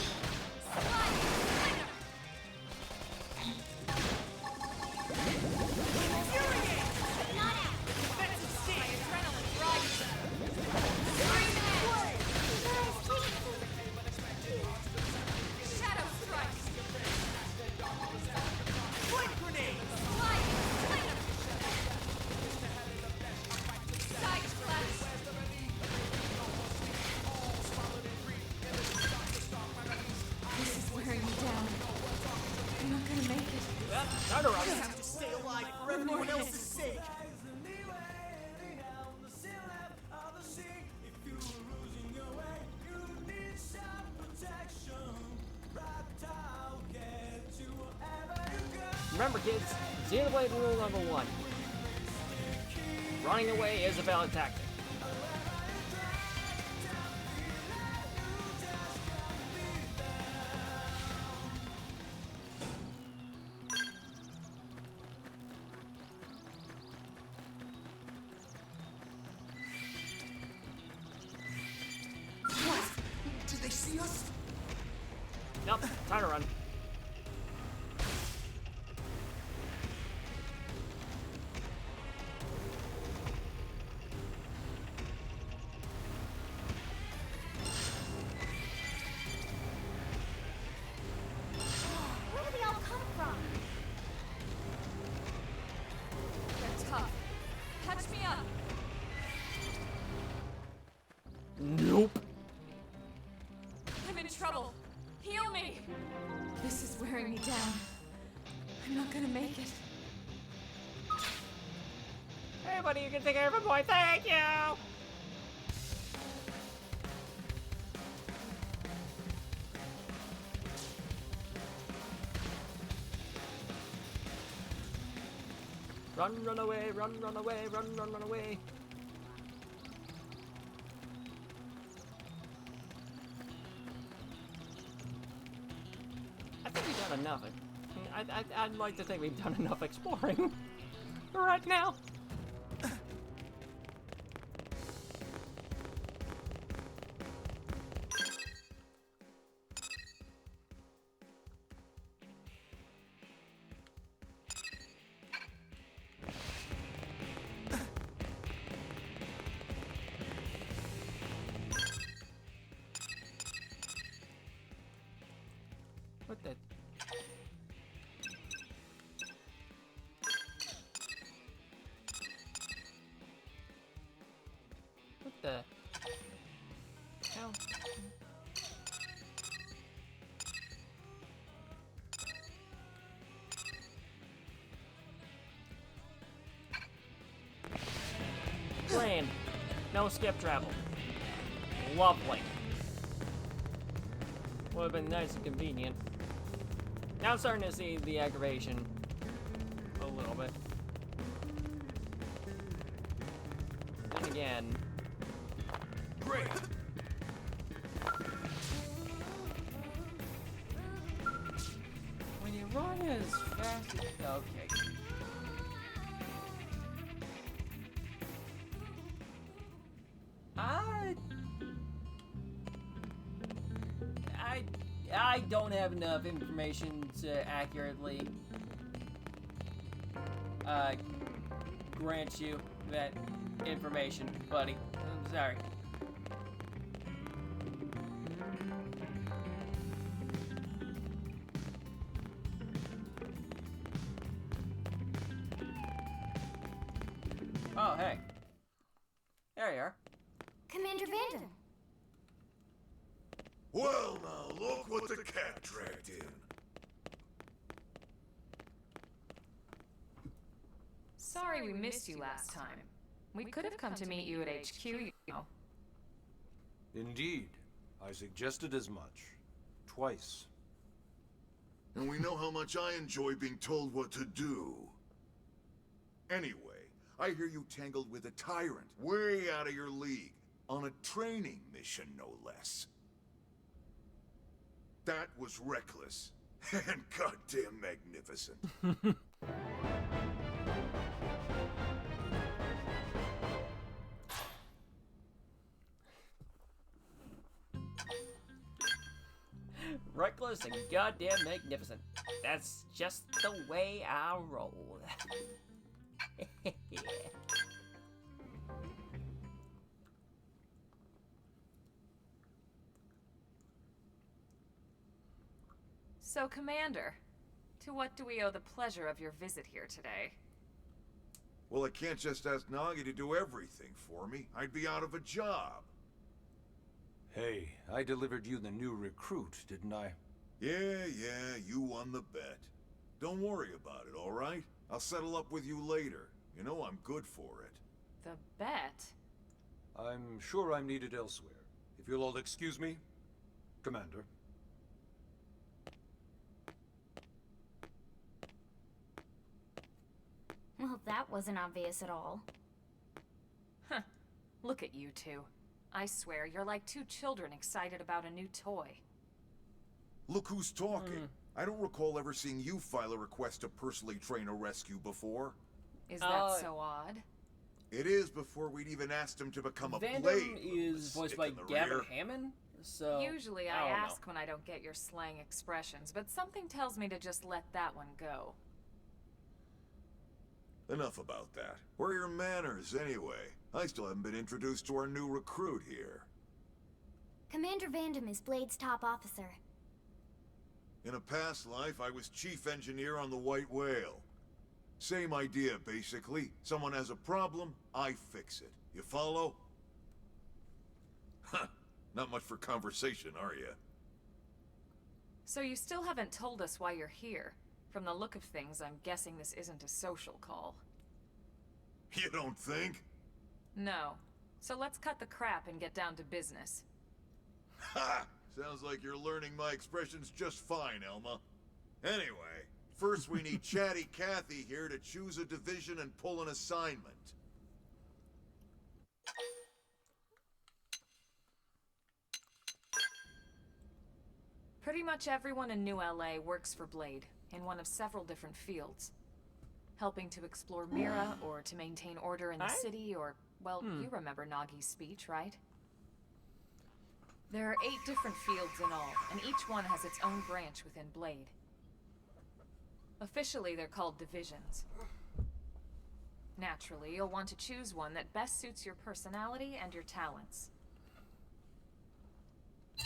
Slide! Splinter! Infuriate! Not out. Defensive My stance! adrenaline rises! Rising flame! Shadow strike! Flame grenade! Slide! Splinter! Side slash! This is wearing me down. I'm not gonna make it. Well, time to run. You have to stay alive for everyone else's sake! Remember, kids, Xenoblade rule number 1. Running away is a valid tactic. What? Did they see us? Nope, time to run. wearing me down. I'm not gonna make it. Hey, buddy, you can take care of it, boy. Thank you. Run away, run away, run away. I think we've done enough. I'd like to think we've done enough exploring right now. What the? What the hell? Grand. No skip travel. Lovely. Would have been nice and convenient. Now I'm starting to see the aggravation a little bit. Then again. Great. When you run as fast as okay. I don't have enough information to accurately grant you that information, buddy. I'm sorry. Oh, hey. There you are. Commander Vandam. Well, now, look what the cat dragged in. Sorry we missed you last time. We could have come to meet you at HQ, you know. Indeed. I suggested as much. Twice. And we know how much I enjoy being told what to do. Anyway, I hear you tangled with a tyrant, way out of your league, on a training mission, no less. That was reckless, and goddamn magnificent. Reckless and goddamn magnificent. That's just the way I roll. Yeah. So, Commander, to what do we owe the pleasure of your visit here today? Well, I can't just ask Nagi to do everything for me. I'd be out of a job. Hey, I delivered you the new recruit, didn't I? Yeah, you won the bet. Don't worry about it, all right? I'll settle up with you later. You know I'm good for it. The bet? I'm sure I'm needed elsewhere. If you'll all excuse me, Commander. Well, that wasn't obvious at all. Huh. Look at you two. I swear, you're like two children excited about a new toy. Look who's talking. I don't recall ever seeing you file a request to personally train a rescue before. Is that so odd? It is before we'd even asked him to become a Vandam blade. is voiced by Gavin Hammond, so... Usually I ask when I don't get your slang expressions, but something tells me to just let that one go. Enough about that. Where are your manners, anyway? I still haven't been introduced to our new recruit here. Commander Vandam is Blade's top officer. In a past life, I was chief engineer on the White Whale. Same idea, basically. Someone has a problem, I fix it. You follow? Huh. Not much for conversation, are you? So you still haven't told us why you're here. From the look of things, I'm guessing this isn't a social call. You don't think? No. So let's cut the crap and get down to business. Ha! Sounds like you're learning my expressions just fine, Elma. Anyway, first we need Chatty Cathy here to choose a division and pull an assignment. Pretty much everyone in New LA works for Blade, in one of several different fields. Helping to explore Mira, or to maintain order in the city, or, well, you remember Nagi's speech, right? There are 8 different fields in all, and each one has its own branch within Blade. Officially, they're called divisions. Naturally, you'll want to choose one that best suits your personality and your talents.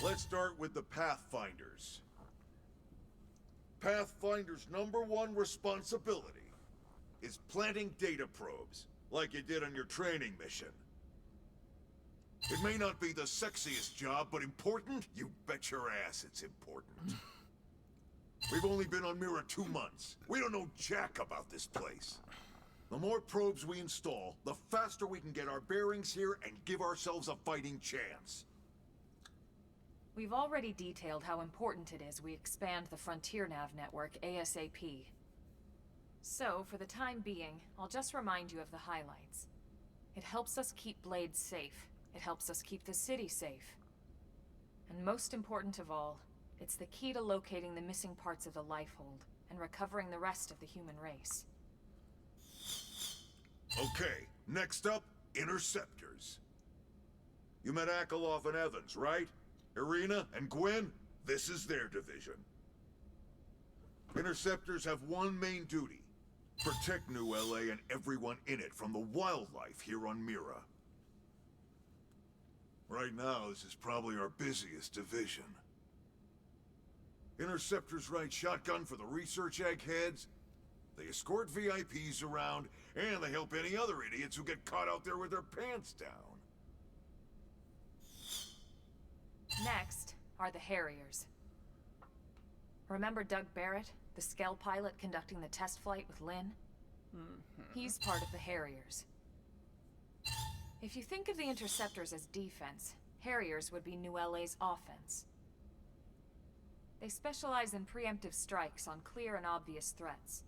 Let's start with the Pathfinders. Pathfinder's #1 responsibility is planting data probes, like you did on your training mission. It may not be the sexiest job, but important? You bet your ass it's important. We've only been on Mira 2 months. We don't know jack about this place. The more probes we install, the faster we can get our bearings here and give ourselves a fighting chance. We've already detailed how important it is we expand the Frontier Nav network ASAP. So, for the time being, I'll just remind you of the highlights. It helps us keep Blade safe. It helps us keep the city safe. And most important of all, it's the key to locating the missing parts of the Lifehold and recovering the rest of the human race. Okay, next up, Interceptors. You met Akalov and Evans, right? Irina and Gwen, this is their division. Interceptors have one main duty: protect New LA and everyone in it from the wildlife here on Mira. Right now, this is probably our busiest division. Interceptors ride shotgun for the research eggheads, they escort VIPs around, and they help any other idiots who get caught out there with their pants down. Next are the Harriers. Remember Doug Barrett, the Skell pilot conducting the test flight with Lynn? He's part of the Harriers. If you think of the Interceptors as defense, Harriers would be New LA's offense. They specialize in preemptive strikes on clear and obvious threats.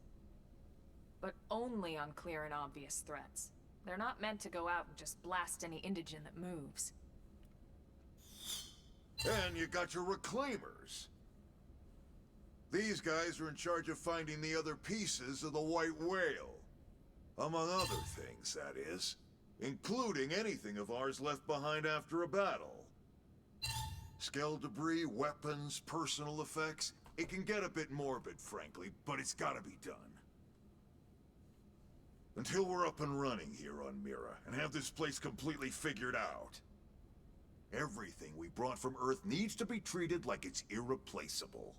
But only on clear and obvious threats. They're not meant to go out and just blast any indigene that moves. And you got your Reclaimers. These guys are in charge of finding the other pieces of the White Whale. Among other things, that is. Including anything of ours left behind after a battle. Skell debris, weapons, personal effects. It can get a bit morbid, frankly, but it's gotta be done. Until we're up and running here on Mira, and have this place completely figured out. Everything we brought from Earth needs to be treated like it's irreplaceable.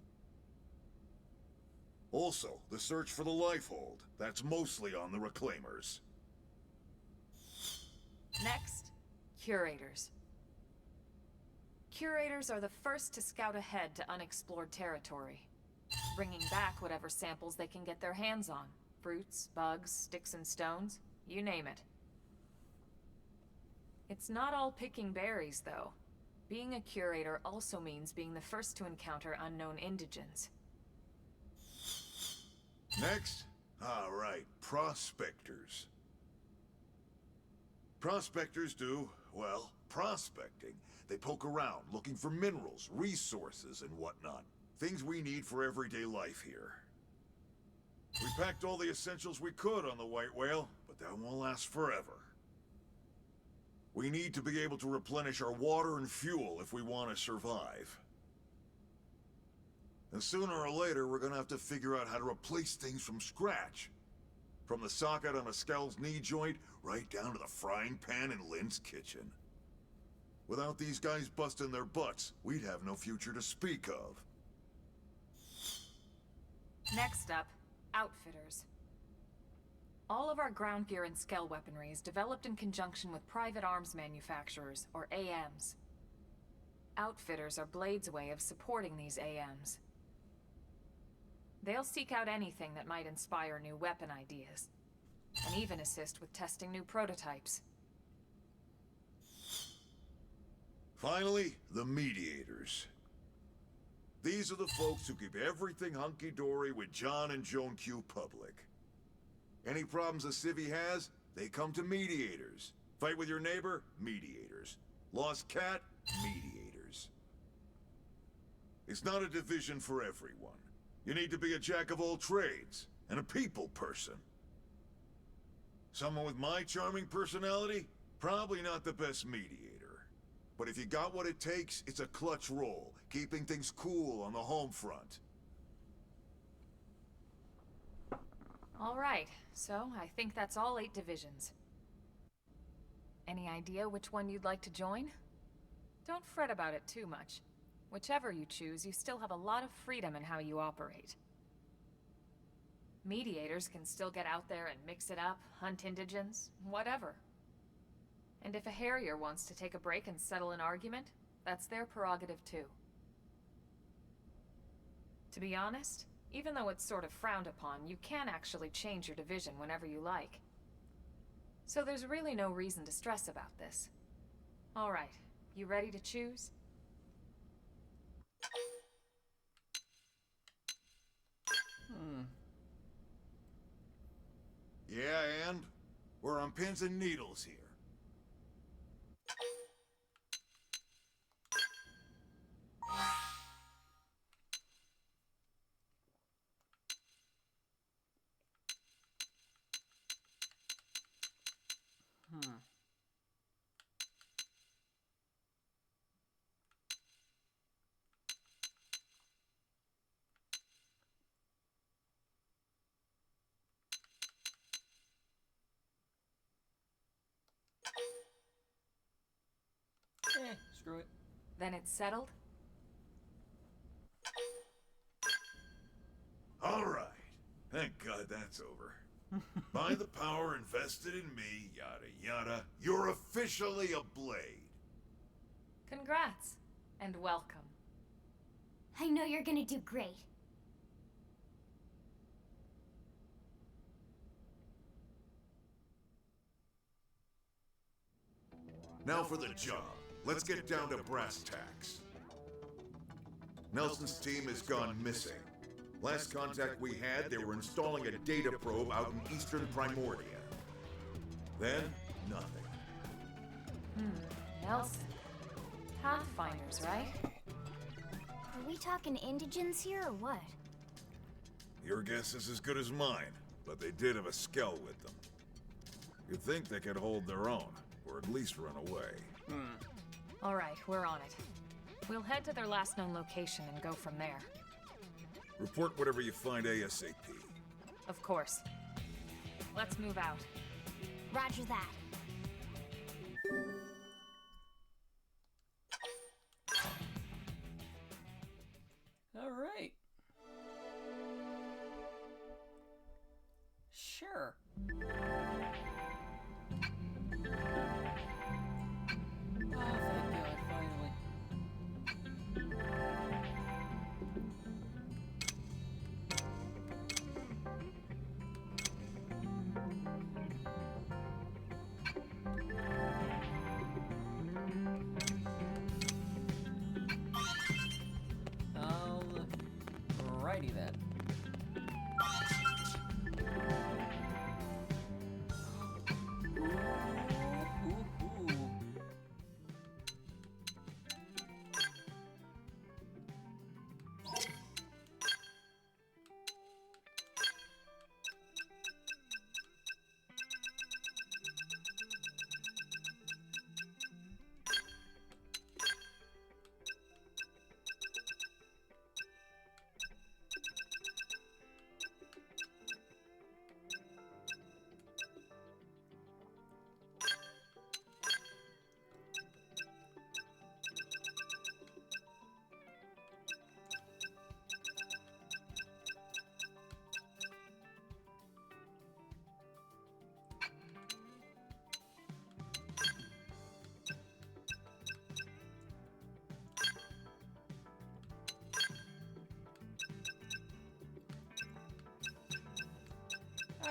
Also, the search for the Lifehold. That's mostly on the Reclaimers. Next, Curators. Curators are the first to scout ahead to unexplored territory, bringing back whatever samples they can get their hands on. Fruits, bugs, sticks and stones, you name it. It's not all picking berries, though. Being a curator also means being the first to encounter unknown indigens. Next? All right, prospectors. Prospectors do, well, prospecting. They poke around, looking for minerals, resources, and whatnot. Things we need for everyday life here. We packed all the essentials we could on the White Whale, but that won't last forever. We need to be able to replenish our water and fuel if we want to survive. And sooner or later, we're gonna have to figure out how to replace things from scratch. From the socket on a Skell's knee joint, right down to the frying pan in Lynn's kitchen. Without these guys busting their butts, we'd have no future to speak of. Next up, Outfitters. All of our ground gear and Skell weaponry is developed in conjunction with private arms manufacturers, or AMs. Outfitters are Blade's way of supporting these AMs, They'll seek out anything that might inspire new weapon ideas, and even assist with testing new prototypes. Finally, the mediators. These are the folks who keep everything hunky-dory with John and Joan Q public. Any problems a civvy has, they come to mediators. Fight with your neighbor? Mediators. Lost cat? Mediators. It's not a division for everyone. You need to be a jack of all trades, and a people person. Someone with my charming personality? Probably not the best mediator. But if you got what it takes, it's a clutch role, keeping things cool on the home front. All right, so I think that's all 8 divisions. Any idea which one you'd like to join? Don't fret about it too much. Whichever you choose, you still have a lot of freedom in how you operate. Mediators can still get out there and mix it up, hunt indigents, whatever. And if a Harrier wants to take a break and settle an argument, that's their prerogative too. To be honest, even though it's sort of frowned upon, you can actually change your division whenever you like. So there's really no reason to stress about this. All right, you ready to choose? Yeah, and? We're on pins and needles here. Screw it. Then it's settled? All right. Thank God that's over. By the power invested in me, yada yada, you're officially a blade. Congrats, and welcome. I know you're gonna do great. Now for the job. Let's get down to brass tacks. Nelson's team has gone missing. Last contact we had, they were installing a data probe out in eastern Primordia. Then, nothing. Nelson. Pathfinders, right? Are we talking indigents here or what? Your guess is as good as mine, but they did have a skell with them. You'd think they could hold their own, or at least run away. All right, we're on it. We'll head to their last known location and go from there. Report whatever you find ASAP. Of course. Let's move out. Roger that. All right. Sure. Oh, thank God, finally. Alrighty then.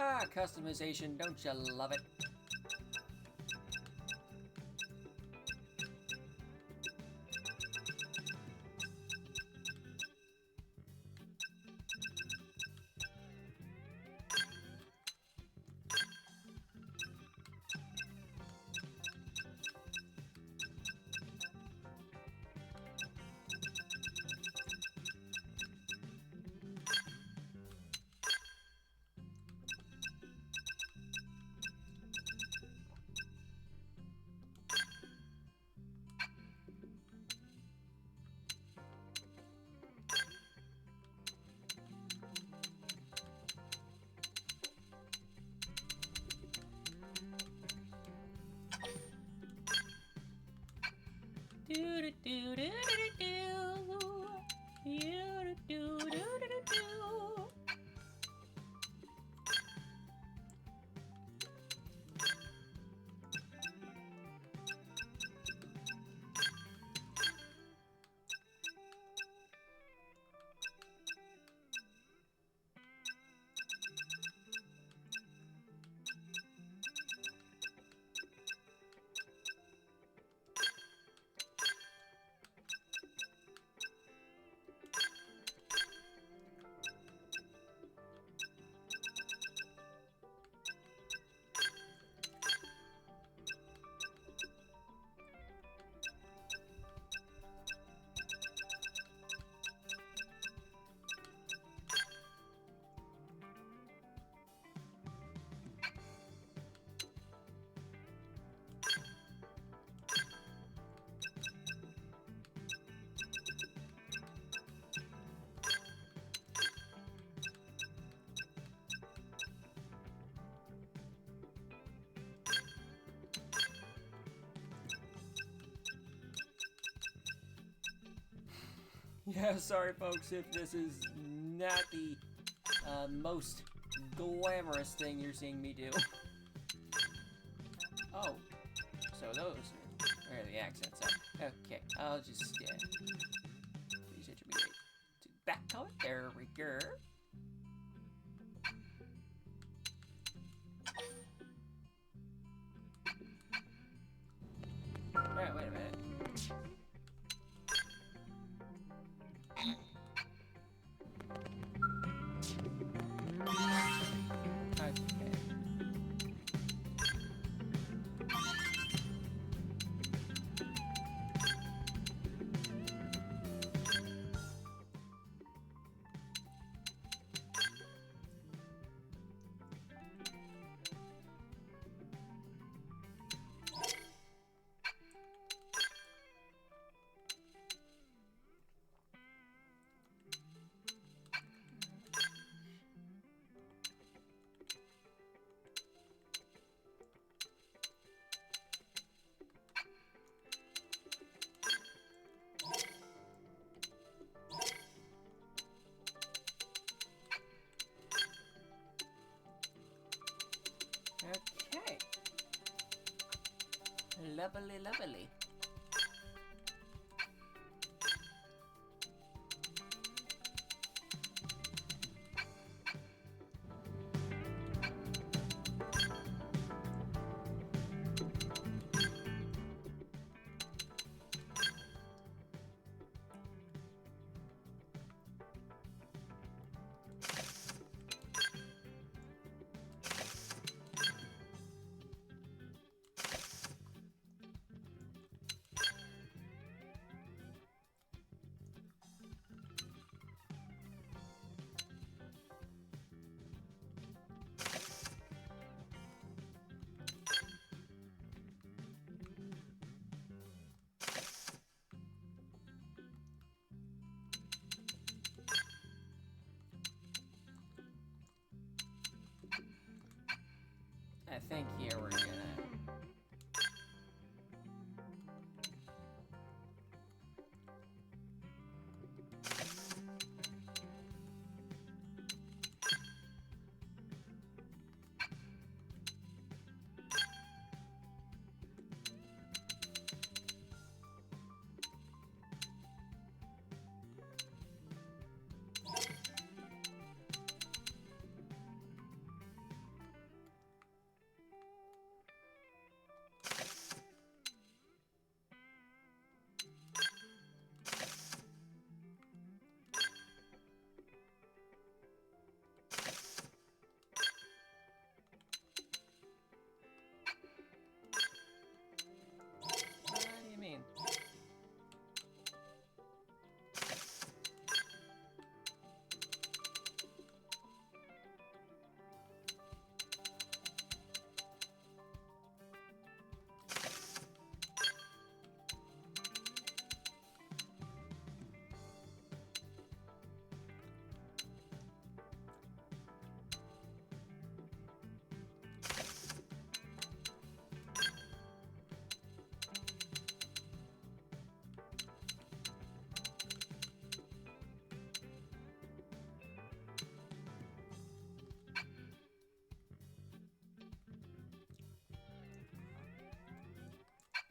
Ah, customization, don't you love it? Do do do do do do do do do do do. Yeah, sorry folks if this is not the most glamorous thing you're seeing me do. Oh, so those are where the accents are. Okay, I'll just please intermediate to that color. There we go. Alright, wait a minute. Okay. Lovely, lovely. I think here we're gonna...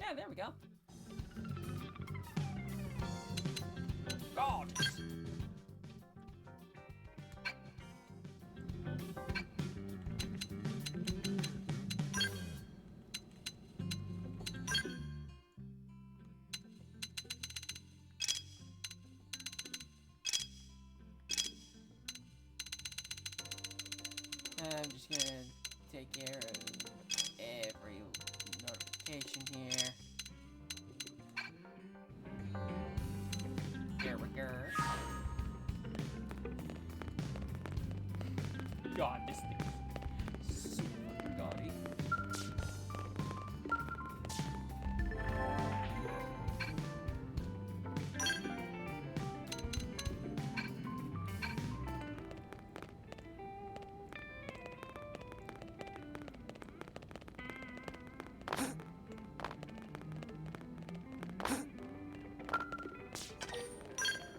Yeah, there we go. God. I'm just gonna take care of every notification here. There we go. God, this thing's super gaudy.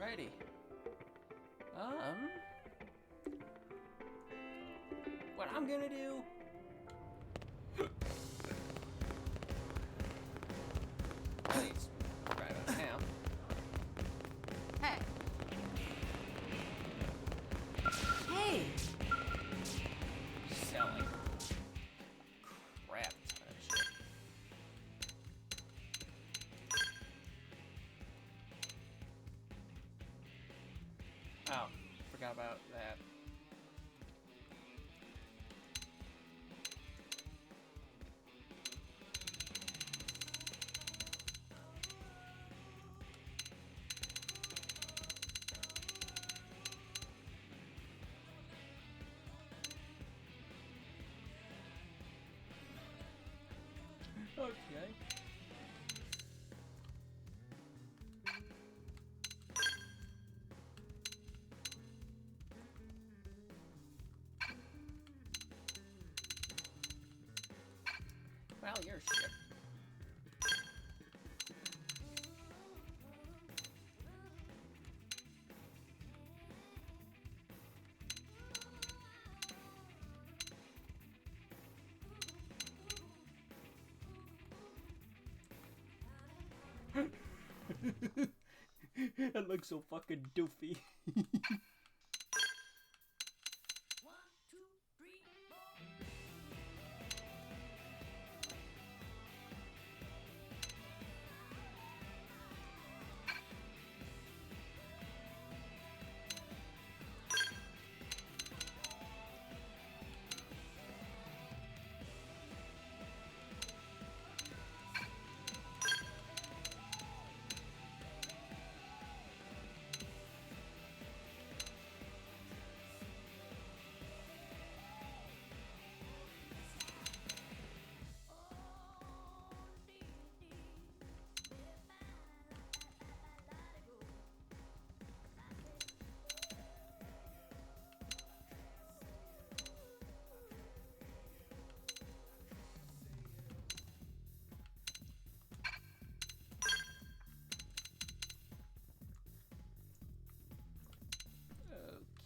Righty. What I'm gonna do? At least right about now. Hey. Hey. Selling crap ton of shit. Oh, forgot about that. Okay. Well, you're shit. That looks so fucking doofy.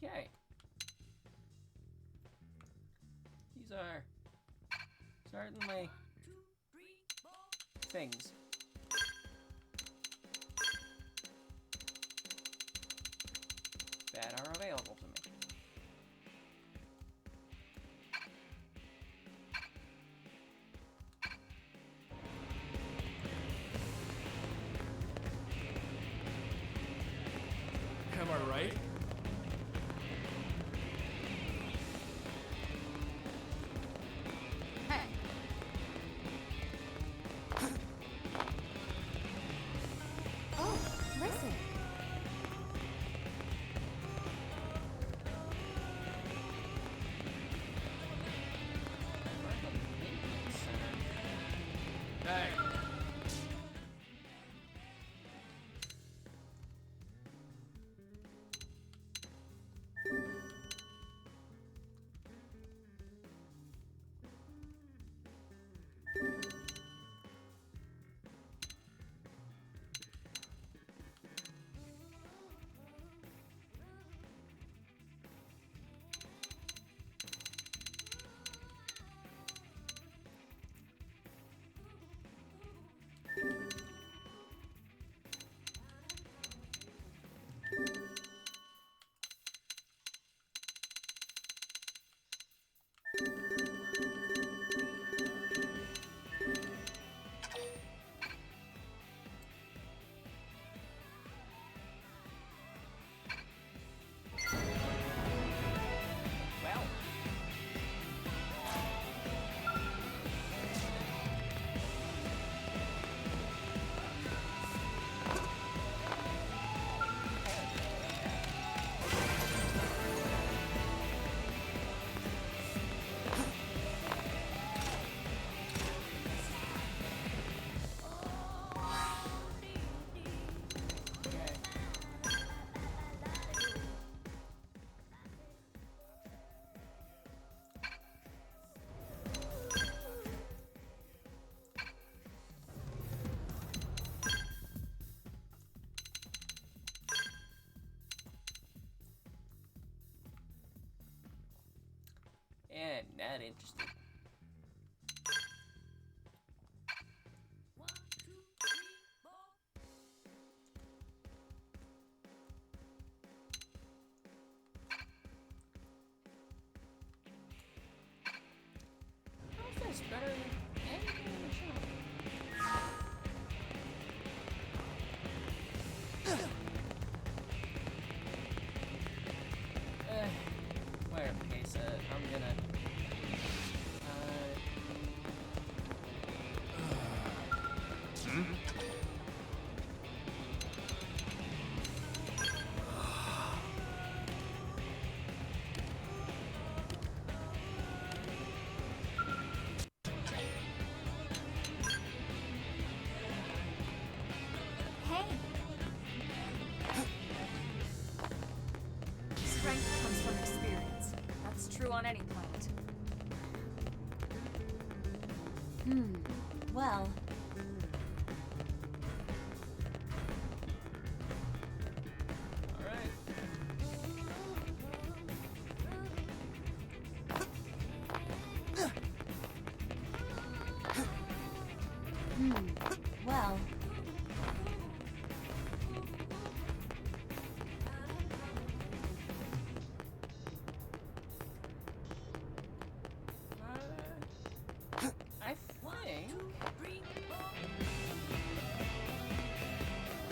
Okay. These are certainly things. That are available to me. Am I right? Oh, listen. Hey. Well. Yeah, not interested. How's this better than anything in the shop? Whatever case, I'm gonna. Hey, Strength comes from experience. That's true on any planet. Well, Alright. well. I think.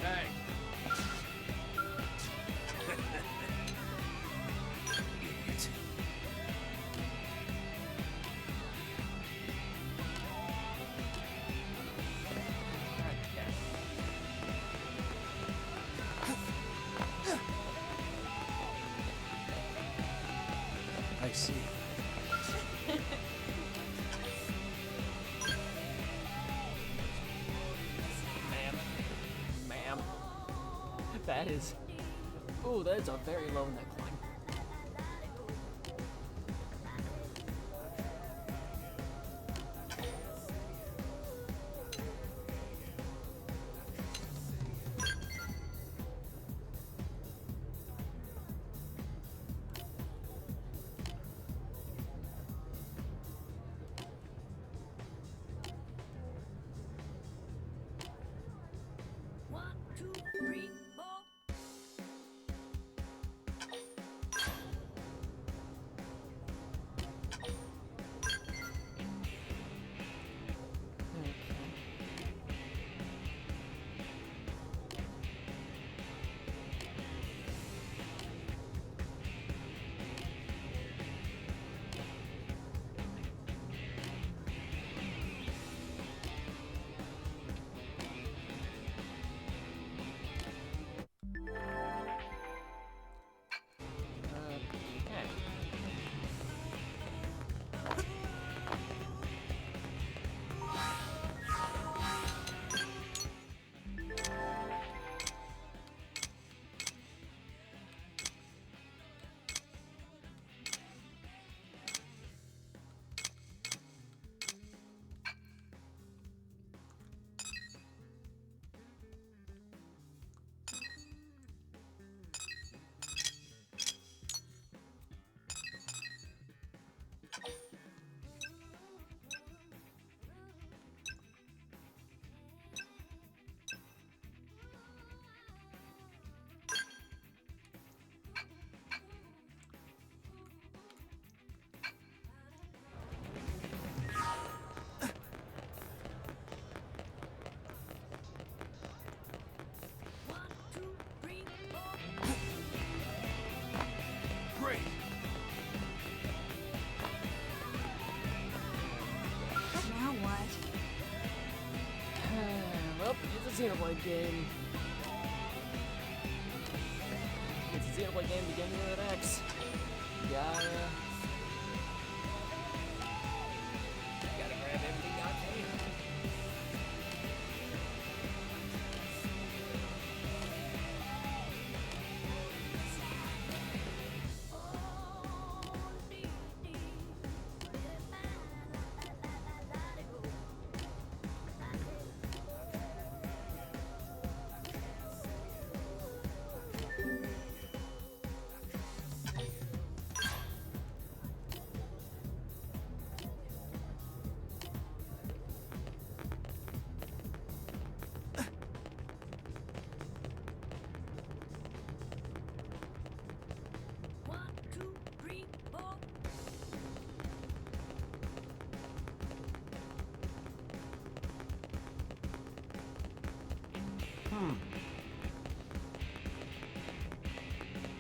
Hey. I see. Ma'am. That is. Ooh, that is a very low neckline. Xenoblade game. It's a Xenoblade game beginning with an X. Gotta grab everything I can.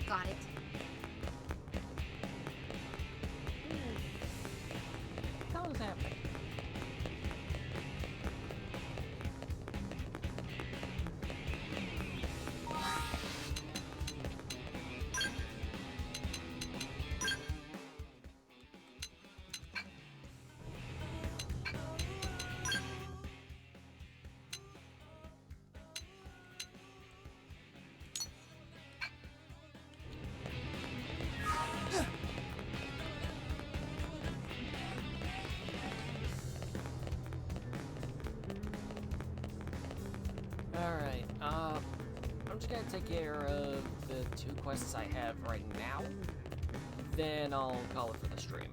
Got it. How is happening? Alright, I'm just gonna take care of the 2 quests I have right now. Then I'll call it for the stream.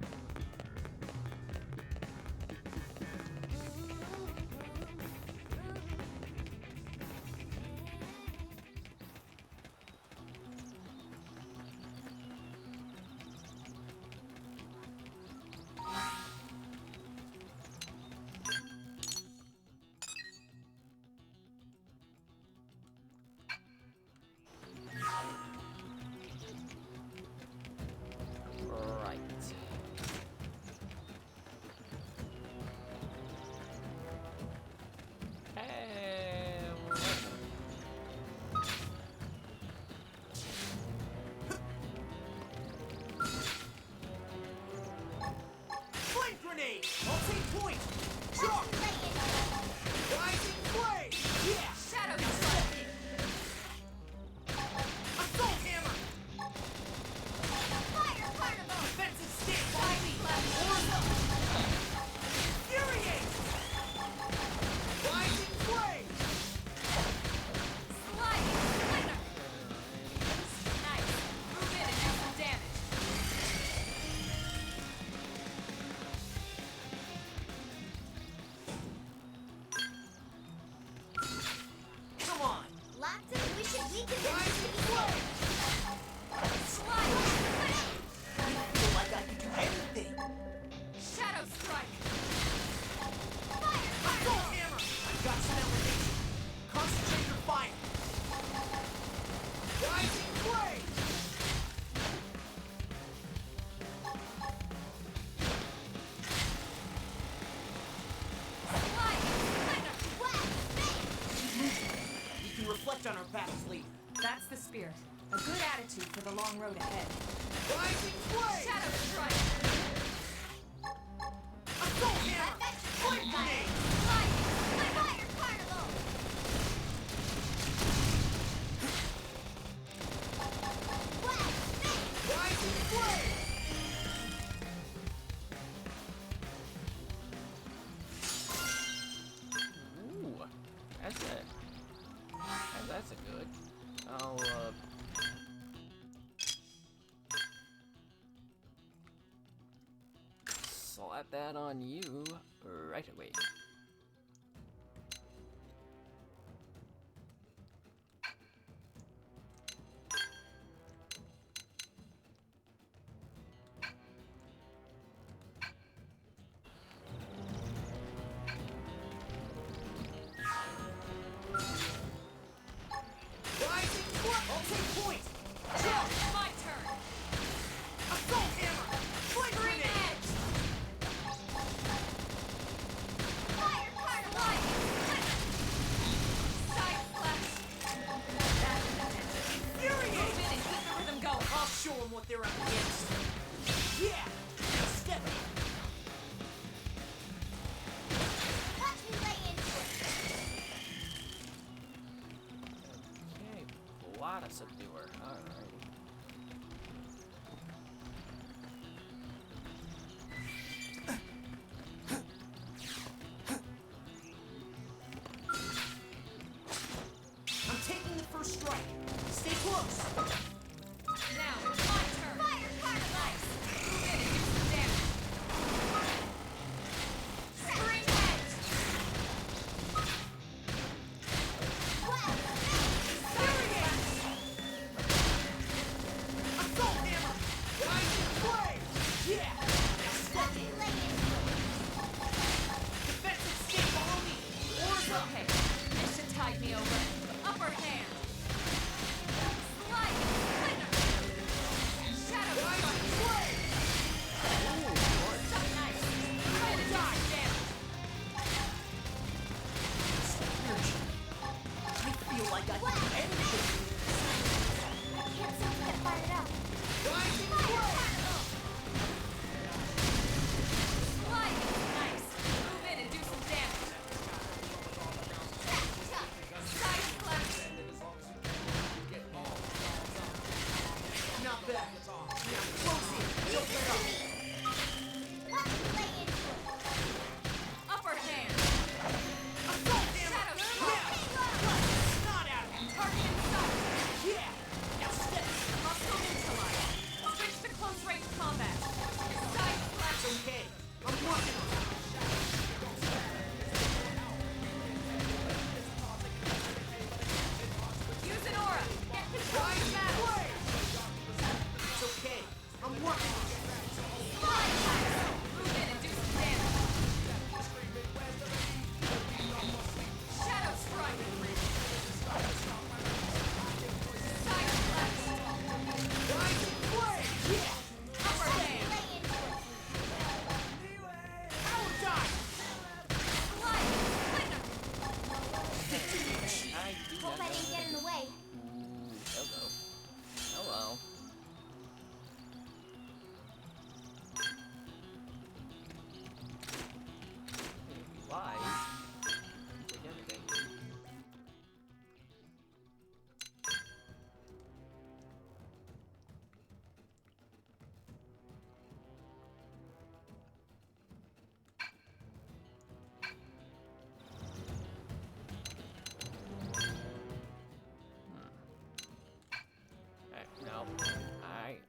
Right. Flame grenade! I'll take point! Charge! Rising flame! Yeah! Shadow strike! Assault hammer! Fire carnival! Defensive stick! Horizontal! Infuriate! Rising flame! Sliding splinter! Nice. Move in and do some damage. Come on! Lots of wishes we could do. Rising flame! Sliding splinter! Feel like I can do anything! Shadow strike! Assault hammer! I've got some elevation! Concentrate your fire! Rising flame! We can reflect on our battles later. That's the spirit. A good attitude for the long road ahead. Rising flame! Shadow strike! Assault hammer! Flame grenade! Sliding fire carnival! Rising flame! Ooh, that's a good. I'll slap that on you right away. Rising flame! I'll take point! Chill! My turn! Assault hammer! Flame Green grenade! edge! subduer. Alrighty. I'm taking the first strike. Stay close. Now, it's my turn. Fire Carnivals! Move in and do some damage. Spring Edge! Assault hammer! Rising flame! Yeah! Now step in! Defensive stick below me! Oars up! Okay, mission tied me over. Upper hand. Slide! Splinter! Shadow Rising Strike! flame! So nice! Move in and do some damage. Energy. I feel like I can do anything! I can't seem to get fired up. Rising Fire flame! Carnival! Slide! Nice! Move in and do some damage. Side slash! Not bad. Now close in. Don't let up. Upper hand! Assault hammer! Shadow Now! Strike! Blast the snot out of you! Target inside! Yeah! Now step in. Muscle neutralized. Switch to close range combat. Side slash. Okay, I'm working on it. Use an aura. Get control of Rising battle. flame! It's okay. I'm working on it. Fly kite. Move in and do some damage. Shadow strike. Side slash. Rising flame! Yeah! Upper hand. Power dive! Slide. Splinter. I do Hope not I didn't get in the way. Hello. Hello. Why? Take everything. No. Alright.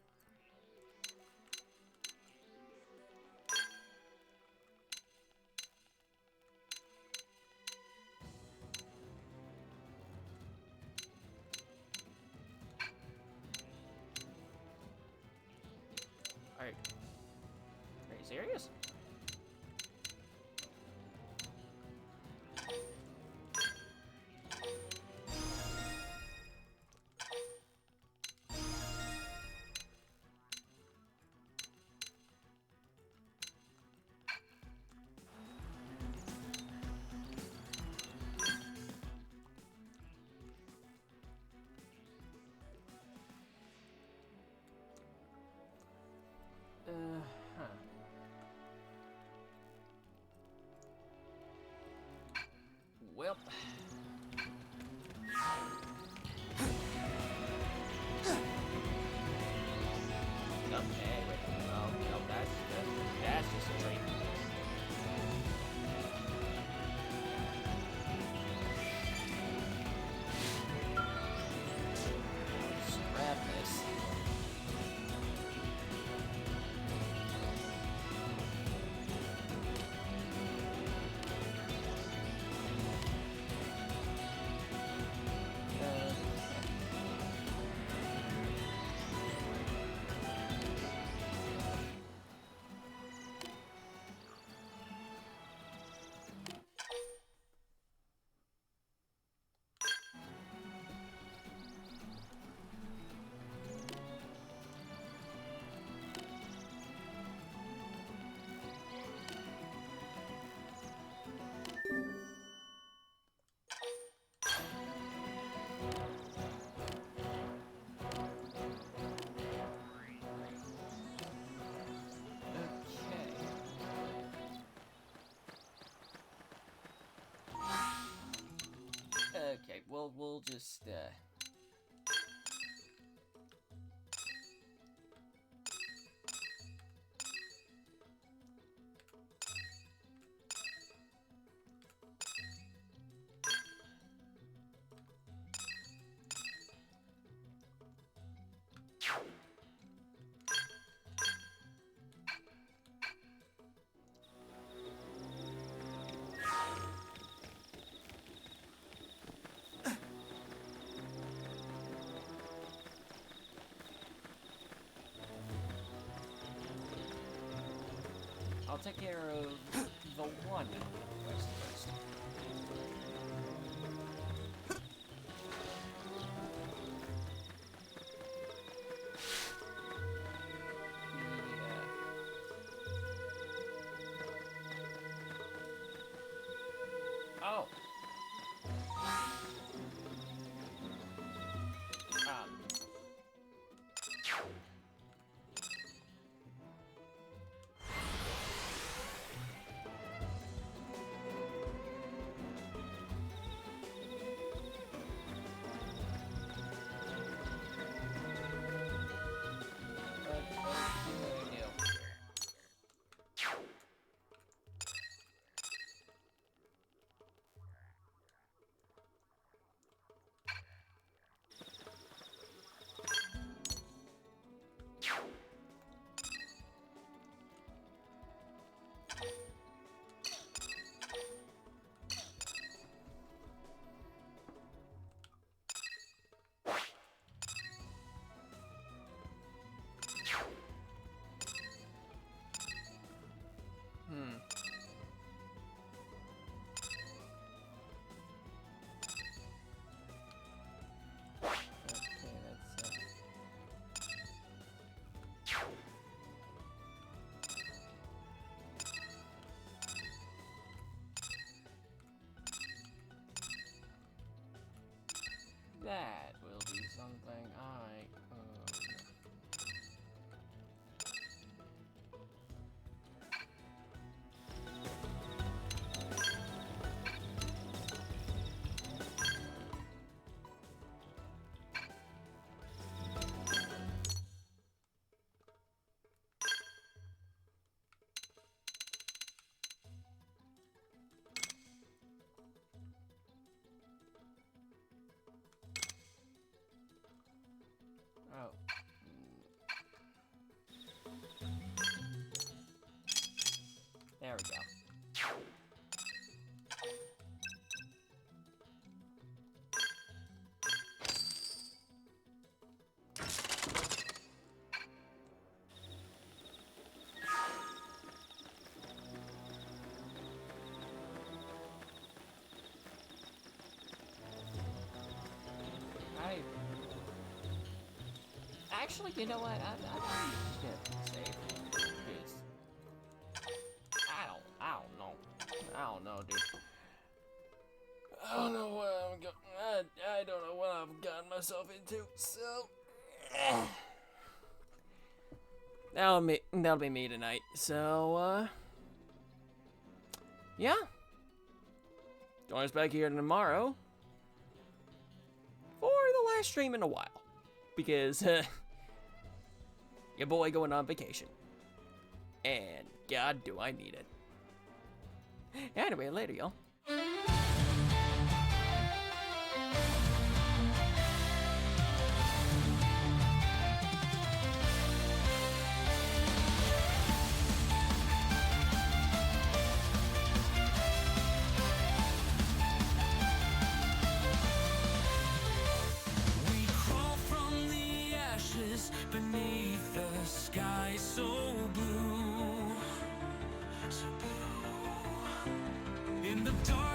Alright. Are you serious? Huh. Well. Okay, wait. Oh, no, that's just a train. Scrap this. Okay, well, we'll just, I'll take care of the one quest first. Oh. That will be something I own. Oh. There we go. Actually, you know what? I'm just gonna save because I don't know, dude. I don't know what I'm I don't know what I've gotten myself into. So that'll be me tonight. So yeah. Join us back here tomorrow for the last stream in a while, because your boy going on vacation, and God, do I need it. Anyway, later, y'all. Beneath the sky so blue, in the dark.